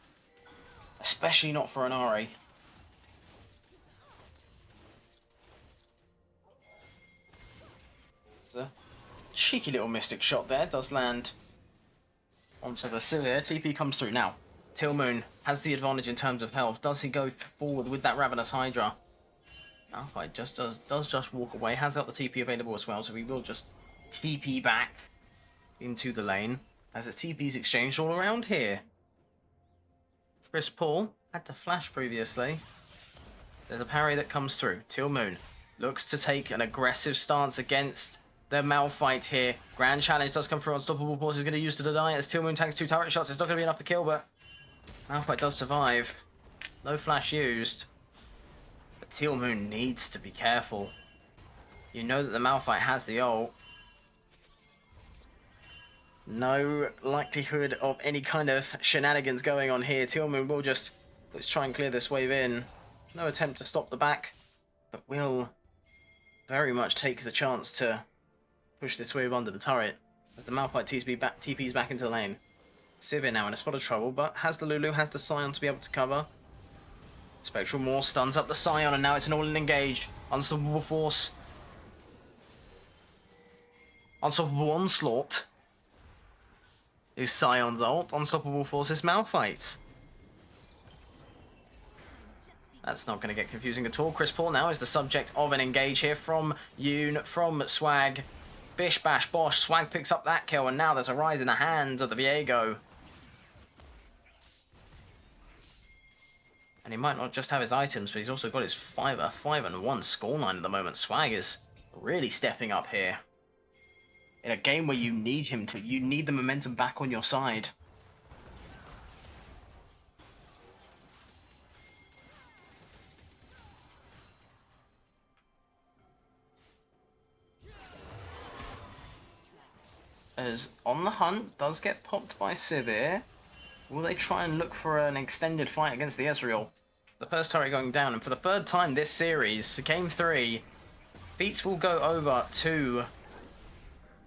Especially not for an Ahri. It's a cheeky little mystic shot there. Does land onto the Sivir. TP comes through now. Teal Moon has the advantage in terms of health. Does he go forward with that Ravenous Hydra? Malphite just does just walk away. Has got the TP available as well, so he will just TP back into the lane. As his TP's exchanged all around here. Chris Paul had to flash previously. There's a parry that comes through. Teal Moon looks to take an aggressive stance against the Malphite here. Grand Challenge does come through. Unstoppable Force is going to use to deny it as Teal Moon tanks 2 turret shots. It's not going to be enough to kill, but Malphite does survive. No flash used. But Teal Moon needs to be careful. You know that the Malphite has the ult. No likelihood of any kind of shenanigans going on here. Teal Moon will just let's try and clear this wave in. No attempt to stop the back, but will very much take the chance to push this wave under the turret as the Malphite TP's back into the lane. Sivir now in a spot of trouble, but has the Lulu, has the Scion to be able to cover. Spectral Maw stuns up the Scion, and now it's an all-in engage. Unstoppable Force. Unstoppable Onslaught is Scion's ult. Unstoppable Force is Malphite. That's not going to get confusing at all. Chris Paul now is the subject of an engage here from Yoon, from Swag. Bish, bash, bosh. Swag picks up that kill, and now there's a rise in the hands of the Viego. And he might not just have his items, but he's also got his 5-1 scoreline at the moment. Swag is really stepping up here. In a game where you need him to, you need the momentum back on your side. As On the Hunt does get popped by Sivir. Will they try and look for an extended fight against the Ezreal? The first turret going down, and for the third time this series, Game 3, Beats will go over to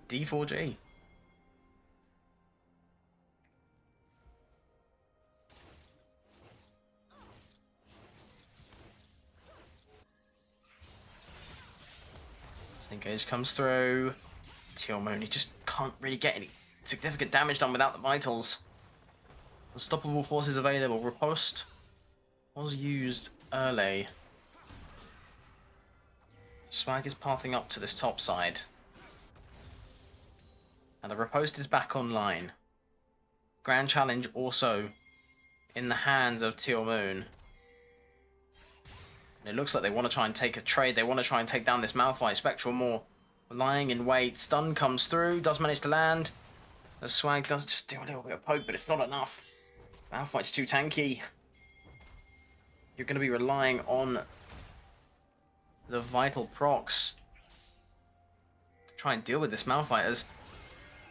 D4G. Engage comes through. Moon, he just can't really get any significant damage done without the vitals. Unstoppable forces available. Riposte was used early. Swag is pathing up to this top side. And the riposte is back online. Grand Challenge also in the hands of Moon. And it looks like they want to try and take a trade. They want to try and take down this Malphite. Spectral Maw lying in wait. Stun comes through. Does manage to land. The Swag does just do a little bit of poke, but it's not enough. Malphite's too tanky. You're going to be relying on the vital procs to try and deal with this Malphite, as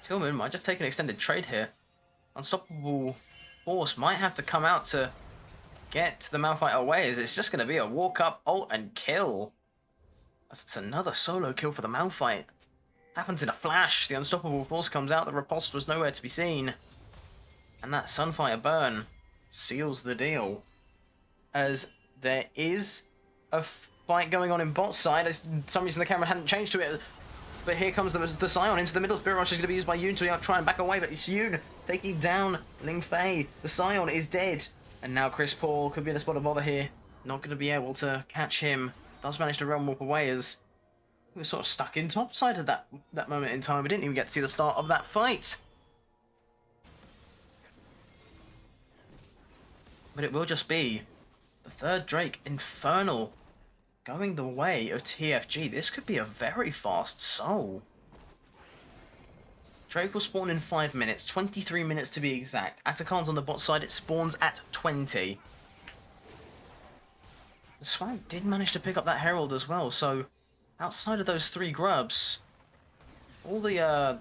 Moon might just take an extended trade here. Unstoppable Force might have to come out to get the Malphite away, as it's just going to be a walk up, ult, and kill. That's another solo kill for the Malphite. Happens in a flash. The Unstoppable Force comes out. The riposte was nowhere to be seen. And that Sunfire burn seals the deal. As there is a fight going on in bot side. For some reason the camera hadn't changed to it. But here comes the Scion into the middle. Spirit Rush is going to be used by Yoon to try and back away. But it's Yoon taking down Ling Fei. The Scion is dead. And now Chris Paul could be in a spot of bother here. Not going to be able to catch him. Does manage to realm warp away, as we were sort of stuck in top side of that moment in time. We didn't even get to see the start of that fight. But it will just be the third Drake, Infernal, going the way of TFG. This could be a very fast soul. Drake will spawn in 5 minutes, 23 minutes to be exact. Atakan's on the bot side, it spawns at 20. The Swag did manage to pick up that Herald as well, so outside of those 3 grubs, all the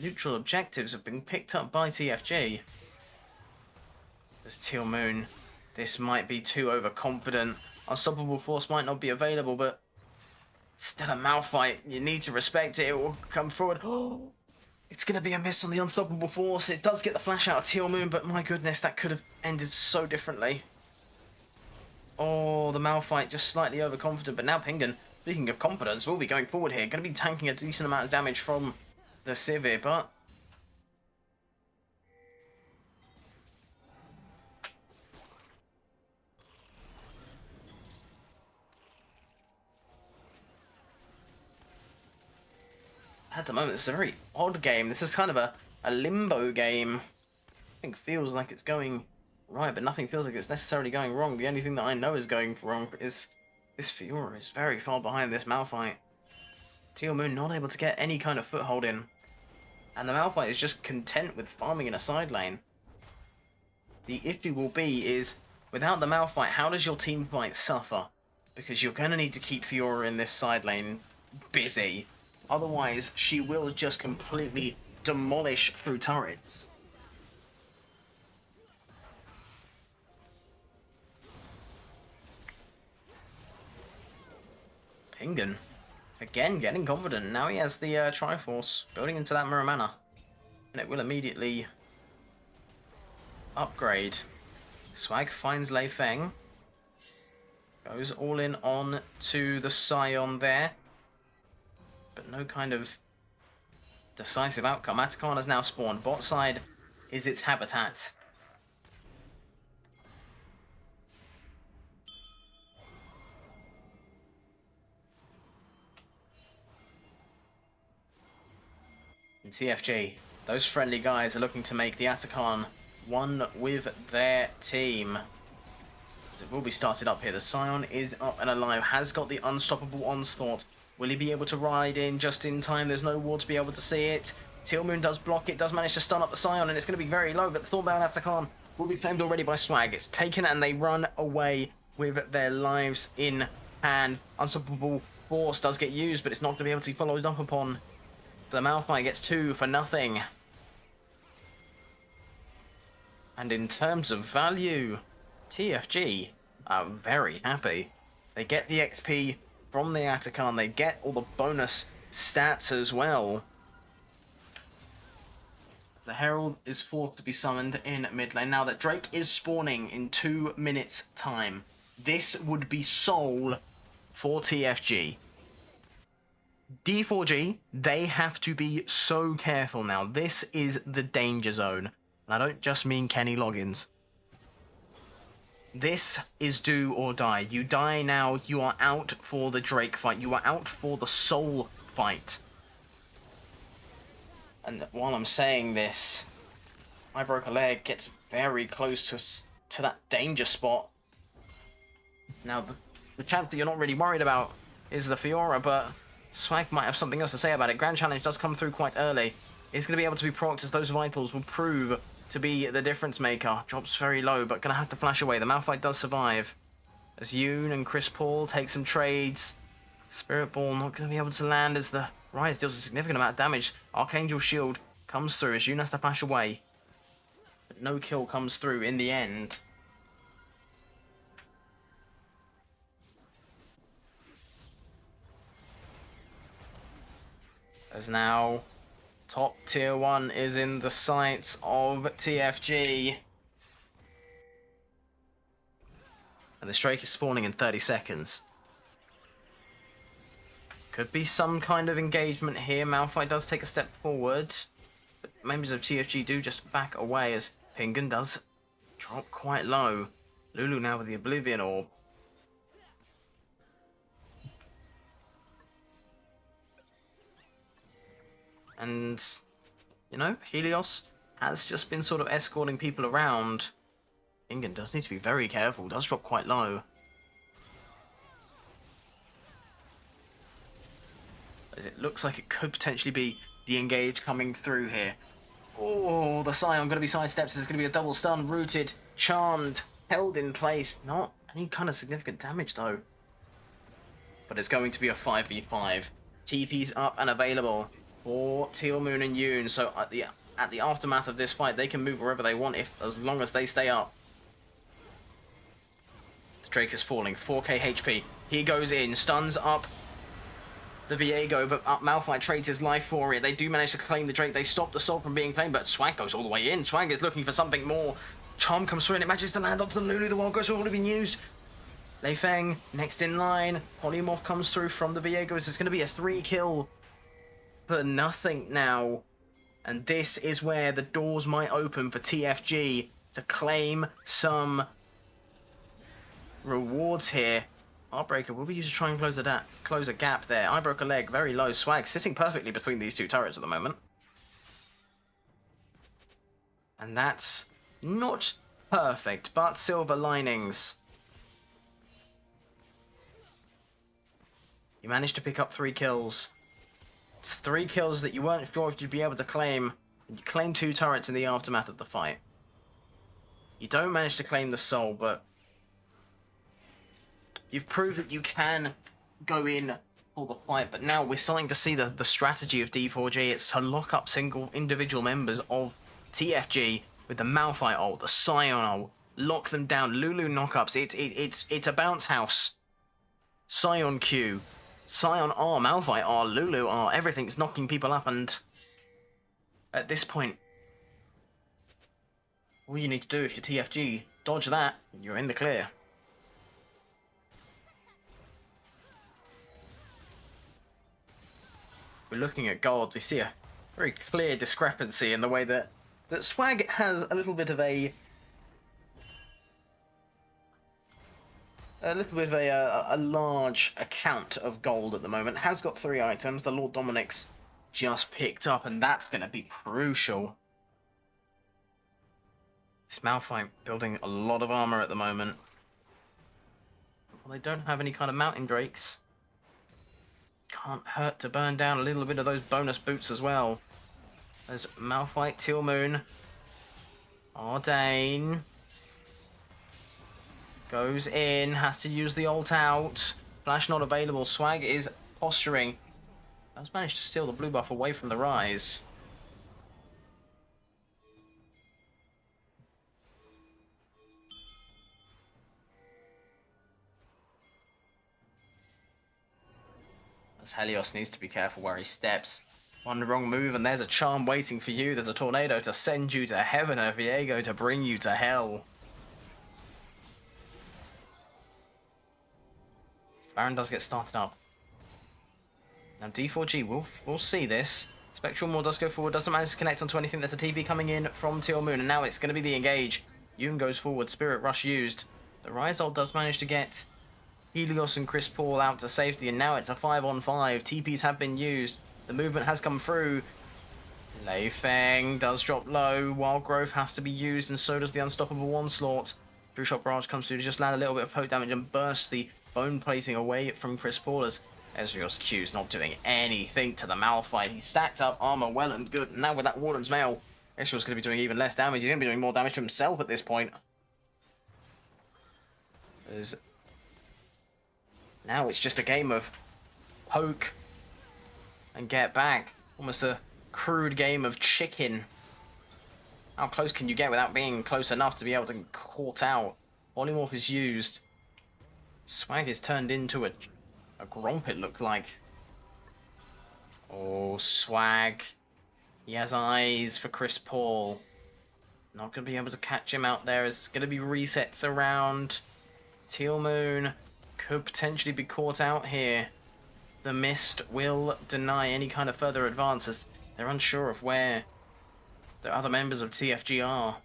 neutral objectives have been picked up by TFG. There's Moon. This might be too overconfident. Unstoppable Force might not be available, but still a Malphite. You need to respect it. It will come forward. Oh, it's going to be a miss on the Unstoppable Force. It does get the flash out of Moon, but my goodness, that could have ended so differently. Oh, the Malphite just slightly overconfident, but now Pingan, speaking of confidence, will be going forward here. Going to be tanking a decent amount of damage from the Sivir, but at the moment, this is a very odd game. This is kind of a limbo game. Nothing feels like it's going right, but nothing feels like it's necessarily going wrong. The only thing that I know is going wrong is this Fiora is very far behind this Malphite. Moon not able to get any kind of foothold in. And the Malphite is just content with farming in a side lane. The issue will be is, without the Malphite, how does your team fight suffer? Because you're going to need to keep Fiora in this side lane busy. Otherwise, she will just completely demolish through turrets. Pingan, again, getting confident. Now he has the Triforce building into that Mirror Mana. And it will immediately upgrade. Swag finds Lei Feng. Goes all in on to the Scion there. But no kind of decisive outcome. Atakan has now spawned. Bot side is its habitat. And TFG, those friendly guys are looking to make the Atakan one with their team. It will be started up here. The Scion is up and alive, has got the unstoppable onslaught. Will he be able to ride in just in time? There's no wall to be able to see it. Teal Moon does block it, does manage to stun up the Scion, and it's going to be very low, but the Thornbound Atakan will be claimed already by Swag. It's taken and they run away with their lives in hand. Unstoppable Force does get used, but it's not going to be able to be followed up upon. So the Malphite gets 2 for nothing. And in terms of value, TFG are very happy. They get the XP from the Atakan, they get all the bonus stats as well. As the Herald is forced to be summoned in mid lane. Now that Drake is spawning in 2 minutes time, this would be Soul for TFG. D4G, they have to be so careful now. This is the danger zone. And I don't just mean Kenny Loggins. This is do or die. You die now, you are out for the Drake fight. You are out for the Soul fight. And while I'm saying this, I broke a leg, gets very close to that danger spot. Now, the chance that you're not really worried about is the Fiora, but Swag might have something else to say about it. Grand Challenge does come through quite early. It's going to be able to be procced as those vitals will prove to be the difference maker. Drops very low, but going to have to flash away. The Malphite does survive. As Yoon and Chris Paul take some trades. Spirit Ball not going to be able to land as the Rise deals a significant amount of damage. Archangel Shield comes through as Yoon has to flash away. But no kill comes through in the end. As now, top tier 1 is in the sights of TFG. And the Drake is spawning in 30 seconds. Could be some kind of engagement here. Malphite does take a step forward. But members of TFG do just back away as Pingun does drop quite low. Lulu now with the Oblivion Orb. And, you know, Helios has just been sort of escorting people around. Pingun does need to be very careful. Does drop quite low. As it looks like it could potentially be the engage coming through here. Oh, the Scion going to be sidesteps. There's going to be a double stun, rooted, charmed, held in place. Not any kind of significant damage though. But it's going to be a 5v5. TP's up and available for Teal Moon and Yoon. So at the aftermath of this fight, they can move wherever they want as long as they stay up. Drake is falling. 4k HP. He goes in, stuns up the Viego, but Malphite trades his life for it. They do manage to claim the Drake. They stop the Soul from being claimed, but Swag goes all the way in. Swag is looking for something more. Charm comes through and it manages to land onto the Lulu. The Wild Ghost have already been used. Lei Feng next in line. Polymorph comes through from the Viegos. It's going to be a 3-kill for nothing now. And this is where the doors might open for TFG to claim some rewards here. Heartbreaker will be used to try and close a gap there. I broke a leg, very low. Swag sitting perfectly between these two turrets at the moment. And that's not perfect, but silver linings. You managed to pick up 3 kills. It's 3 kills that you weren't sure if you'd be able to claim. You claimed 2 turrets in the aftermath of the fight. You don't manage to claim the Soul, but you've proved that you can go in for the fight, but now we're starting to see the strategy of D4G. It's to lock up single individual members of TFG with the Malphite ult, the Scion ult, lock them down, Lulu knockups. It's a bounce house. Scion Q, Scion R, Malphite R, Lulu R, everything's knocking people up, and at this point, all you need to do if you're TFG, dodge that, and you're in the clear. We're looking at gold, we see a very clear discrepancy in the way that Swag has a little bit of a large account of gold at the moment. Has got 3 items. The Lord Dominic's just picked up, and that's going to be crucial. This Malphite building a lot of armor at the moment. They don't have any kind of mountain drakes. Can't hurt to burn down a little bit of those bonus boots as well. There's Malphite, Teal Moon. Ardain. Goes in, has to use the ult out. Flash not available. Swag is posturing. Does manage to steal the blue buff away from the Rise. As Helios needs to be careful where he steps. One wrong move and there's a charm waiting for you. There's a tornado to send you to heaven, a Viego to bring you to hell. Baron does get started up. Now D4G, we'll see this. Spectral Maw does go forward, doesn't manage to connect onto anything. There's a TP coming in from Teal Moon, and now it's going to be the engage. Yoon goes forward, Spirit Rush used. The Rise ult does manage to get Helios and Chris Paul out to safety, and now it's a 5-on-5. TPs have been used. The movement has come through. Lei Feng does drop low. Wild Growth has to be used, and so does the Unstoppable Onslaught. True Shot Barrage comes through to just land a little bit of poke damage and burst the bone plating away from Chris Paul as Ezreal's Q's not doing anything to the Malphite. He's stacked up armor well and good. And now with that Warden's Mail, Ezreal's going to be doing even less damage. He's going to be doing more damage to himself at this point. Now it's just a game of poke and get back. Almost a crude game of chicken. How close can you get without being close enough to be able to get caught out? Polymorph is used. Swag is turned into a Gromp, it looked like. Oh, Swag. He has eyes for Chris Paul. Not going to be able to catch him out there. It's going to be resets around. Teal Moon could potentially be caught out here. The Mist will deny any kind of further advances. They're unsure of where the other members of TFG are.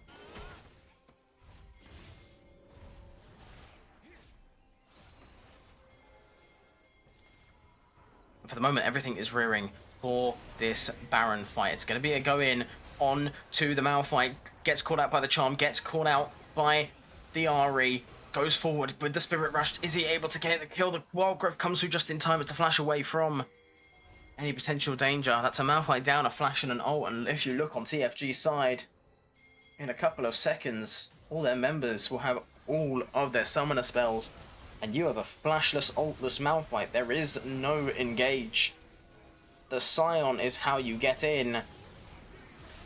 For the moment, everything is rearing for this Baron fight. It's going to be a go-in on to the Malphite. Gets caught out by the Charm, gets caught out by the Ahri. Goes forward with the Spirit Rush. Is he able to get the kill? The Wild Growth comes through just in time to flash away from any potential danger. That's a Malphite down, a flash and an ult. And if you look on TFG's side, in a couple of seconds, all their members will have all of their summoner spells. And you have a flashless, ultless Malphite. There is no engage. The Scion is how you get in.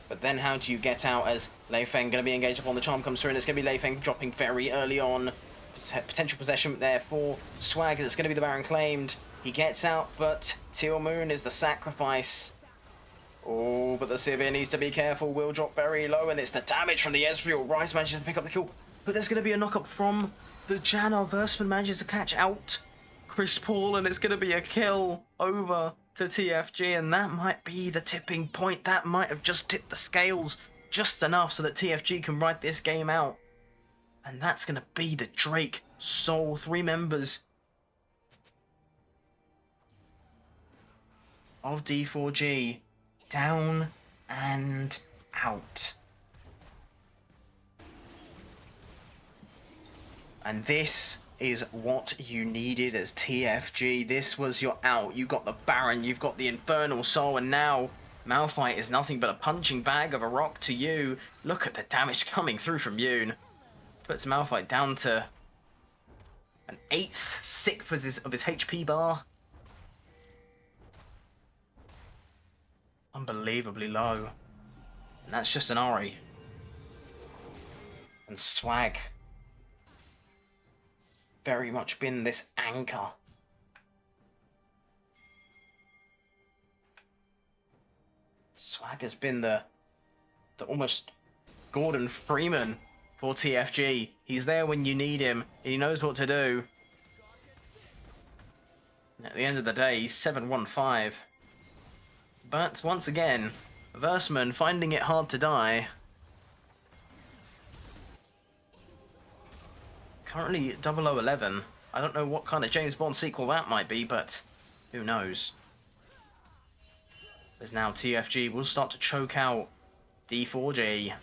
But then how do you get out as Lei Feng going to be engaged upon the Charm comes through, and it's going to be Lei Feng dropping very early on. Potential possession there for Swag, it's going to be the Baron claimed. He gets out, but Teal Moon is the sacrifice. Oh, but the Sivir needs to be careful. Will drop very low, and it's the damage from the Ezreal. Rise manages to pick up the kill, but there's going to be a knock-up from the Janna. Versman manages to catch out Chris Paul, and it's going to be a kill over to TFG, and that might be the tipping point. That might have just tipped the scales just enough so that TFG can ride this game out. And that's going to be the Drake Soul. 3 members of D4G down and out. And this is what you needed as TFG. This was your out. You got the Baron, you've got the Infernal Soul, and now Malphite is nothing but a punching bag of a rock to you. Look at the damage coming through from Yoon. Puts Malphite down to an 1/8 of his HP bar. Unbelievably low. And that's just an Ahri. And Swag very much been this anchor. Swag has been the almost Gordon Freeman for TFG. He's there when you need him. He knows what to do. And at the end of the day, he's 7-1-5. But once again, Versman finding it hard to die. Currently 0011. I don't know what kind of James Bond sequel that might be, but who knows. As now TFG will start to choke out D4G.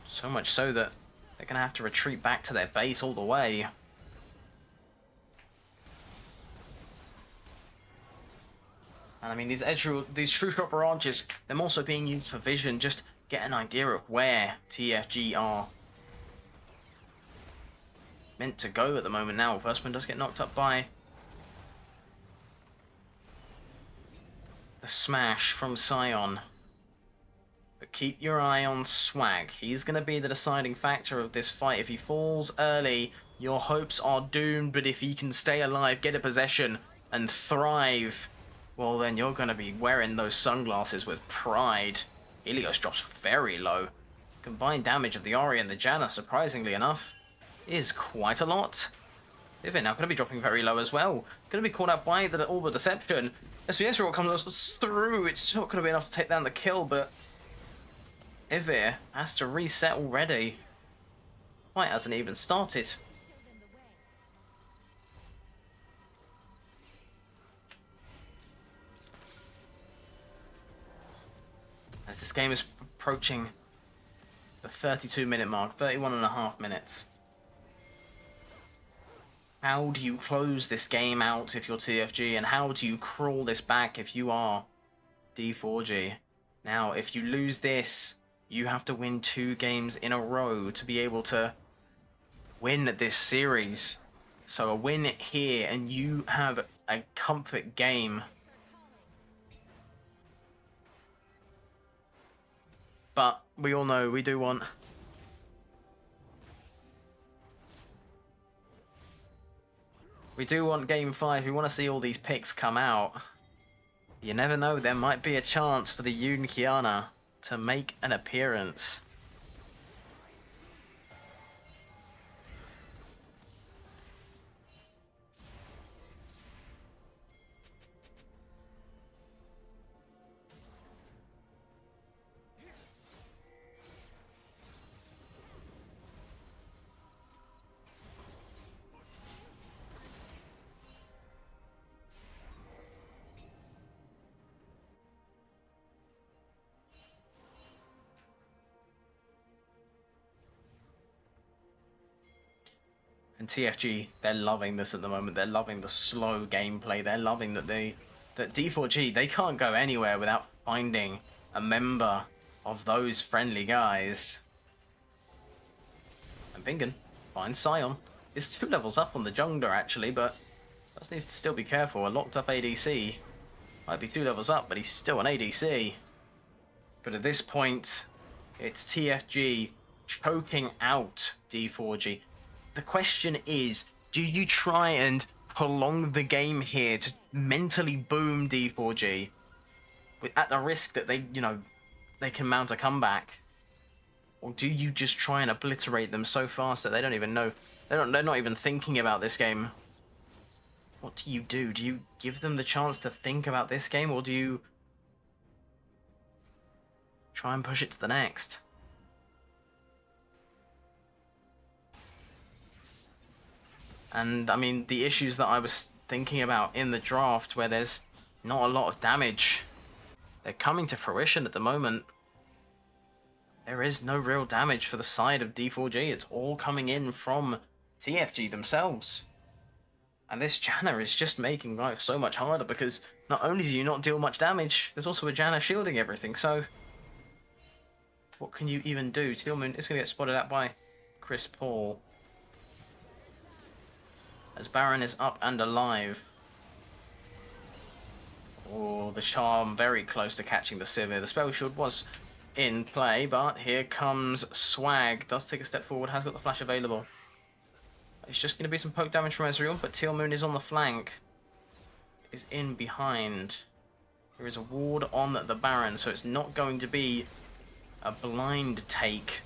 So much so that They're going to have to retreat back to their base all the way. And I mean, these True Shot barrages, they're also being used for vision. Just get an idea of where TFG are meant to go at the moment now. First one does get knocked up by the smash from Sion. But keep your eye on Swag. He's going to be the deciding factor of this fight. If he falls early, your hopes are doomed. But if he can stay alive, get a possession, and thrive, well, then you're going to be wearing those sunglasses with pride. Helios drops very low. Combined damage of the Ahri and the Janna, surprisingly enough, is quite a lot. Tfg now going to be dropping very low as well. Going to be caught out by all the deception. SVS roll comes through. It's not going to be enough to take down the kill, but Tfg has to reset already. Fight hasn't even started. As this game is approaching the 32-minute mark, 31.5 minutes. How do you close this game out if you're TFG, and how do you crawl this back if you are D4G? Now, if you lose this, you have to win 2 games in a row to be able to win this series. So a win here, and you have a comfort game. But we all know we do want game 5. We want to see all these picks come out. You never know, there might be a chance for the Yun Kiana to make an appearance. And TFG, they're loving this at the moment. They're loving the slow gameplay. They're loving that D4G, they can't go anywhere without finding a member of those friendly guys. And Bingen finds Sion. It's 2 levels up on the jungler actually, but just needs to still be careful. A locked up ADC. Might be 2 levels up, but he's still an ADC. But at this point, it's TFG choking out D4G. The question is, do you try and prolong the game here to mentally boom D4G at the risk that they can mount a comeback? Or do you just try and obliterate them so fast that they don't even know, they're not even thinking about this game? What do you do? Do you give them the chance to think about this game, or do you try and push it to the next? And I mean, the issues that I was thinking about in the draft, where there's not a lot of damage, they're coming to fruition at the moment. There is no real damage for the side of D4G. It's all coming in from TFG themselves. And this Janna is just making life so much harder, because not only do you not deal much damage, there's also a Janna shielding everything. So what can you even do? Teal'c is going to get spotted out by Chris Paul. As Baron is up and alive. Oh, the Charm very close to catching the Sivir. The Spell Shield was in play, but here comes Swag. Does take a step forward, has got the flash available. It's just going to be some poke damage from Ezreal, but Teal'c is on the flank. Is in behind. There is a ward on the Baron, so it's not going to be a blind take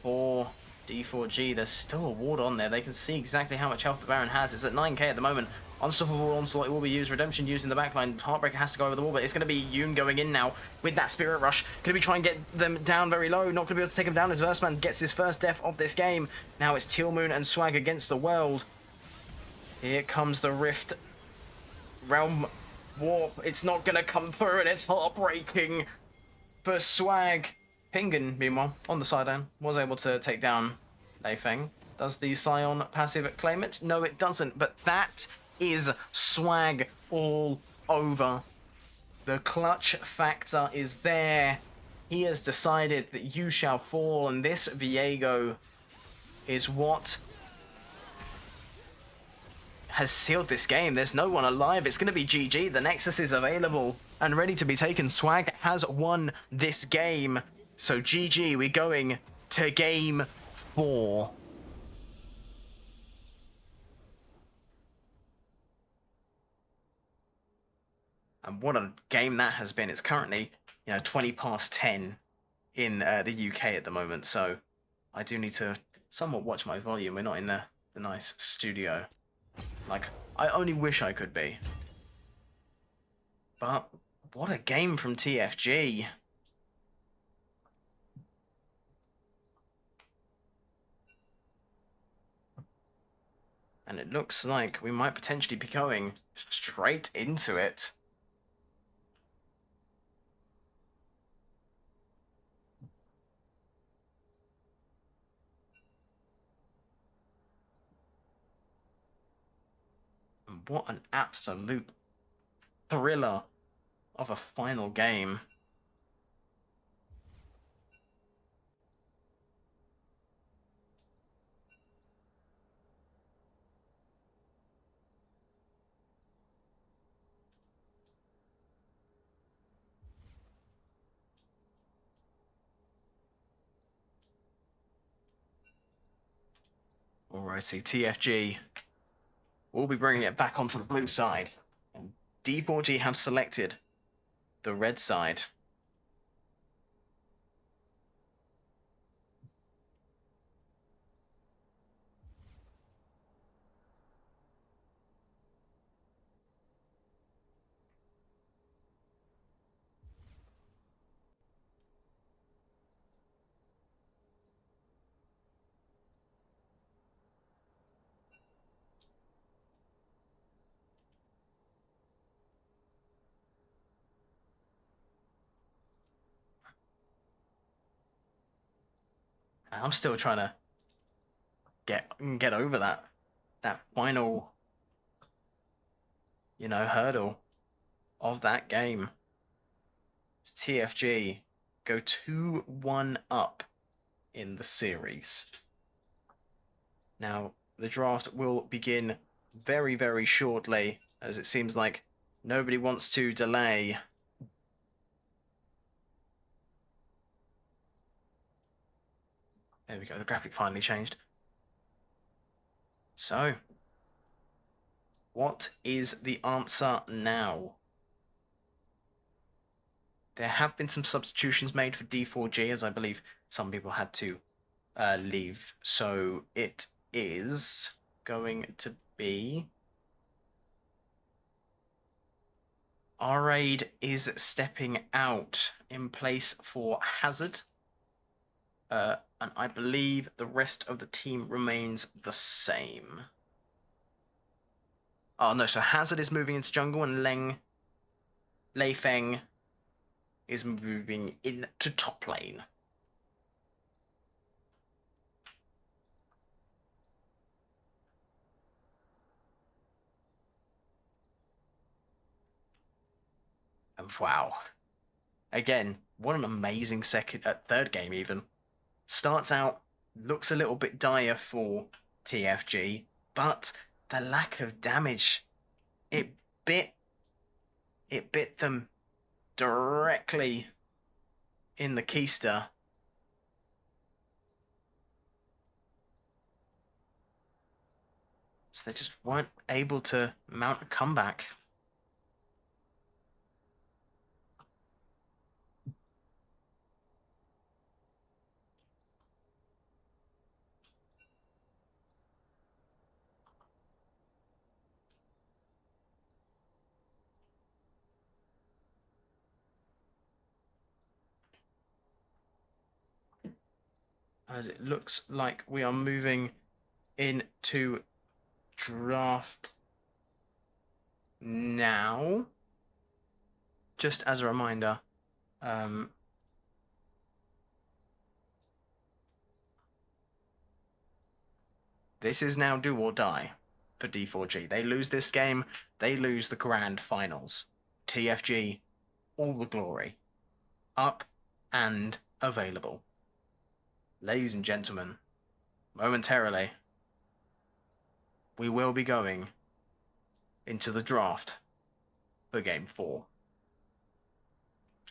for D4G. There's still a ward on there. They can see exactly how much health the Baron has. It's at 9k at the moment. Unstoppable Onslaught will be used. Redemption used in the backline. Heartbreaker has to go over the wall, but it's going to be Yoon going in now with that Spirit Rush. Going to be trying to get them down very low. Not going to be able to take them down as Versman gets his first death of this game. Now it's Teal'c and Swag against the world. Here comes the Rift Realm Warp. It's not going to come through, and it's heartbreaking for Swag. Pingen, meanwhile, on the sideline, was able to take down Feng. Does the Scion passive claim it? No, it doesn't, but that is swag all over. The clutch factor is there. He has decided that you shall fall, and this Viego is what has sealed this game. There's no one alive. It's going to be GG. The Nexus is available and ready to be taken. Swag has won this game. So GG, we're going to game 4. And what a game that has been. It's currently, 20 past 10 in the UK at the moment. So I do need to somewhat watch my volume. We're not in the nice studio. Like, I only wish I could be. But what a game from TFG. And it looks like we might potentially be going straight into it. And what an absolute thriller of a final game. Alrighty, TFG will be bringing it back onto the blue side. And D4G have selected the red side. I'm still trying to get over that final, hurdle of that game. It's TFG go 2-1 up in the series. Now, the draft will begin very, very shortly, as it seems like nobody wants to delay. There we go, the graphic finally changed. So, what is the answer now? There have been some substitutions made for D4G, as I believe some people had to leave. So it is going to be... R-Raid is stepping out in place for Hazard. And I believe the rest of the team remains the same. Oh, no, so Hazard is moving into jungle and Lei Feng is moving into top lane. And wow. Again, what an amazing third game even. Starts out, looks a little bit dire for TFG, but the lack of damage, it bit them directly in the keister. So they just weren't able to mount a comeback. As it looks like we are moving into draft now. Just as a reminder, This is now do or die for D4G. They lose this game, they lose the grand finals. TFG, all the glory. Up and available. Ladies and gentlemen, momentarily, we will be going into the draft for Game 4.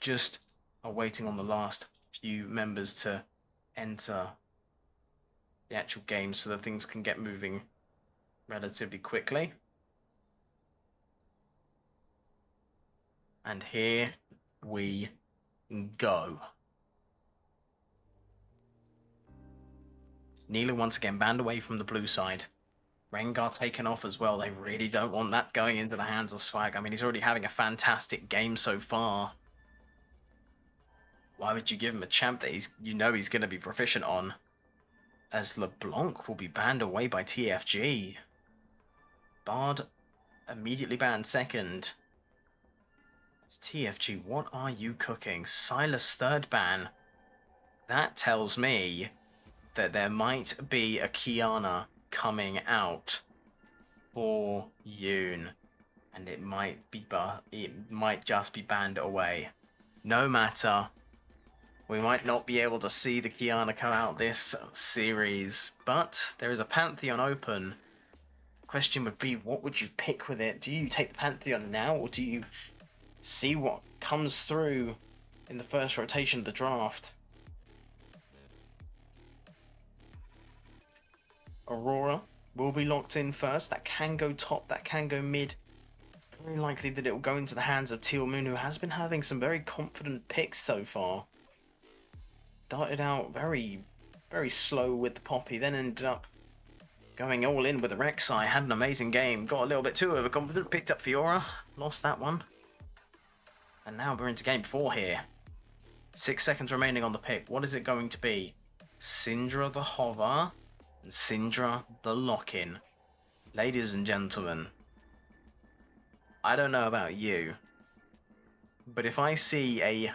Just awaiting on the last few members to enter the actual game so that things can get moving relatively quickly. And here we go. Neela once again banned away from the blue side. Rengar taken off as well. They really don't want that going into the hands of Swag. I mean, he's already having a fantastic game so far. Why would you give him a champ that he's going to be proficient on? As LeBlanc will be banned away by TFG. Bard immediately banned second. It's TFG, what are you cooking? Silas third ban. That tells me that there might be a Kiana coming out for Yoon. And it might just be banned away. No matter. We might not be able to see the Kiana come out this series, but there is a Pantheon open. Question would be, what would you pick with it? Do you take the Pantheon now, or do you see what comes through in the first rotation of the draft? Aurora will be locked in first. That can go top, that can go mid. Very likely that it will go into the hands of Teal Moon, who has been having some very confident picks so far. Started out very, very slow with the Poppy, then ended up going all in with the Rek'Sai. Had an amazing game, got a little bit too overconfident, picked up Fiora, lost that one. And now we're into game 4 here. 6 seconds remaining on the pick. What is it going to be? Syndra the Hover and Syndra the Lock-in. Ladies and gentlemen, I don't know about you, but if I see a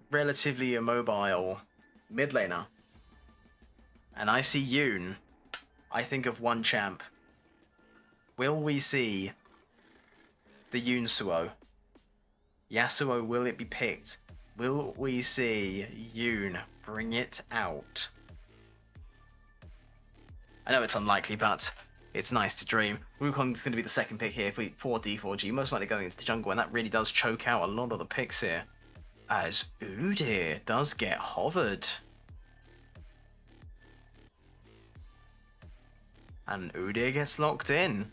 relatively immobile mid laner and I see Yoon, I think of one champ. Will we see the Yoonsuo? Yasuo, will it be picked? Will we see Yoon bring it out? I know it's unlikely, but it's nice to dream. Wukong's going to be the second pick here for D4G, most likely going into the jungle, and that really does choke out a lot of the picks here. As Udyr does get hovered. And Udyr gets locked in.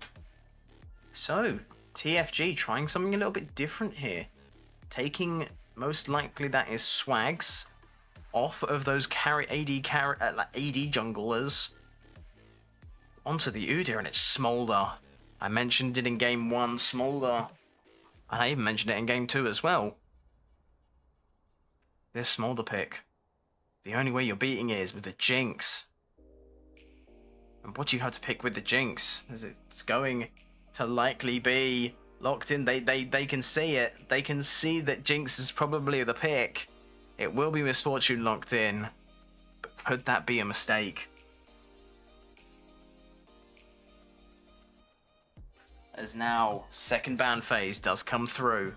So, TFG trying something a little bit different here. Taking, most likely that is Swags, off of those AD junglers onto the Udyr, and it's Smolder. I mentioned it in game 1, Smolder. And I even mentioned it in game 2 as well. This Smolder pick. The only way you're beating it is with the Jinx. And what do you have to pick with the Jinx? As it's going to likely be locked in. They can see it. They can see that Jinx is probably the pick. It will be Misfortune locked in. But could that be a mistake? As now, second ban phase does come through.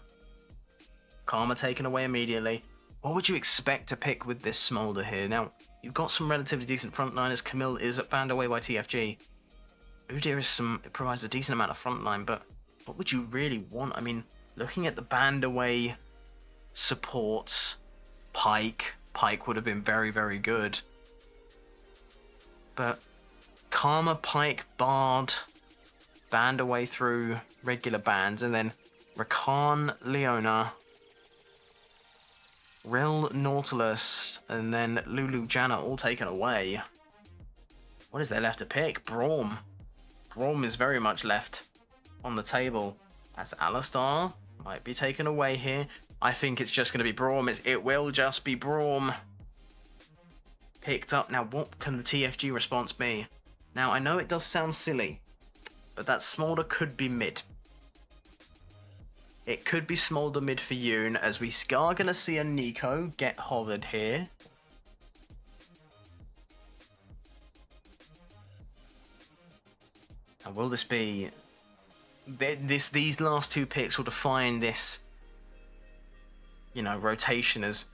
Karma taken away immediately. What would you expect to pick with this Smolder here? Now, you've got some relatively decent frontliners. Camille is banned away by TFG. Udyr provides a decent amount of frontline, but what would you really want? I mean, looking at the banned away supports, Pyke would have been very, very good. But Karma, Pyke, Bard, banned away through regular bans, and then Rakan, Leona, Rill, Nautilus, and then Lulu, Janna all taken away. What is there left to pick? Braum. Braum is very much left on the table, as Alistar might be taken away here. I think it's just going to be Braum. It will just be Braum. Picked up. Now, what can the TFG response be? Now, I know it does sound silly, but that Smolder could be mid. It could be Smolder mid for Yoon, as we are going to see a Nico get hovered here. And will this be... These last two picks will define this, you know, rotation, as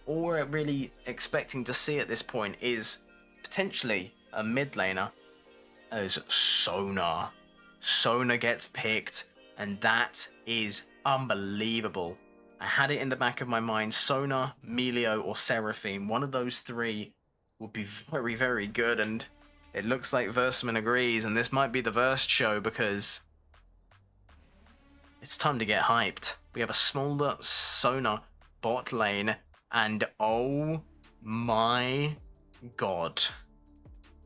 all we're really expecting to see at this point is potentially a mid laner as Sona. Sona gets picked, and that is unbelievable. I had it in the back of my mind, Sona, Melio, or Seraphine. One of those three would be very, very good, and it looks like Versman agrees, and this might be the Verst show, because it's time to get hyped. We have a smaller Sona bot lane, and oh my god.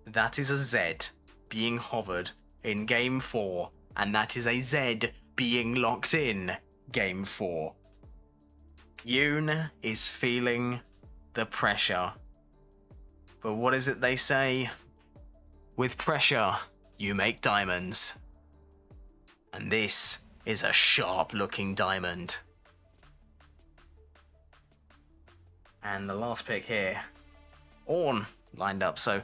That is a Z being hovered in Game 4, and that is a Z being locked in Game 4. Yoon is feeling the pressure. But what is it they say? With pressure, you make diamonds. And this is a sharp-looking diamond. And the last pick here, Ornn lined up, so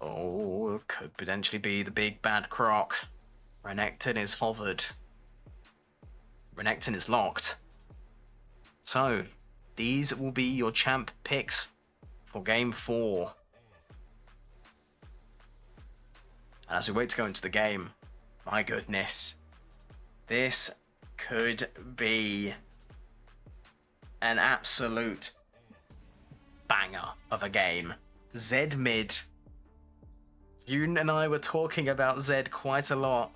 it could potentially be the big bad croc. Renekton is hovered. Renekton is locked. So, these will be your champ picks for Game 4. And as we wait to go into the game, my goodness, this could be an absolute banger of a game. Zed mid. Yoon and I were talking about Zed quite a lot.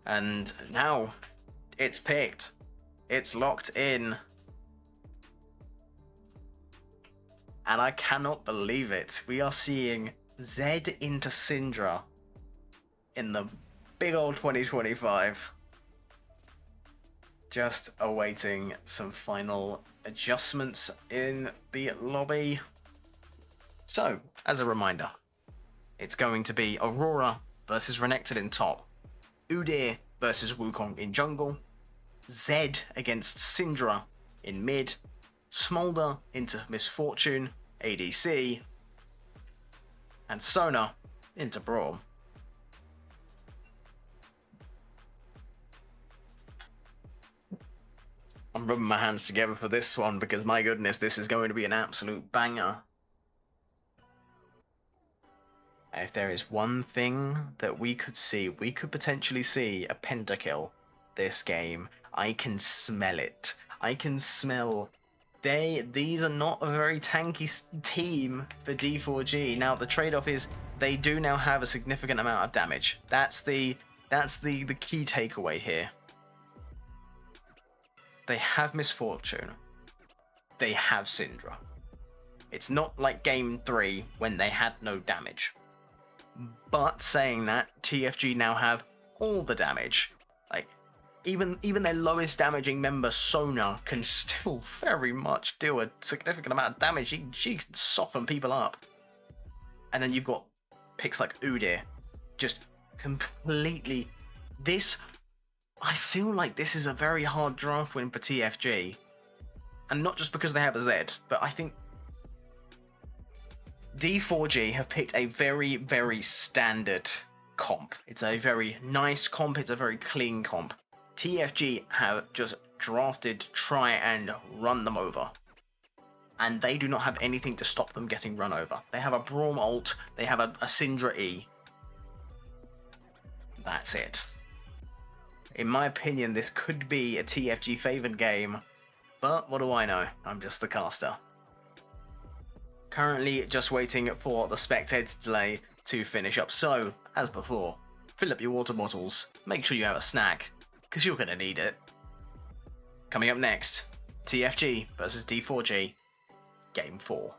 And now it's picked. It's locked in. And I cannot believe it. We are seeing Zed into Syndra in the big old 2025. Just awaiting some final adjustments in the lobby. So, as a reminder, it's going to be Aurora versus Renekton in top, Udyr versus Wukong in jungle, Zed against Syndra in mid, Smolder into Misfortune, ADC, and Sona into Braum. I'm rubbing my hands together for this one because, my goodness, this is going to be an absolute banger. If there is one thing that we could see, we could potentially see a pentakill this game. I can smell it. I can smell... These are not a very tanky team for D4G. Now, the trade-off is they do now have a significant amount of damage. That's the key takeaway here. They have Misfortune. They have Syndra. It's not like Game 3 when they had no damage. But saying that, TFG now have all the damage. Like, even their lowest damaging member, Sona, can still very much do a significant amount of damage. She can soften people up. And then you've got picks like Udyr. Just completely... I feel like this is a very hard draft win for TFG. And not just because they have a Z, but I think D4G have picked a very, very standard comp. It's a very nice comp, it's a very clean comp. TFG have just drafted to try and run them over. And they do not have anything to stop them getting run over. They have a Braum ult, they have a Syndra E. That's it. In my opinion, this could be a TFG favoured game, but what do I know? I'm just the caster. Currently just waiting for the spectator delay to finish up. So, as before, fill up your water bottles, make sure you have a snack, because you're going to need it. Coming up next, TFG versus D4G, Game 4.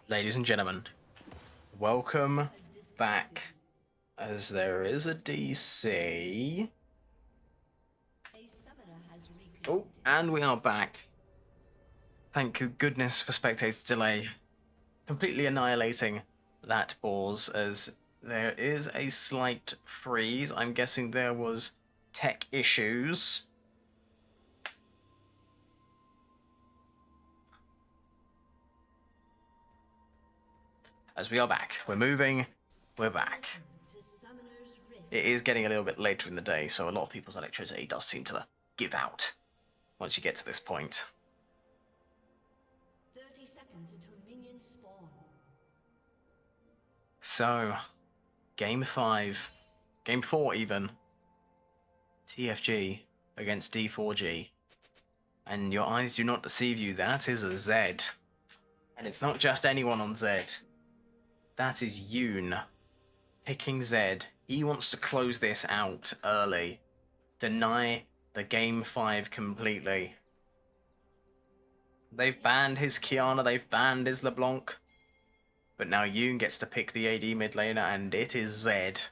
Ladies and gentlemen, welcome back. As there is a DC. A summoner has reconnected. Oh, and we are back. Thank goodness for spectator delay. Completely annihilating that pause as there is a slight freeze. I'm guessing there was tech issues. As we are back. We're moving. We're back. To Summoner's Rift. It is getting a little bit later in the day, so a lot of people's electricity does seem to give out once you get to this point. 30 seconds until minions spawn. So, game 5, game 4 even, TFG against D4G. And your eyes do not deceive you, that is a Zed. And it's not just anyone on Zed. That is Yoon picking Zed. He wants to close this out early. Deny the game 5 completely. They've banned his Kiana, they've banned his LeBlanc. But now Yoon gets to pick the AD mid laner, and it is Zed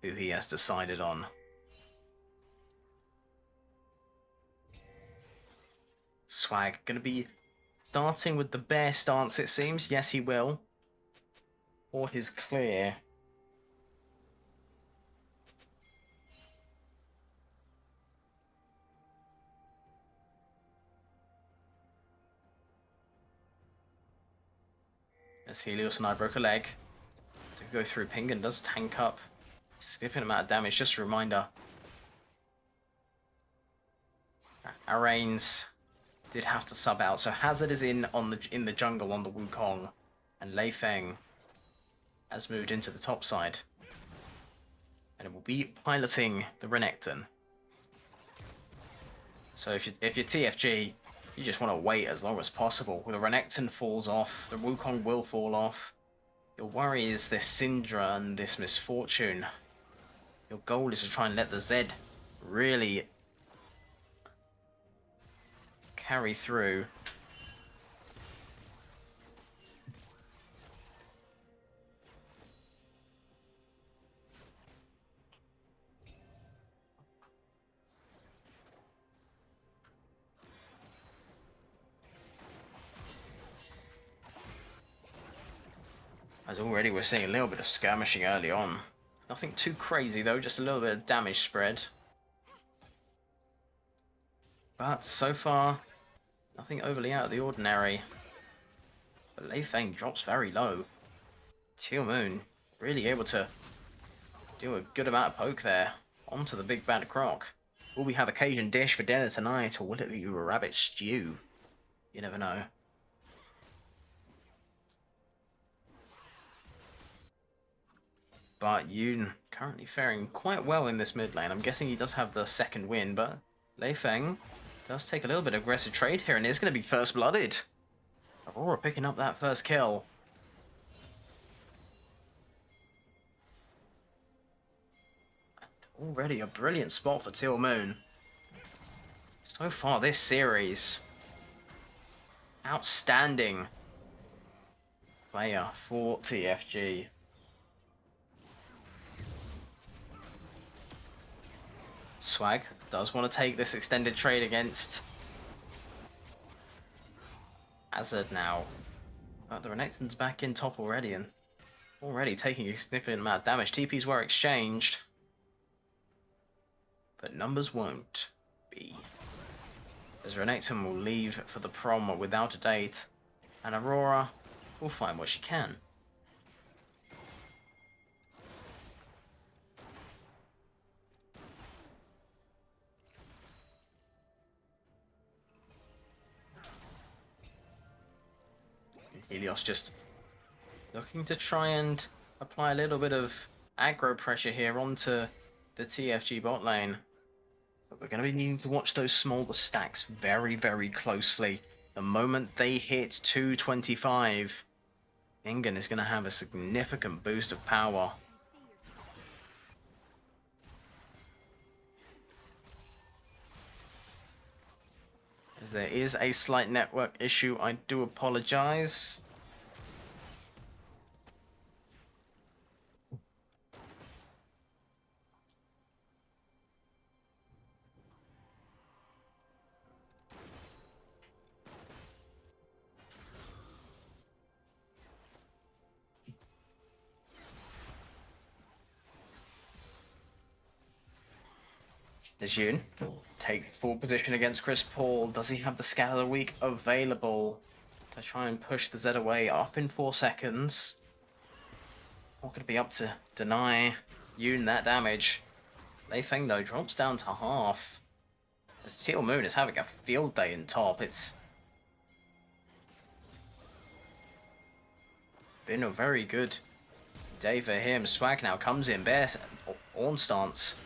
who he has decided on. Swag gonna be starting with the bear stance, it seems. Yes, he will. Or his clear. As Helios and I broke a leg. To go through, Pingan does tank up a significant amount of damage. Just a reminder. Araines did have to sub out. So Hazard is in the jungle on the Wukong. And Lei Feng has moved into the top side. And it will be piloting the Renekton. So if you're TFG, you just want to wait as long as possible. When the Renekton falls off, the Wukong will fall off. Your worry is this Syndra and this Misfortune. Your goal is to try and let the Zed really carry through. As already we're seeing a little bit of skirmishing early on. Nothing too crazy though, just a little bit of damage spread. But so far, nothing overly out of the ordinary. But Lei Feng drops very low. Teal Moon really able to do a good amount of poke there. Onto the big bad croc. Will we have a Cajun dish for dinner tonight, or will it be a rabbit stew? You never know. But Yoon currently faring quite well in this mid lane. I'm guessing he does have the second win, but Lei Feng does take a little bit of aggressive trade here, and it's going to be first blooded. Aurora picking up that first kill. And already a brilliant spot for Teal Moon. So far this series. Outstanding player for TFG. Swag does want to take this extended trade against Hazard now. But the Renekton's back in top already and already taking a significant amount of damage. TPs were exchanged, but numbers won't be. As Renekton will leave for the prom without a date, and Aurora will find what she can. Helios just looking to try and apply a little bit of aggro pressure here onto the TFG bot lane. But we're going to be needing to watch those smaller stacks very, very closely. The moment they hit 225, Ingen is going to have a significant boost of power. As there is a slight network issue, I do apologize. As Yoon takes full position against Chris Paul. Does he have the Scout of the Week available to try and push the Zed away? Up in 4 seconds. Not going to be up to deny Yoon that damage. Lei Feng, though, drops down to half. As Teal Moon is having a field day in top. It's been a very good day for him. Swag now comes in, bear on stance.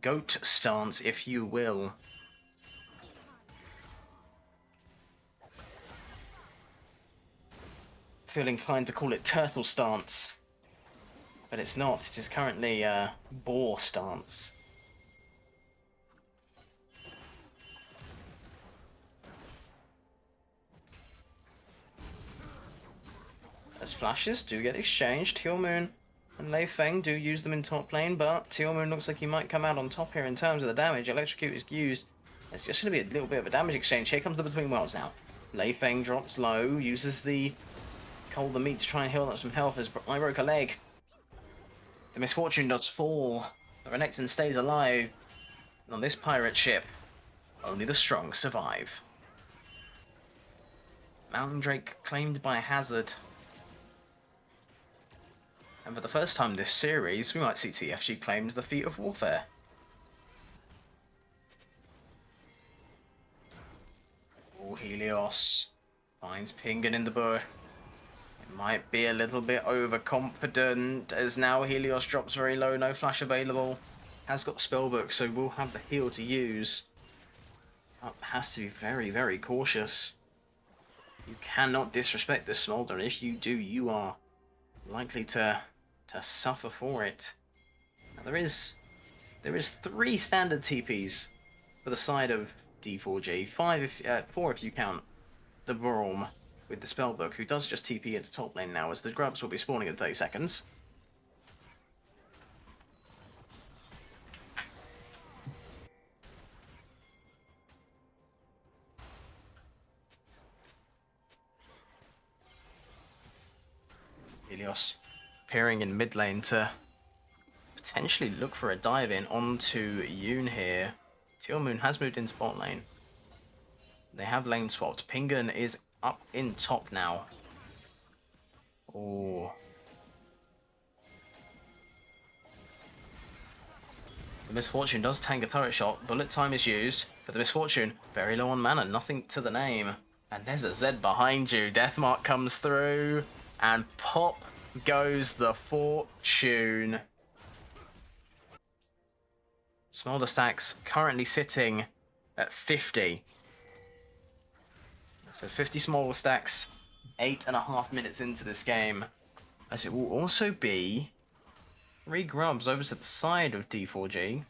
Goat stance, if you will. Feel inclined to call it turtle stance, but it's not. It is currently boar stance. As flashes do get exchanged, Teal Moon and Lei Feng do use them in top lane, but Teal Moon looks like he might come out on top here in terms of the damage. Electrocute is used. It's just going to be a little bit of a damage exchange. Here comes the Between Worlds now. Lei Feng drops low, uses the Cold the Meat to try and heal up some health as I broke a leg. The Misfortune does fall. The Renekton stays alive. And on this pirate ship, only the strong survive. Mountain Drake claimed by Hazard. And for the first time this series, we might see TFG claims the feat of warfare. Oh, Helios finds Pingan in the bush. It might be a little bit overconfident as now Helios drops very low, no flash available. Has got Spellbook, so we'll have the heal to use. But has to be very, very cautious. You cannot disrespect this Smolder, and if you do, you are likely to suffer for it. Now there is 3 standard TPs for the side of D4G, 4 if you count the Braum with the Spellbook, who does just TP into top lane now, as the grubs will be spawning in 30 seconds. Helios appearing in mid lane to potentially look for a dive in onto Yoon here. Teal Moon has moved into bot lane. They have lane swapped. Pingan is up in top now. Oh. The Misfortune does tank a turret shot. Bullet time is used, but the Misfortune very low on mana, nothing to the name. And there's a Zed behind you. Deathmark comes through, and pop goes the fortune. Smolder stacks currently sitting at 50. So 50 Smolder stacks, 8.5 minutes into this game. As it will also be 3 grubs over to the side of D4G.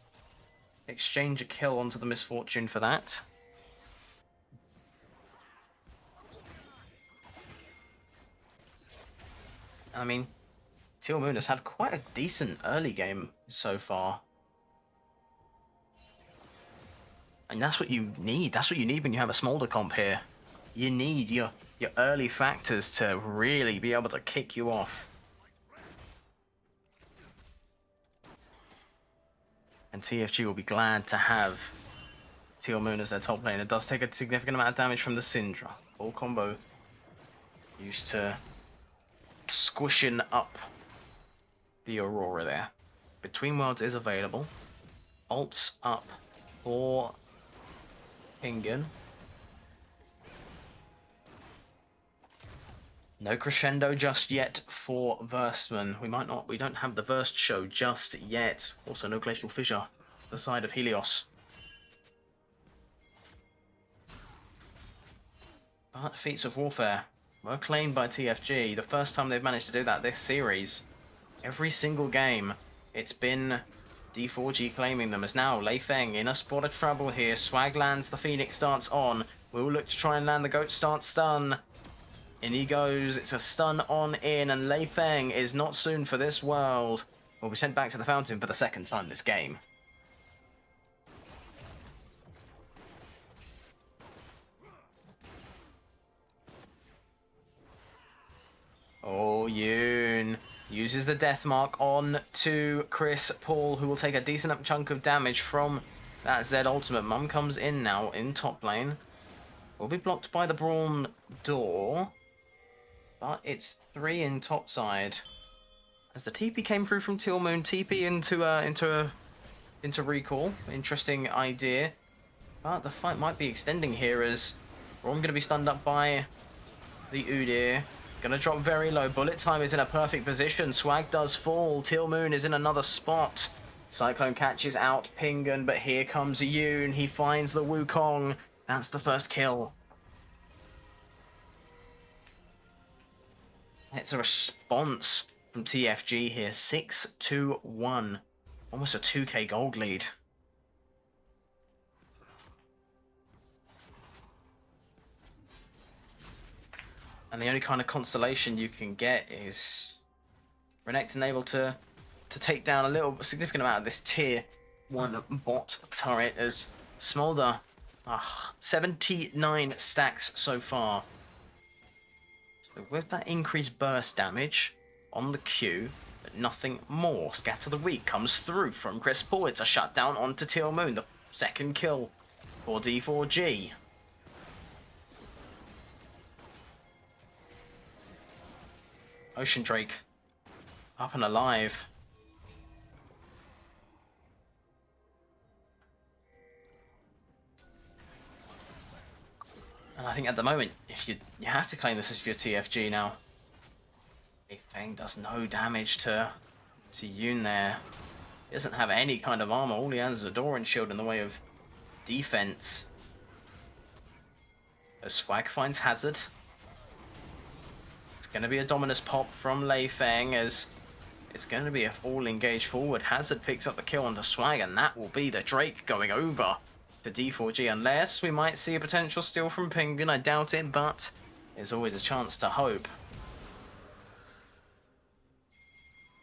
Exchange a kill onto the Misfortune for that. I mean, Teal Moon has had quite a decent early game so far. And that's what you need. That's what you need when you have a Smolder comp here. You need your early factors to really be able to kick you off. And TFG will be glad to have Teal Moon as their top lane. It does take a significant amount of damage from the Syndra. Full combo. Used to squishing up the Aurora there. Between Worlds is available. Ults up for Pingan. No crescendo just yet for Verstman. We don't have the Verst show just yet. Also no Glacial Fissure, the side of Helios. But feats of warfare were claimed by TFG. The first time they've managed to do that this series. Every single game, it's been D4G claiming them. As now Lei Feng in a spot of trouble here. Swag lands the Phoenix stance on. Will look to try and land the Goat stance stun. In he goes. It's a stun on in, and Lei Feng is not soon for this world. Will be sent back to the fountain for the 2nd time this game. Oh, Yoon Uses the death mark on to Chris Paul, who will take a decent chunk of damage from that Zed ultimate. Mum comes in now in top lane. Will be blocked by the Brawn door. But it's 3 in top side. As the TP came through from Teal Moon, TP into recall. Interesting idea. But the fight might be extending here as Brawn going to be stunned up by the Udyr. Gonna drop very low. Bullet time is in a perfect position. Swag does fall. Teal Moon is in another spot. Cyclone catches out Pingun, but here comes Yoon. He finds the Wukong. That's the first kill. It's a response from TFG here. 6-1. Almost a 2k gold lead. And the only kind of consolation you can get is Renekton able to take down a significant amount of this tier 1 bot turret as Smolder, 79 stacks so far. So with that increased burst damage on the Q, but nothing more. Scatter the Weak comes through from Chris Paul. It's a shutdown onto Teal Moon, the second kill for D4G. Ocean Drake up and alive. And I think at the moment, if you have to claim this as your TFG now. Big Thing does no damage to Yoon there. He doesn't have any kind of armor. All he has is a Doran shield in the way of defense. As Swag finds Hazard. Going to be a Dominus pop from Lei Feng as it's going to be a all engage forward. Hazard picks up the kill onto Swag, and that will be the Drake going over to D4G, unless we might see a potential steal from Pingun. I doubt it, but there's always a chance to hope.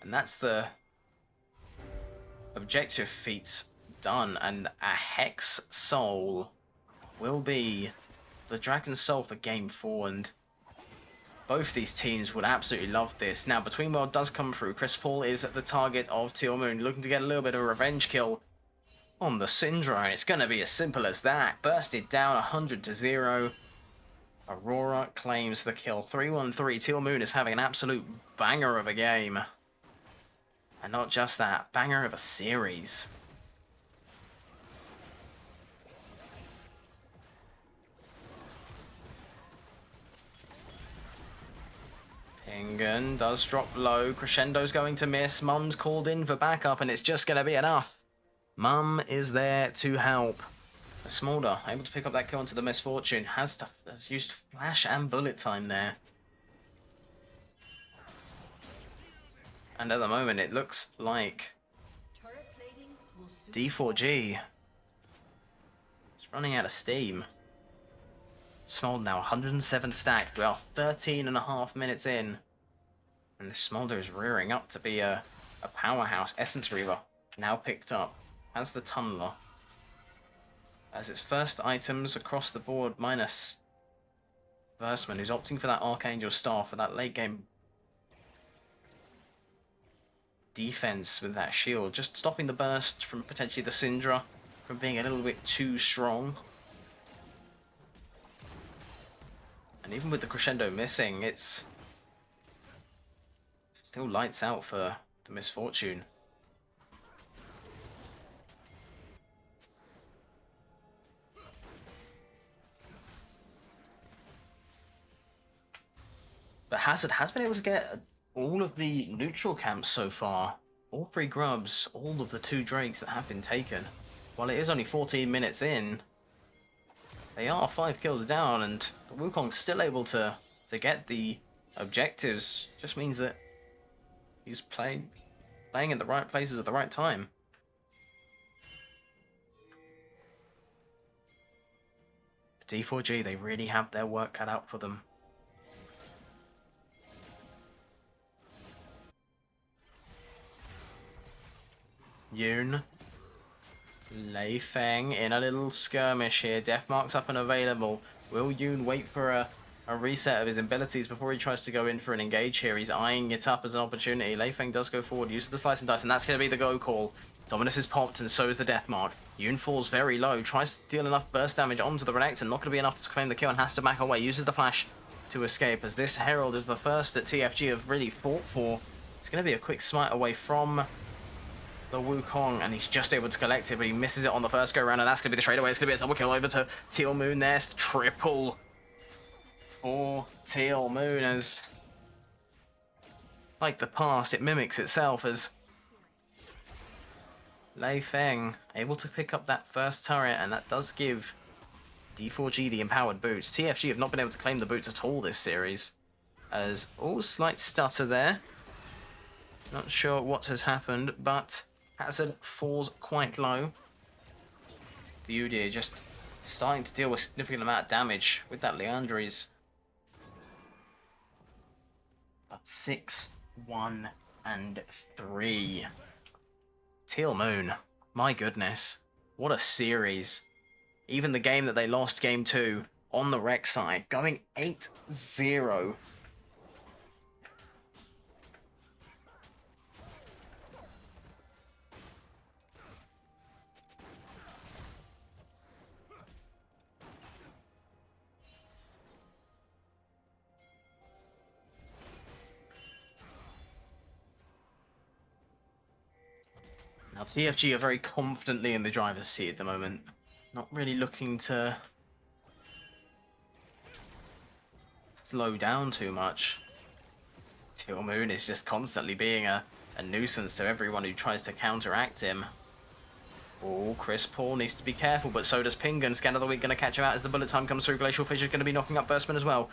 And that's the objective feats done, and a Hex Soul will be the Dragon Soul for Game 4, and both these teams would absolutely love this. Now, Between World does come through. Chris Paul is the target of Teal Moon, looking to get a little bit of a revenge kill on the Syndra, and it's going to be as simple as that. Bursted down 100-0. Aurora claims the kill. 3-1-3. Teal Moon is having an absolute banger of a game. And not just that, banger of a series. Pingun does drop low. Crescendo's going to miss. Mum's called in for backup, and it's just going to be enough. Mum is there to help. Smolder able to pick up that kill into the Misfortune. Has used flash and bullet time there. And at the moment, it looks like D4G is running out of steam. Smolder now 107 stacked. We are 13.5 minutes in. And the Smolder is rearing up to be a powerhouse. Essence Reaver now picked up. Has the Tunneler. As its first items across the board, minus Versman, who's opting for that Archangel Star for that late game defense with that shield. Just stopping the burst from potentially the Syndra from being a little bit too strong. And even with the Crescendo missing, it's still lights out for the Misfortune. But Hazard has been able to get all of the neutral camps so far. All 3 grubs, all of the 2 drakes that have been taken. While it is only 14 minutes in, they are 5 kills down, and Wukong's still able to get the objectives. Just means that he's playing in the right places at the right time. D4G, they really have their work cut out for them. Yoon. Lei Feng in a little skirmish here. Death marks up and available. Will Yoon wait for a a reset of his abilities before he tries to go in for an engage here. He's eyeing it up as an opportunity. Lei Feng does go forward, uses the slice and dice, and that's going to be the go call. Dominus is popped, and so is the death mark. Yoon falls very low, tries to deal enough burst damage onto the Renekton, not going to be enough to claim the kill, and has to back away. Uses the flash to escape, as this Herald is the first that TFG have really fought for. It's going to be a quick smite away from the Wukong, and he's just able to collect it, but he misses it on the first go round, and that's going to be the trade away. It's going to be a double kill over to Teal Moon there. Triple for Teal Moon, as like the past, it mimics itself, as Lei Feng able to pick up that first turret, and that does give D4G the empowered boots. TFG have not been able to claim the boots at all this series, as slight stutter there. Not sure what has happened, but Hazard falls quite low. The Udyr just starting to deal with a significant amount of damage with that Liandry's. But 6, 1, and 3. Teal Moon, my goodness, what a series. Even the game that they lost, game 2, on the rec side, going 8-0. Now, TFG are very confidently in the driver's seat at the moment. Not really looking to slow down too much. Teal Moon is just constantly being a nuisance to everyone who tries to counteract him. Oh, Chris Paul needs to be careful, but so does Pingun. Scan of the Week going to catch him out as the bullet time comes through. Glacial Fissure going to be knocking up Burstman as well.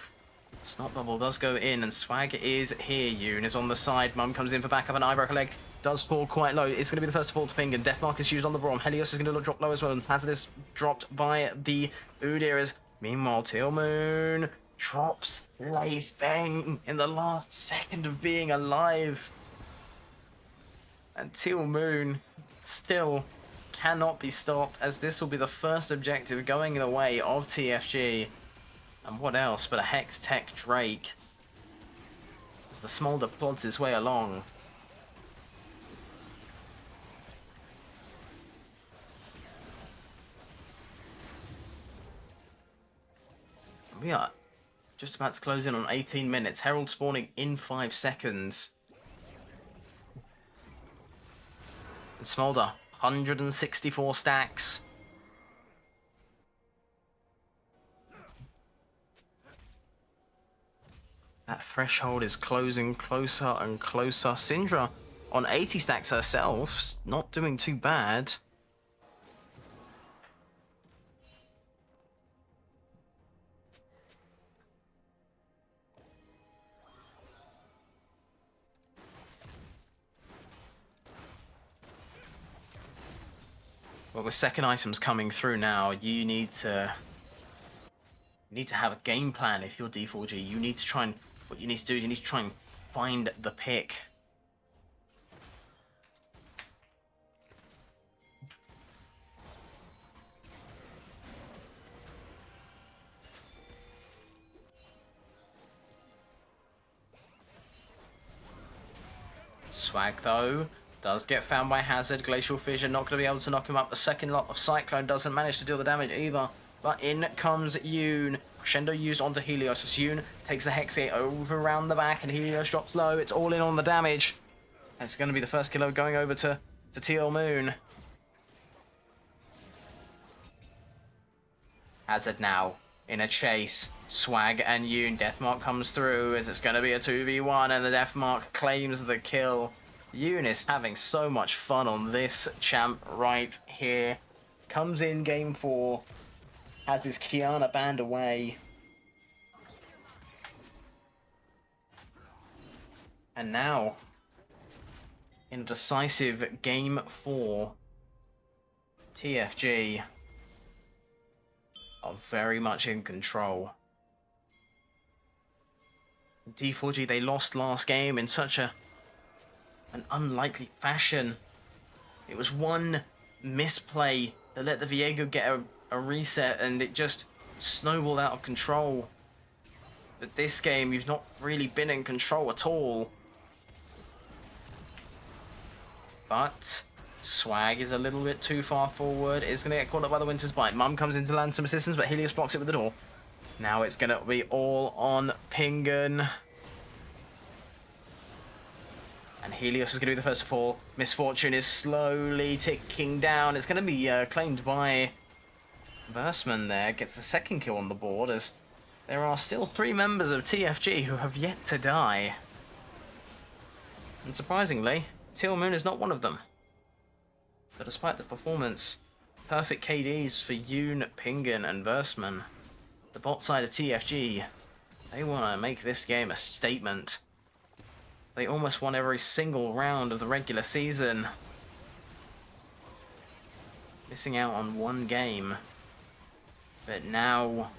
Snot Bubble does go in, and Swag is here. Yoon is on the side. Mum comes in for backup, and Eyebrow leg does fall quite low. It's going to be the first to fall to Pingun. Deathmark is used on the Braum. Helios is going to drop low as well, and Hazard is dropped by the Udyr. Meanwhile, Teal Moon drops Lei Feng in the last second of being alive. And Teal Moon still cannot be stopped, as this will be the first objective going the way of TFG. And what else but a Hex Tech Drake as the Smolder plods his way along. We are just about to close in on 18 minutes. Herald spawning in 5 seconds. And Smolder, 164 stacks. That threshold is closing closer and closer. Syndra on 80 stacks herself, not doing too bad. Well, the second item's coming through now. You need to have a game plan if you're D4G. You need to try and, what you need to do is you need to try and find the pick. Swag though does get found by Hazard. Glacial Fissure not going to be able to knock him up. The second lot of Cyclone doesn't manage to deal the damage either. But in comes Yoon. Crescendo used onto Helios. As Yoon takes the Hexate over around the back, and Helios drops low. It's all in on the damage. It's going to be the first killer going over to Teal Moon. Hazard now in a chase. Swag and Yoon. Deathmark comes through as it's going to be a 2v1, and the Deathmark claims the kill. Yoon is having so much fun on this champ right here. Comes in game 4. Has his Kiana banned away. And now, in a decisive game 4, TFG are very much in control. D4G, they lost last game in such an unlikely fashion. It was one misplay that let the Viego get a reset, and it just snowballed out of control. But this game, you've not really been in control at all. But Swag is a little bit too far forward. It's going to get caught up by the Winter's Bite. Mum comes in to land some assistance, but Helios blocks it with the door. Now it's going to be all on Pingun. And Helios is going to be the first to fall. Misfortune is slowly ticking down. It's going to be claimed by Versman there. Gets a second kill on the board as there are still 3 members of TFG who have yet to die. And surprisingly, Teal Moon is not one of them. But despite the performance, perfect KDs for Yoon, Pingun and Versman. The bot side of TFG, they want to make this game a statement. They almost won every single round of the regular season. Missing out on 1 game. But now,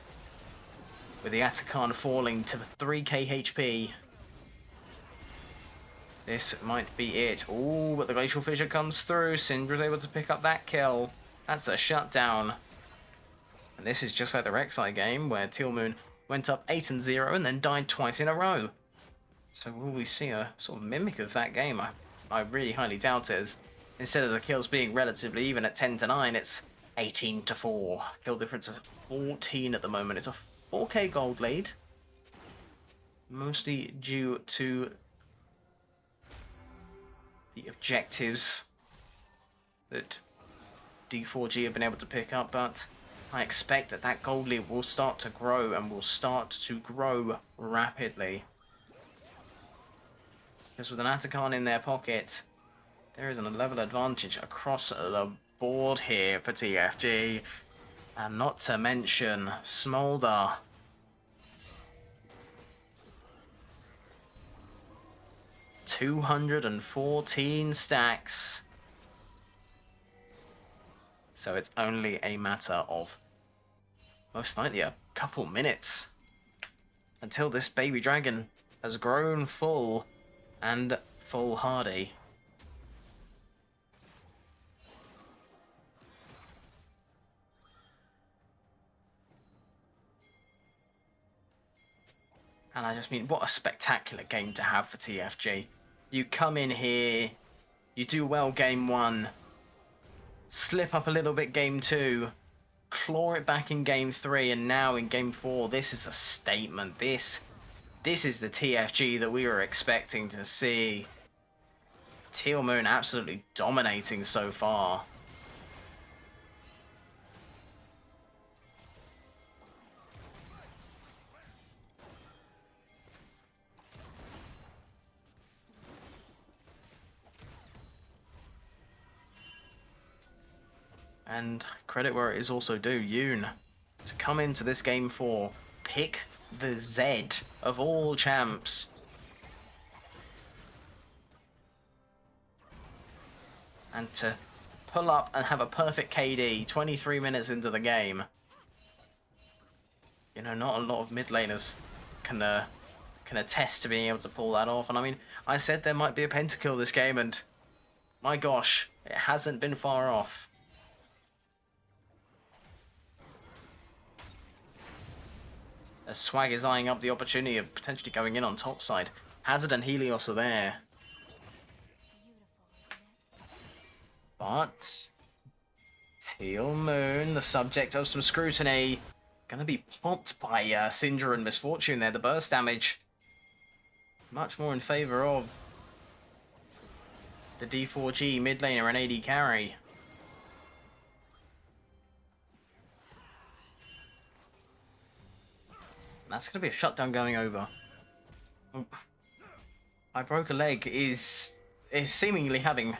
with the Atakan falling to 3k HP, this might be it. Ooh, but the Glacial Fissure comes through. Syndra's able to pick up that kill. That's a shutdown. And this is just like the Rek'Sai game, where Teal Moon went up 8-0 and then died twice in a row. So will we see a sort of mimic of that game? I really highly doubt it. As instead of the kills being relatively even at 10-9, it's 18-4. Kill difference of 14 at the moment. It's a 4k gold lead. Mostly due to the objectives that D4G have been able to pick up, but I expect that that gold lead will start to grow and will start to grow rapidly. Because with an Atakan in their pocket, there is a level advantage across the board here for TFG. And not to mention Smolder. $214 stacks. So it's only a matter of most likely a couple minutes until this baby dragon has grown full and foolhardy. And I just mean, what a spectacular game to have for TFG. You come in here, you do well game 1, slip up a little bit game 2, claw it back in game 3, and now in game 4, this is a statement. This is the TFG that we were expecting to see. Teal Moon absolutely dominating so far. And credit where it is also due, Yoon, to come into this game 4, pick the Z of all champs. And to pull up and have a perfect KD 23 minutes into the game. You know, not a lot of mid laners can attest to being able to pull that off. And I mean, I said there might be a pentakill this game, and my gosh, it hasn't been far off. As Swag is eyeing up the opportunity of potentially going in on top side. Hazard and Helios are there. But Teal Moon, the subject of some scrutiny, gonna be popped by Syndra and Misfortune there. The burst damage much more in favor of the D4G mid laner and AD carry. That's going to be a shutdown going over. Oh. I broke a leg is seemingly having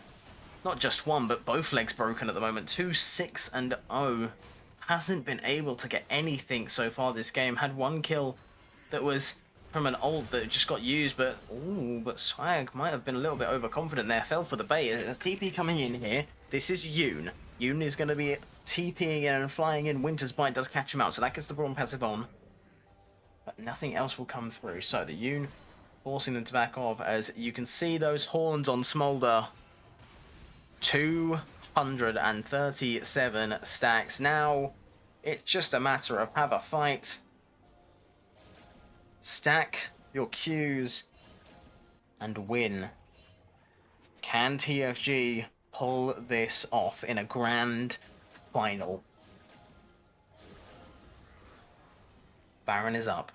not just one, but both legs broken at the moment. 2-6-0. Hasn't been able to get anything so far this game. Had 1 kill that was from an ult that just got used, but but Swag might have been a little bit overconfident there. Fell for the bait. There's TP coming in here. This is Yoon. Yoon is going to be TPing in and flying in. Winter's Bite does catch him out, so that gets the Brawn passive on. But nothing else will come through. So the Yoon forcing them to back off, as you can see those horns on Smolder. 237 stacks. Now, it's just a matter of have a fight. Stack your Qs and win. Can TFG pull this off in a grand final? Baron is up.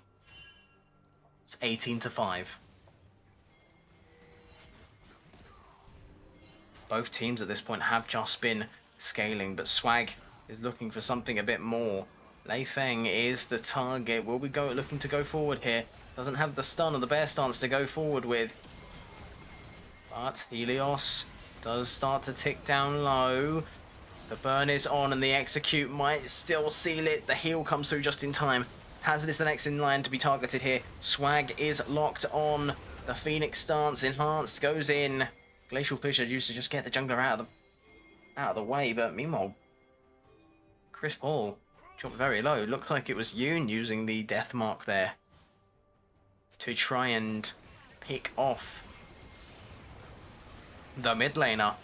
It's 18-5. Both teams at this point have just been scaling, but Swag is looking for something a bit more. Lei Feng is the target. Will we go looking to go forward here? Doesn't have the stun or the bear stance to go forward with. But Helios does start to tick down low. The burn is on and the execute might still seal it. The heal comes through just in time. Hazard is the next in line to be targeted here. Swag is locked on. The Phoenix stance enhanced goes in. Glacial Fissure used to just get the jungler out of the way, but meanwhile, Chris Paul dropped very low. Looks like it was Yoon using the death mark there to try and pick off the mid laner.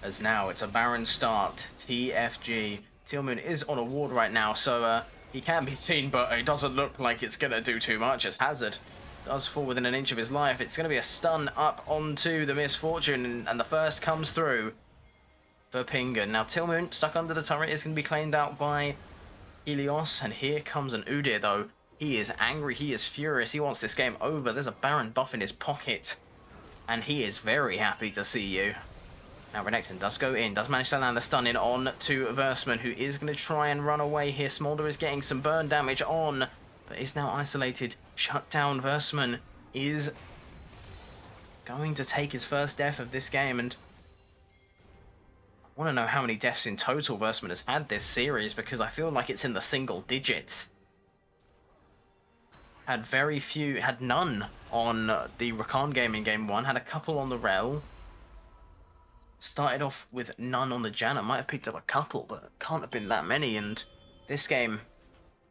As now it's a Baron start. TFG. Teal'c is on a ward right now, so he can be seen, but it doesn't look like it's going to do too much as Hazard does fall within an inch of his life. It's going to be a stun up onto the Misfortune, and the first comes through for Pingan. Now Teal'c stuck under the turret is going to be claimed out by Helios, and here comes an Udyr though. He is angry, he is furious, he wants this game over. There's a Baron buff in his pocket, and he is very happy to see you. Now Renekton does go in, does manage to land the stun in on to Versman, who is going to try and run away here. Smolder is getting some burn damage on, but is now isolated. Shut down. Versman is going to take his first death of this game, and I want to know how many deaths in total Versman has had this series, because I feel like it's in the single digits. Had very few, had none on the Rakan game in game 1, had a couple on the Rel. Started off with none on the Janna. Might have picked up a couple, but can't have been that many. And this game,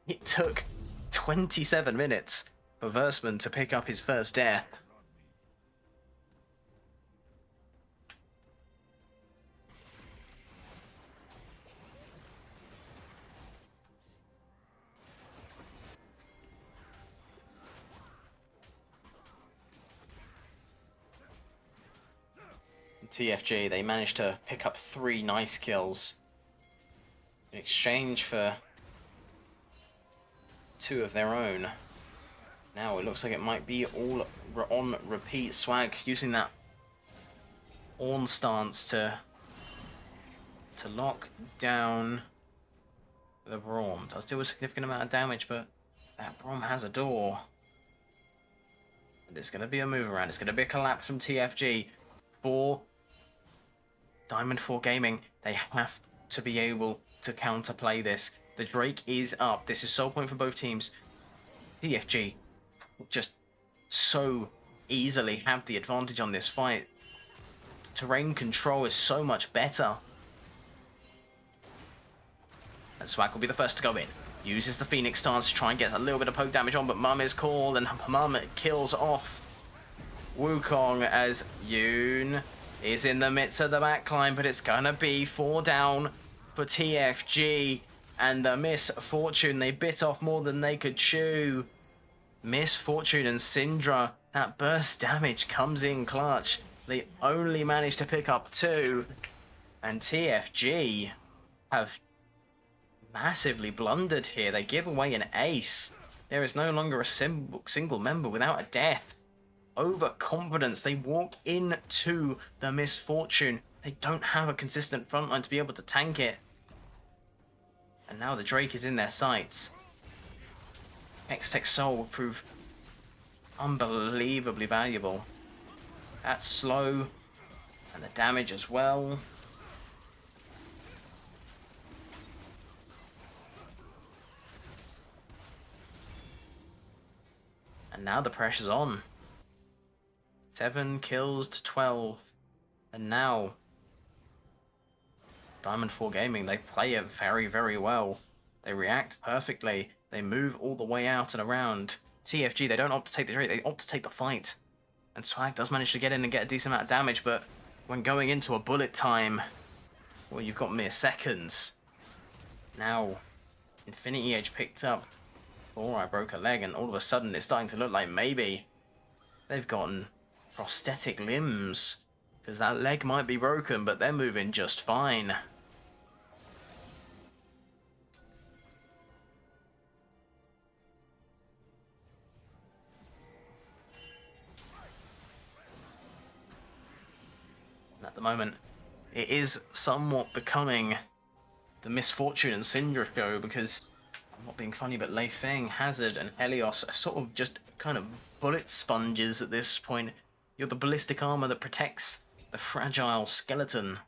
it took 27 minutes for Versman to pick up his first death. TFG, they managed to pick up 3 nice kills in exchange for 2 of their own. Now it looks like it might be all on repeat. Swag using that Ornn stance to lock down the Braum. Does do a significant amount of damage, but that Braum has a door. And it's going to be a move around. It's going to be a collapse from TFG. For Diamond 4 Gaming, they have to be able to counterplay this. The Drake is up. This is soul point for both teams. TFG just so easily have the advantage on this fight. The terrain control is so much better. And Swag will be the first to go in. Uses the Phoenix stance to try and get a little bit of poke damage on, but Mum is called, and Mum kills off Wukong as Yoon is in the midst of the backline, but it's gonna be 4 down for TFG, and the Misfortune, they bit off more than they could chew. Misfortune and Syndra, that burst damage comes in clutch. They only managed to pick up 2, and TFG have massively blundered here. They give away an ace. There is no longer a single member without a death. Overconfidence, they walk into the Misfortune. They don't have a consistent frontline to be able to tank it. And now the Drake is in their sights. X-Tech Soul will prove unbelievably valuable. That's slow, and the damage as well. And now the pressure's on. 7 kills to 12. And now Diamond 4 Gaming, they play it very, very well. They react perfectly. They move all the way out and around. TFG, they don't opt to take the rate, they opt to take the fight. And Swag does manage to get in and get a decent amount of damage, but when going into a bullet time, well, you've got mere seconds. Now, Infinity Edge picked up Oh, I broke a leg, and all of a sudden it's starting to look like maybe they've gotten prosthetic limbs. Because that leg might be broken, but they're moving just fine. At the moment, it is somewhat becoming the Misfortune and Syndra show, because I'm not being funny, but Lei Feng, Hazard, and Helios are sort of just kind of bullet sponges at this point. You're the ballistic armor that protects the fragile skeleton.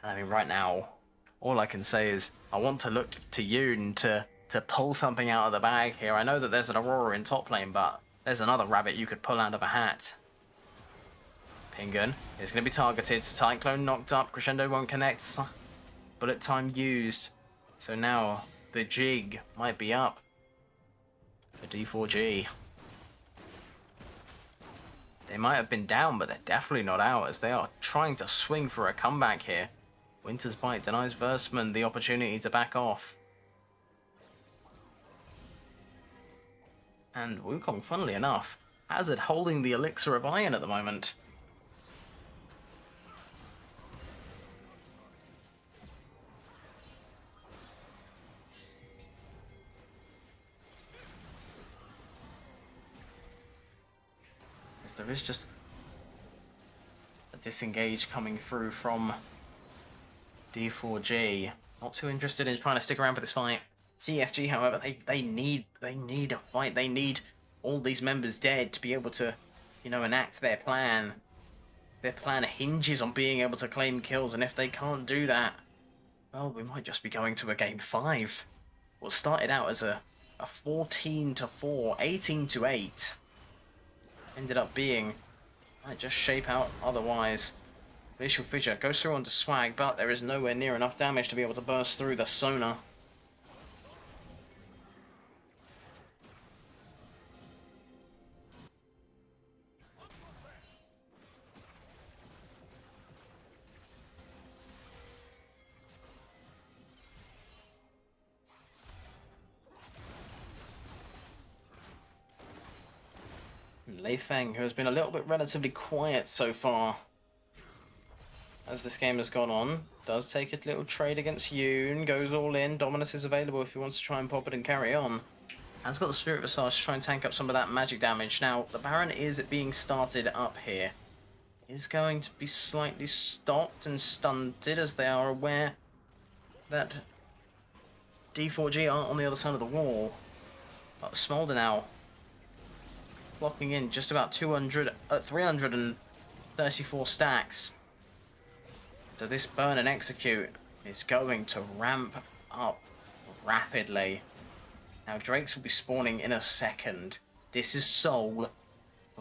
I mean, right now, all I can say is I want to look to Yoon to pull something out of the bag here. I know that there's an Aurora in top lane, but there's another rabbit you could pull out of a hat. Pingun is going to be targeted. Cyclone knocked up. Crescendo won't connect. Bullet time used. So now the jig might be up for D4G. They might have been down, but they're definitely not out, as they are trying to swing for a comeback here. Winter's Bite denies Versman the opportunity to back off. And Wukong, funnily enough, Hazard holding the Elixir of Iron at the moment. As there is just a disengage coming through from D4G. Not too interested in trying to stick around for this fight. Tfg, however, they need a fight. They need all these members dead to be able to, you know, enact their plan. Their plan hinges on being able to claim kills, and if they can't do that, well, we might just be going to a game 5. What started out as a 14-4, 18-8, ended up being, might just shape out otherwise. Visual Fissure goes through onto Swag, but there is nowhere near enough damage to be able to burst through the Sona. Lei Feng, who has been a little bit relatively quiet so far as this game has gone on, does take a little trade against Yoon, goes all in. Dominus is available if he wants to try and pop it and carry on. Has got the Spirit Visage to try and tank up some of that magic damage. Now, the Baron is being started up here. Is going to be slightly stopped and stunted, as they are aware that D4G aren't on the other side of the wall. But Smolder now blocking in just about 334 stacks. So this burn and execute is going to ramp up rapidly. Now Drakes will be spawning in a second. This is Soul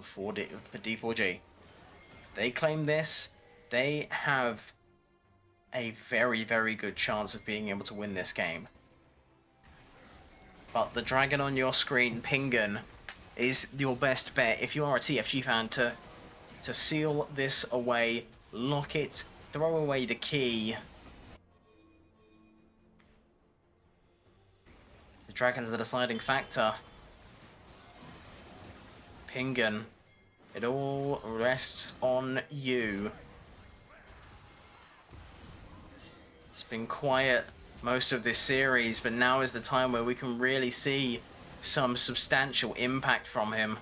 for D4G. They claim this, they have a very, very good chance of being able to win this game. But the dragon on your screen, Pingun, is your best bet if you are a TFG fan to seal this away, lock it, throw away the key. The dragon's the deciding factor. Pingun, it all rests on you. It's been quiet most of this series, but now is the time where we can really see some substantial impact from him.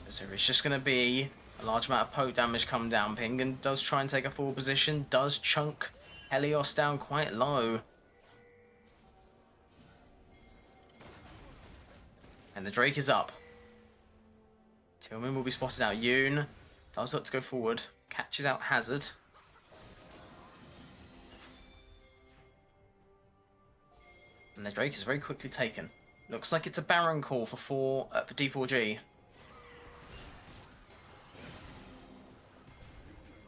So it's just going to be a large amount of poke damage come down. Pingun does try and take a forward position, does chunk Helios down quite low. And the Drake is up. Tillman will be spotted out. Yoon does look to go forward, catches out Hazard. And the Drake is very quickly taken. Looks like it's a Baron call for D4G.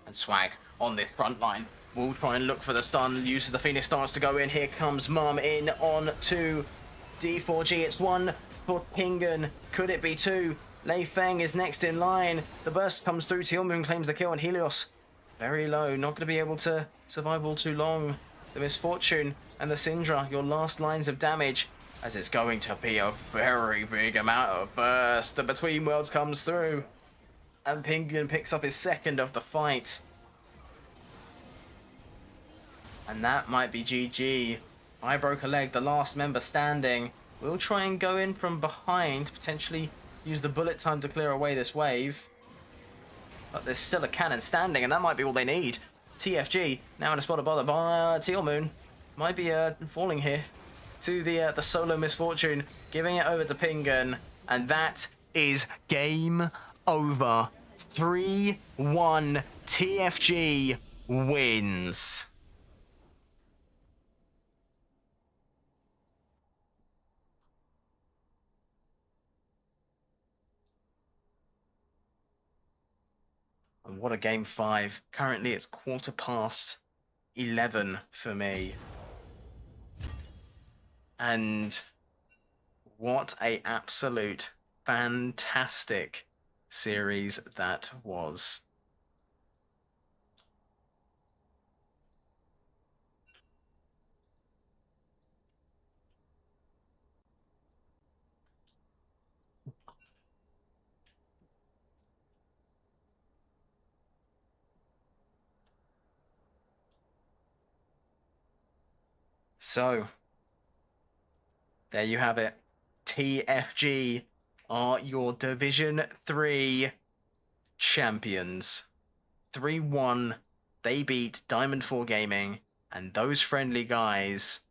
And Swag on the front line will try and look for the stun, uses the Phoenix Stance to go in. Here comes Mum in on to D4G. It's one for Pingen. Could it be two? Lei Feng is next in line. The burst comes through. Tealmoon claims the kill, and Helios very low. Not going to be able to survive all too long. The Misfortune and the Syndra, your last lines of damage, as it's going to be a very big amount of burst. The Between Worlds comes through, and Pingen picks up his second of the fight. And that might be GG. I broke a leg, the last member standing. We'll try and go in from behind, potentially use the bullet time to clear away this wave. But there's still a cannon standing, and that might be all they need. Tfg, now in a spot of bother by Tealmoon. Might be falling here to the solo Misfortune, giving it over to Pingen. And that is game over. 3-1, TFG wins. And what a game 5. Currently it's 11:15 for me. And what a absolute fantastic series that was. So, there you have it. TFG are your Division 3 champions. 3-1. They beat Diamond 4 Gaming, and those friendly guys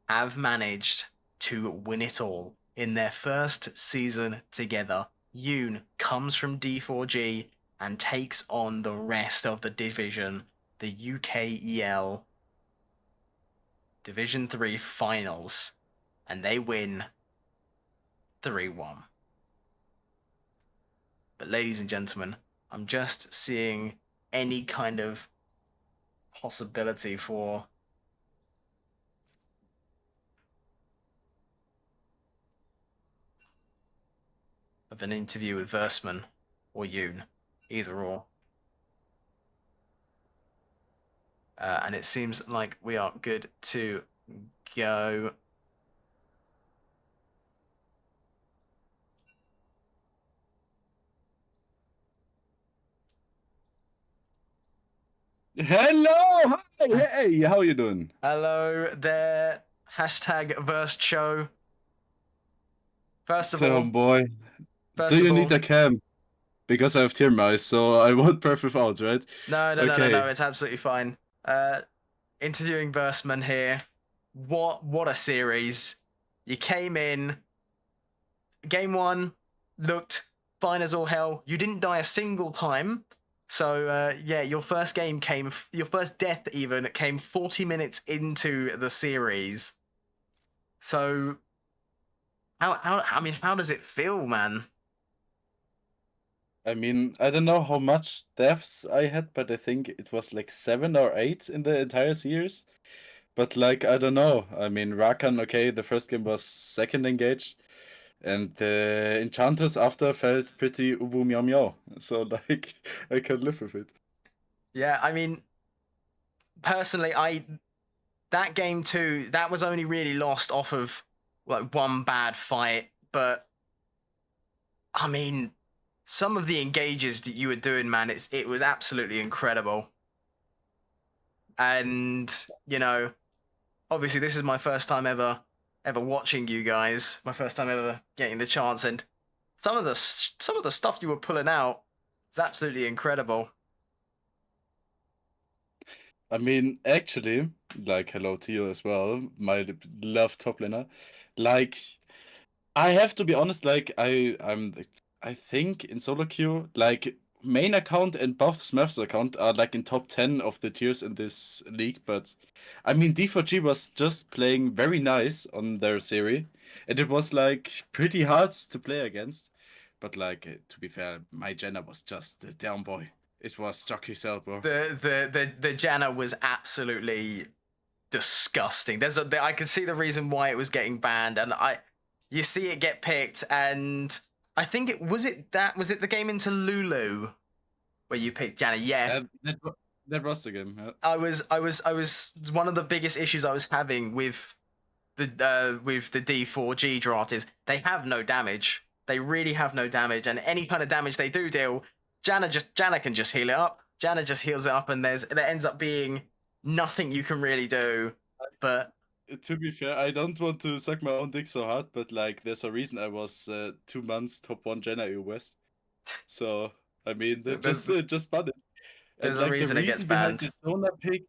have managed to win it all in their first season together. Yoon comes from D4G and takes on the rest of the division, the UKEL Division 3 finals, and they win 3-1. But ladies and gentlemen, I'm just seeing any kind of possibility for of an interview with Versman or Yoon, either or. And it seems like we are good to go. Hello, hi, hey, how you doing? Hello there, #VerseShow. First of all, boy, first do you of need all, a cam? Because I have tear mice, so I want perfect out, right? no, Okay. it's absolutely fine. Interviewing Versman here. What a series. You came in, game 1 looked fine as all hell. You didn't die a single time. So yeah, your first death even came 40 minutes into the series. So how does it feel, man? I mean, I don't know how much deaths I had, but I think it was like 7 or 8 in the entire series. But like, I don't know. I mean, Rakan, okay, the first game was second engage. And the Enchantress after felt pretty uwu meow meow. So like, I can live with it. Yeah, I mean, personally, that game 2, that was only really lost off of like one bad fight, but I mean, some of the engages that you were doing, man, it was absolutely incredible. And you know, obviously this is my first time ever watching you guys, my first time ever getting the chance, and some of the stuff you were pulling out is absolutely incredible. I mean, actually, like, hello to you as well, my love top laner. Like, I have to be honest, like, I think in solo queue, like, main account and both Smurfs account are like in top 10 of the tiers in this league, but I mean D4G was just playing very nice on their series, and it was like pretty hard to play against. But like to be fair, my Jenna was just the down boy. It was Jockey Cell, bro. The Janna was absolutely disgusting. I can see the reason why it was getting banned, and you see it get picked, and I think it was the game into Lulu where you picked Janna. Yeah, That was the game. Yeah. I was one of the biggest issues I was having with the D4G draft is they have no damage. They really have no damage, and any kind of damage they do deal, Janna can just heal it up. Janna just heals it up, and there ends up being nothing you can really do. But To be fair, I don't want to suck my own dick so hard, but like there's a reason I was 2 months top 1 Jenna EU West. So I mean, just fun it. There's And a like the reason it gets reason behind banned. the Sona pick,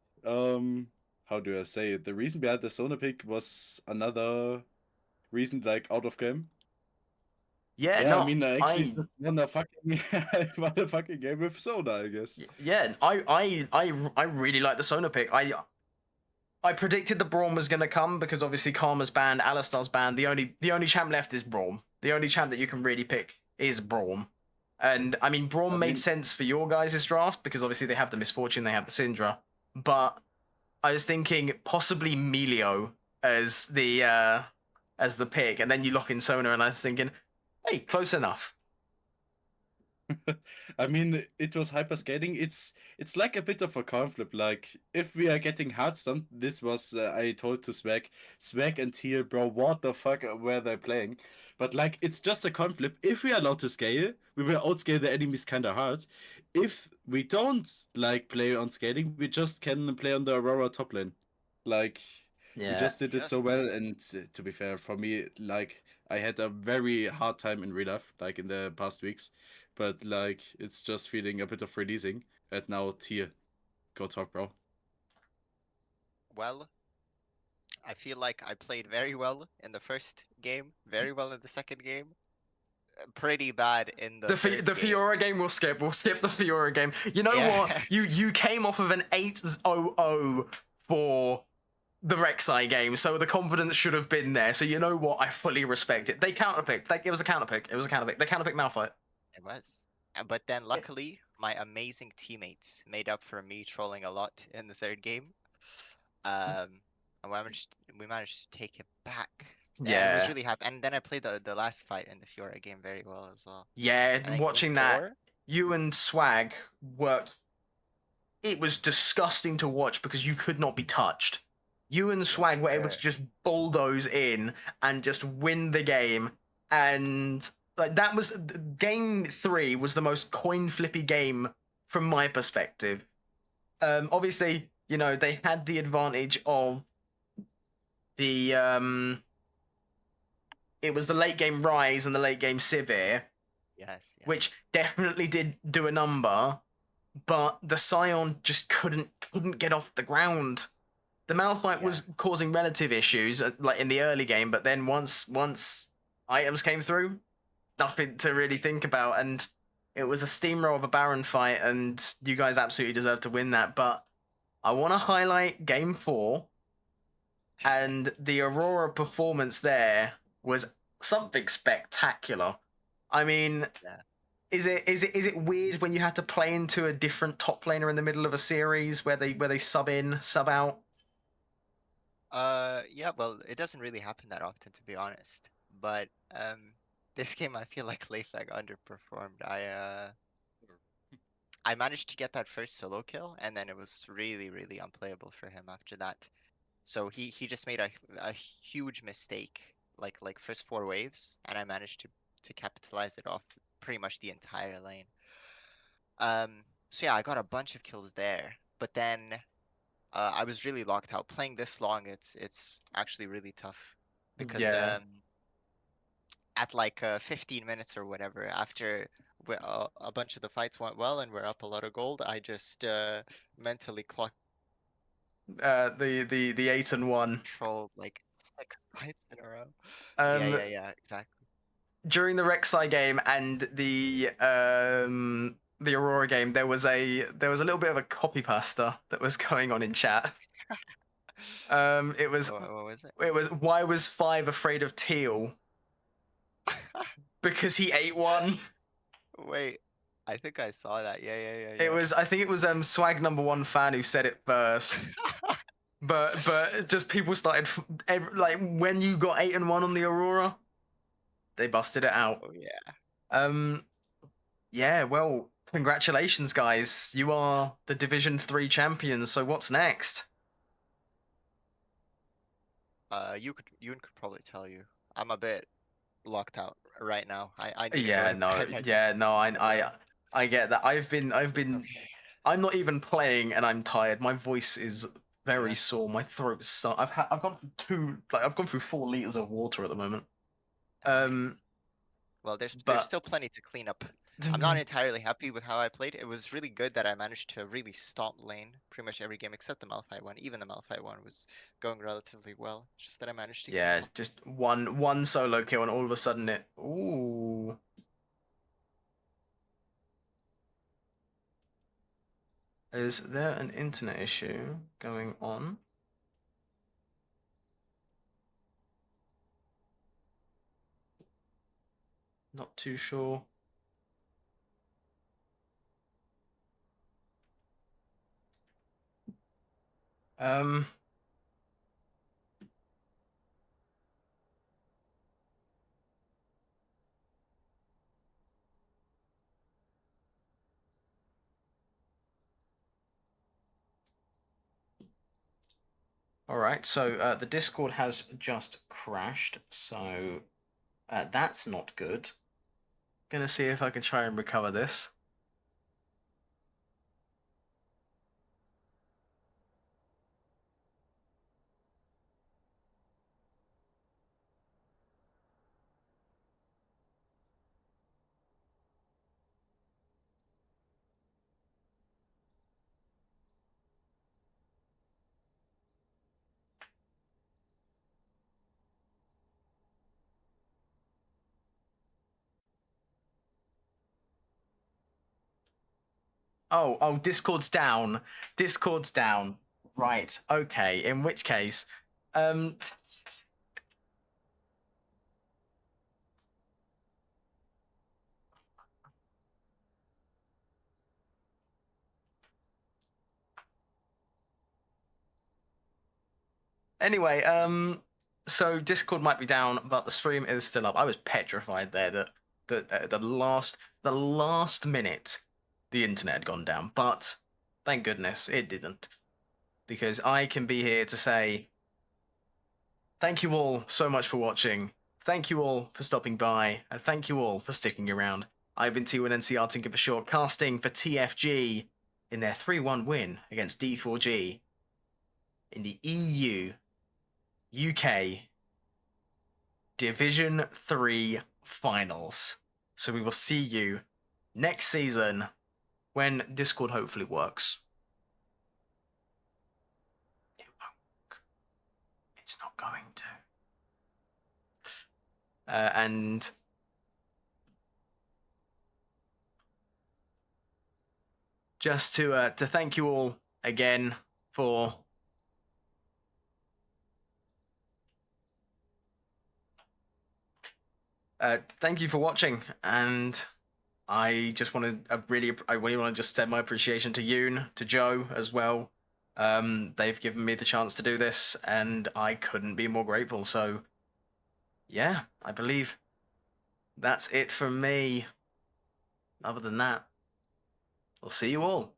how do I say it? The reason behind the Sona pick was another reason like out of game. Yeah, Yeah, no, I mean I actually just won a fucking won a fucking game with Sona, I guess. yeah, I really like the Sona pick. I predicted the Braum was gonna come because obviously Karma's banned, Alistar's banned. The only champ left is Braum. The only champ that you can really pick is Braum. And I mean Braum made sense for your guys' draft because obviously they have the Misfortune, they have the Syndra. But I was thinking possibly Melio as the pick, and then you lock in Sona, and I was thinking, hey, close enough. I mean, it was hyper scaling. It's like a bit of a coin flip. Like if we are getting hard stumped, this was I told to Swag and Teal, bro, what the fuck were they playing? But like it's just a coin flip. If we are allowed to scale, we will outscale the enemies kind of hard. If we don't like play on scaling, we just can play on the Aurora top lane. Like we just did it so well, and to be fair, for me, like I had a very hard time in real life, like in the past weeks. But like it's just feeling a bit of releasing. And now Tier, go talk, bro. Well, I feel like I played very well in the first game, very well in the second game, pretty bad in the third The game. Fiora game we'll skip. We'll skip the Fiora game. You know what? You came off of an 8-0-0 for the Rek'Sai game, so the confidence should have been there. So you know what? I fully respect it. They counterpicked. It was a counterpick. It was a counterpick. They counterpicked Malphite. It was. But then luckily, my amazing teammates made up for me trolling a lot in the third game. And we managed to take it back. Yeah. I was really happy. And then I played the last fight in the Fiora game very well as well. Yeah, watching that, you and Swag worked. It was disgusting to watch because you could not be touched. You and Swag were able to just bulldoze in and just win the game. And like that was game 3 was the most coin flippy game from my perspective. Obviously, you know, they had the advantage of the it was the late game Rise and the late game Sivir. Yes. Which definitely did do a number, but the Scion just couldn't get off the ground. The Malphite was causing relative issues like in the early game, but then once items came through, nothing to really think about, and it was a steamroll of a Baron fight, and you guys absolutely deserved to win that. But I want to highlight game 4, and the Aurora performance there was something spectacular. I mean, is it weird when you have to play into a different top laner in the middle of a series where they sub in, sub out? Yeah, well, it doesn't really happen that often, to be honest. But this game I feel like Leifag underperformed. I managed to get that first solo kill, and then it was really, really unplayable for him after that. So he just made a huge mistake, like first 4 waves, and I managed to capitalize it off pretty much the entire lane. So yeah, I got a bunch of kills there, but then I was really locked out. Playing this long, it's actually really tough because at like 15 minutes or whatever, after a bunch of the fights went well and we're up a lot of gold, I just mentally clocked The 8-1 trolled like 6 fights in a row. Yeah, exactly. During the Rek'Sai game and the the Aurora game, there was a little bit of a copy pasta that was going on in chat. It was What was it? why was Five afraid of teal? Because he ate one. Wait, I think I saw that. Yeah. It was, I think it was Swag number one fan who said it first. But just people started like when you got 8-1 on the Aurora, they busted it out. Oh yeah. Yeah, well, congratulations, guys. You are the Division 3 champions. So what's next? Yoon could probably tell you. I'm a bit locked out right now. I need to go Yeah, to no, bed. yeah, no, Yeah. I get that. I've been Okay. I'm not even playing and I'm tired. My voice is very Yeah. sore. My throat's so I've gone through I've gone through 4 liters of water at the moment. Nice. Well, there's But still plenty to clean up. I'm not entirely happy with how I played. It was really good that I managed to really stomp lane pretty much every game except the Malphite one. Even the Malphite one was going relatively well. It's just that I managed to keep yeah, up. just one solo kill and all of a sudden it ooh. Is there an internet issue going on? Not too sure. Um, all right, so the Discord has just crashed, so that's not good. Gonna see if I can try and recover this. Oh, Discord's down. Discord's down. Right. Okay. In which case, um, anyway, so Discord might be down, but the stream is still up. I was petrified there that the last minute the internet had gone down, but thank goodness it didn't, because I can be here to say thank you all so much for watching. Thank you all for stopping by, and thank you all for sticking around. I've been T1NCR Tinker for short, casting for TFG in their 3-1 win against D4G in the EU UK Division 3 finals. So we will see you next season when Discord hopefully works. It won't. It's not going to. And just to thank you all again for thank you for watching, and I just want to I really want to just send my appreciation to Yoon, to Joe as well. They've given me the chance to do this, and I couldn't be more grateful. So, yeah, I believe that's it from me. Other than that, we'll see you all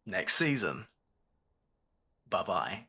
next season. Bye bye.